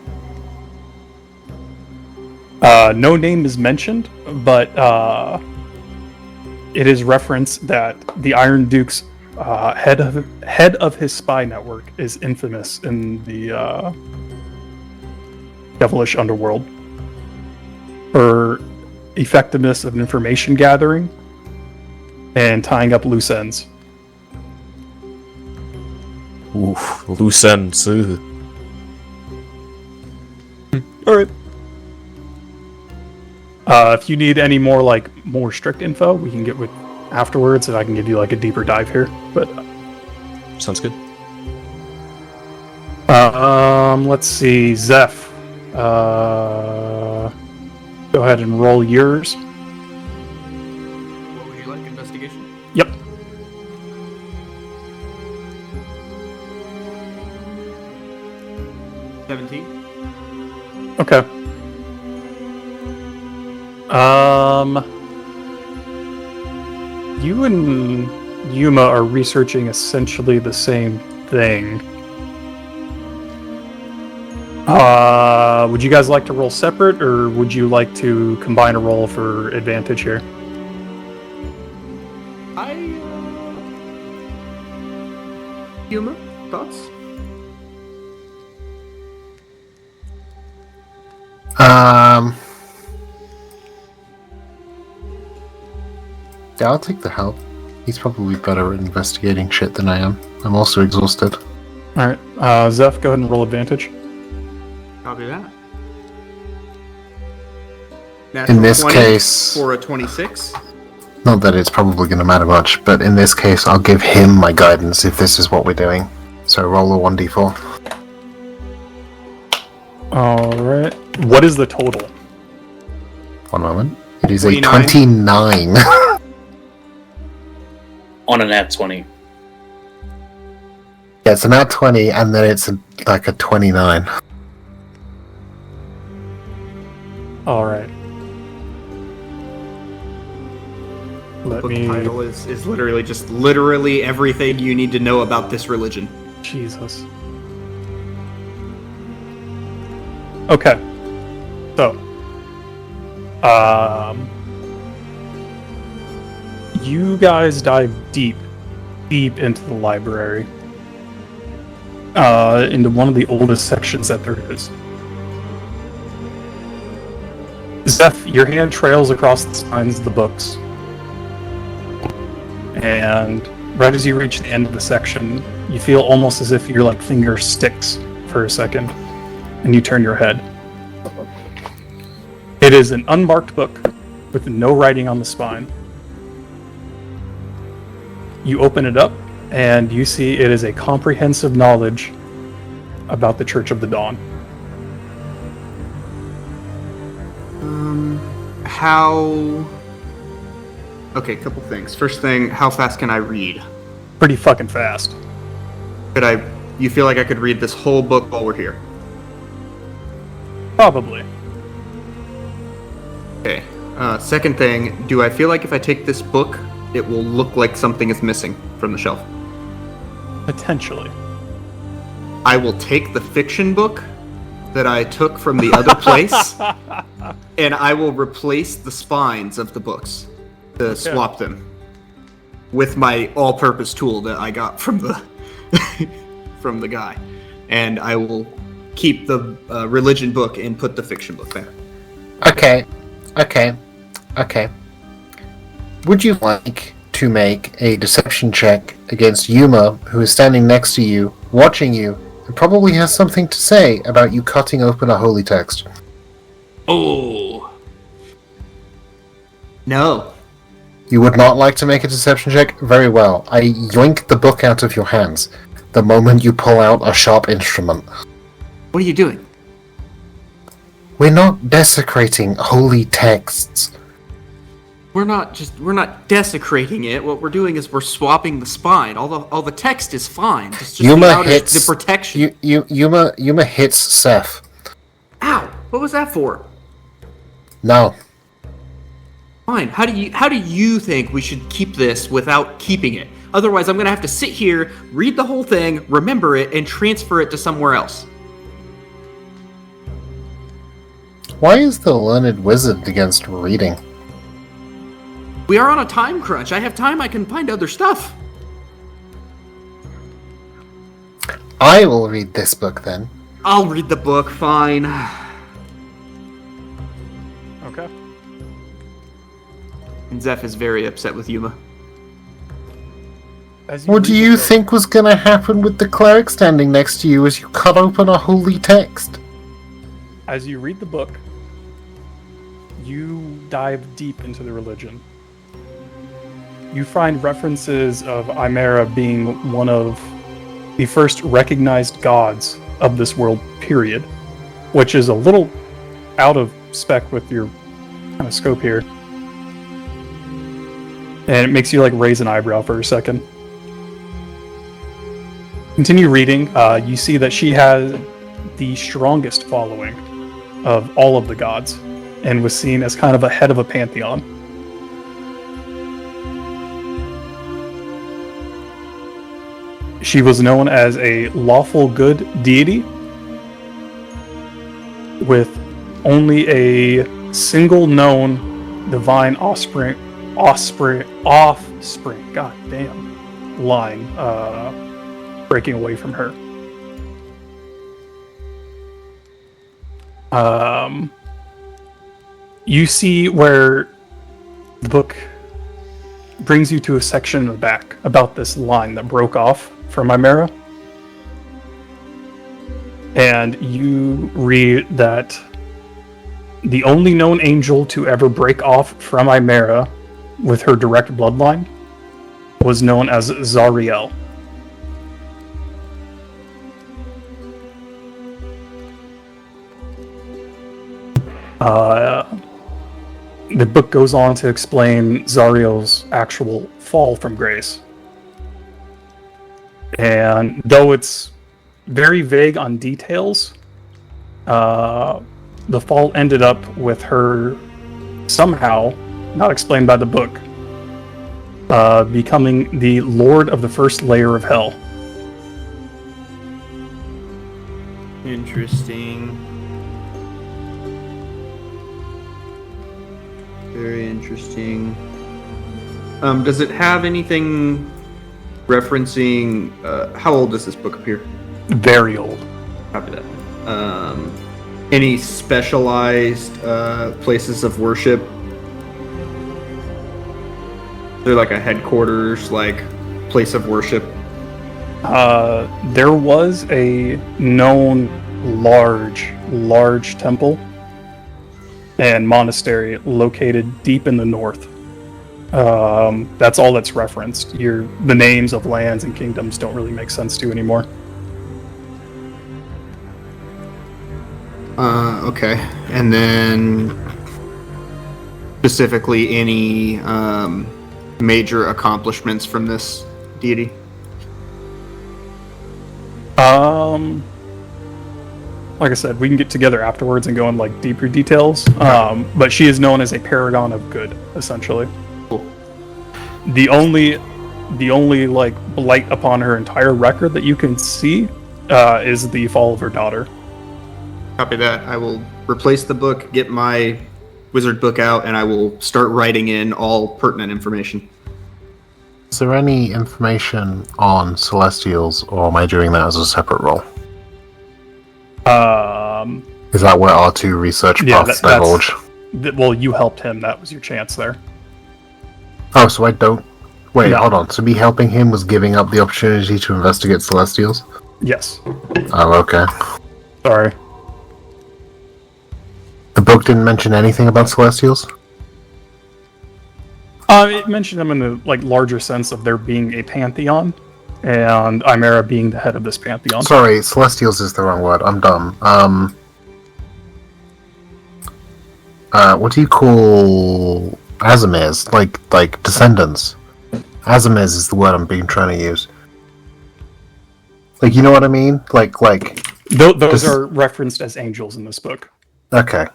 No name is mentioned, but it is referenced that the Iron Duke's head of his spy network is infamous in the devilish underworld for effectiveness of information gathering and tying up loose ends. Oof, loose ends. Alright. If you need any more strict info, we can get with afterwards, and I can give you a deeper dive here. But Sounds good. let's see, Zeph. Go ahead and roll yours. What would you like? Investigation? Yep. Okay. You and Yuma are researching essentially the same thing. Would you guys like to roll separate, or would you like to combine a roll for advantage here? Humor? Thoughts? Yeah, I'll take the help. He's probably better at investigating shit than I am. I'm also exhausted. Alright, Zeph, go ahead and roll advantage. Copy that. In this 20 case, for a 26. not that it's probably going to matter much, but in this case, I'll give him my guidance if this is what we're doing. So roll a 1d4. Alright. What is the total? One moment. It is 29. a 29. On a nat 20. Yeah, it's a nat 20, and then it's a 29. Alright. Let Book me... title is literally everything you need to know about this religion. Jesus. Okay. So, you guys dive deep into the library, into one of the oldest sections that there is. Zeph, your hand trails across the spines of the books, and right as you reach the end of the section, you feel almost as if your finger sticks for a second, and you turn your head. It is an unmarked book with no writing on the spine. You open it up, and you see it is a comprehensive knowledge about the Church of the Dawn. how... Okay, couple things. First thing, how fast can I read? Pretty fucking fast. You feel like I could read this whole book while we're here? Probably. Okay. Second thing, do I feel like if I take this book, it will look like something is missing from the shelf? Potentially. I will take the fiction book that I took from the other place, and I will replace the spines of the books to swap them with my all-purpose tool that I got from the from the guy, and I will keep the religion book and put the fiction book there. Okay. Would you like to make a deception check against Yuma, who is standing next to you, watching you, and probably has something to say about you cutting open a holy text? Oh. No. You would not like to make a deception check? Very well. I yoink the book out of your hands the moment you pull out a sharp instrument. What are you doing? We're not desecrating holy texts. We're not desecrating it. What we're doing is we're swapping the spine. All the text is fine. It's just the protection. Yuma hits Seth. Ow! What was that for? No. Fine. How do you think we should keep this without keeping it? Otherwise, I'm gonna have to sit here, read the whole thing, remember it, and transfer it to somewhere else. Why is the learned wizard against reading? We are on a time crunch. I have time. I can find other stuff. I will read this book then. I'll read the book. Fine. Okay. And Zeph is very upset with Yuma. What do you think was going to happen with the cleric standing next to you as you cut open a holy text? As you read the book, you dive deep into the religion. You find references of Imera being one of the first recognized gods of this world, period. Which is a little out of spec with your kind of scope here. And it makes you raise an eyebrow for a second. Continue reading. You see that she has the strongest following of all of the gods, and was seen as kind of a head of a pantheon. She was known as a lawful good deity with only a single known divine offspring, goddamn, line breaking away from her. You see where the book brings you to a section in the back about this line that broke off from Imera. And you read that the only known angel to ever break off from Imera with her direct bloodline was known as Zariel. The book goes on to explain Zariel's actual fall from grace. And though it's very vague on details, the fall ended up with her somehow, not explained by the book, becoming the Lord of the first layer of hell. Interesting. Very interesting. Does it have anything referencing... how old does this book appear? Very old. Copy that. Any specialized places of worship? Is there a headquarters, place of worship? There was a known large temple and monastery located deep in the north. That's all that's referenced. The names of lands and kingdoms don't really make sense to you anymore. Okay. And then specifically any major accomplishments from this deity? Like I said, we can get together afterwards and go in like deeper details. But she is known as a paragon of good, essentially. Cool. The only like blight upon her entire record that you can see is the fall of her daughter. Copy that. I will replace the book, get my wizard book out, and I will start writing in all pertinent information. Is there any information on Celestials, or am I doing that as a separate role? Is that where our two research paths divulge? Well, you helped him. That was your chance there. Oh, so I don't... Wait, hold on. So me helping him was giving up the opportunity to investigate Celestials? Yes. Oh, okay. Sorry. The book didn't mention anything about Celestials? It mentioned them in the like larger sense of there being a pantheon, and Imera being the head of this pantheon. Sorry, Celestials is the wrong word. I'm dumb. What do you call Azamirs? Like descendants? Azamirs is the word I'm trying to use. Like, you know what I mean? Like. Those are referenced as angels in this book. Okay.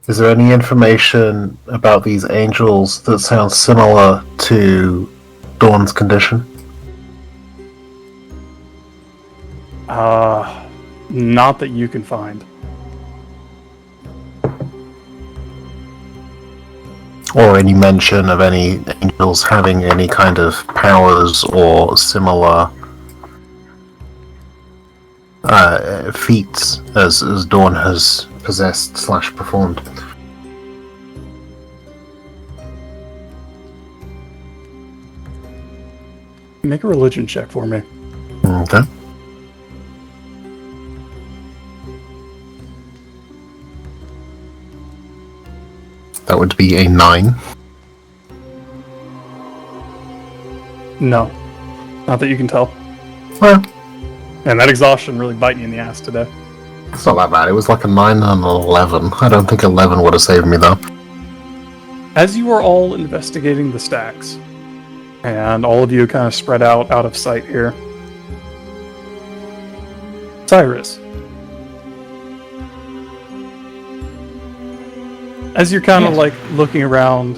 Is there any information about these angels that sounds similar to Dawn's condition? Not that you can find. Or any mention of any angels having any kind of powers or similar feats as Dawn has possessed / performed. Make a religion check for me. Okay. That would be a 9. No. Not that you can tell. Well, And that exhaustion really biting you in the ass today. it's not that bad. It was like a 9 and an 11. I don't think 11 would have saved me, though. As you are all investigating the stacks, and all of you kind of spread out of sight here, Cyrus, as you're kind of like looking around,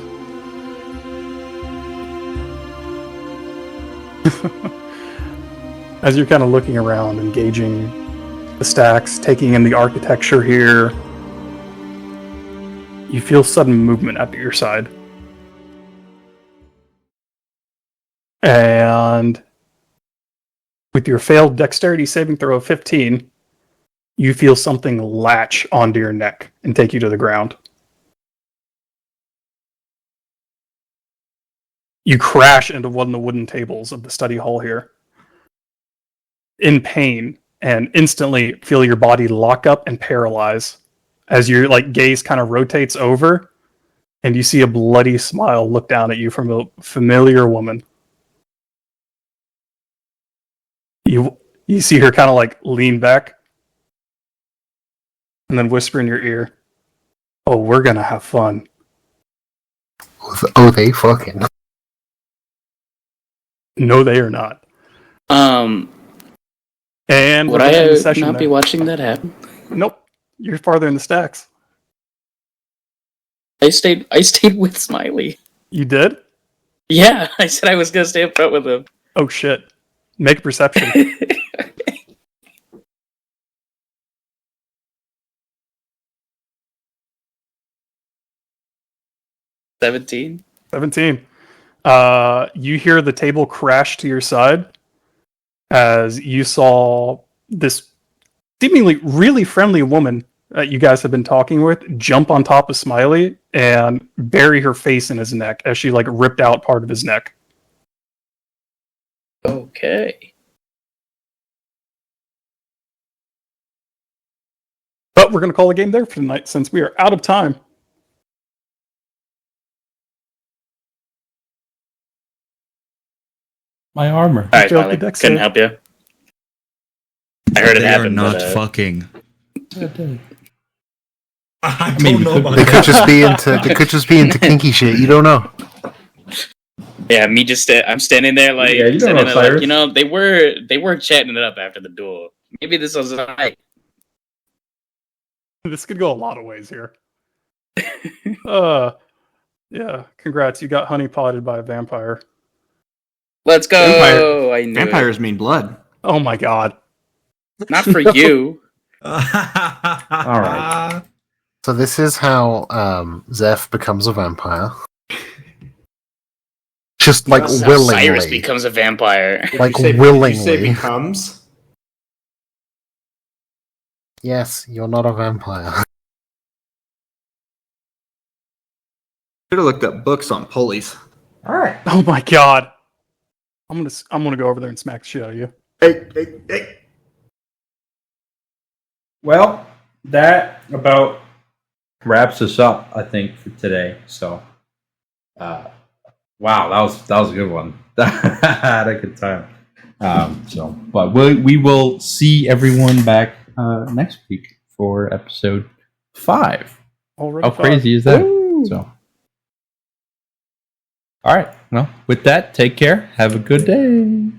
as you're kind of looking around, engaging the stacks, taking in the architecture here, you feel sudden movement at your side. And with your failed dexterity saving throw of 15, you feel something latch onto your neck and take you to the ground. You crash into one of the wooden tables of the study hall here, in pain, and instantly feel your body lock up and paralyze as your gaze kind of rotates over, and you see a bloody smile look down at you from a familiar woman. You see her kind of lean back and then whisper in your ear, "Oh, we're gonna have fun." Oh, they fucking. No, they are not. And And would we're I gonna end the session not be there. watching that happen? Nope. You're farther in the stacks. I stayed with Smiley. You did? Yeah, I said I was gonna stay up front with him. Oh shit. Make a perception. 17. 17. You hear the table crash to your side as you saw this seemingly really friendly woman that you guys have been talking with jump on top of Smiley and bury her face in his neck as she ripped out part of his neck. Okay. But we're going to call a game there for tonight since we are out of time. My armor. Alright, Joke, Smiley. dex Couldn't save. help you. I heard it They happen. are not but, fucking. I Maybe don't know about They could that. just be into kinky shit. You don't know. Yeah, me just I'm standing there like, Yeah, you don't standing know, there Cyrus. like, they were chatting it up after the duel. Maybe this was right. This could go a lot of ways here. Yeah, congrats. You got honey potted by a vampire. Let's go. Vampire- I knew Vampires mean blood. Oh my god. it. Not for you. All right. So this is how Zeph becomes a vampire. Just like That's how willingly. Cyrus becomes a vampire. Like Did you say willingly. becomes? Yes, you're not a vampire. Should have looked up books on pulleys. All right. Oh my god. I'm gonna go over there and smack the shit out of you. Hey. Well, that about wraps us up, I think, for today. So, wow, that was a good one. I had a good time. But we will see everyone back next week for episode 5. Already How crazy is that? So, all right. Well, with that, take care. Have a good day.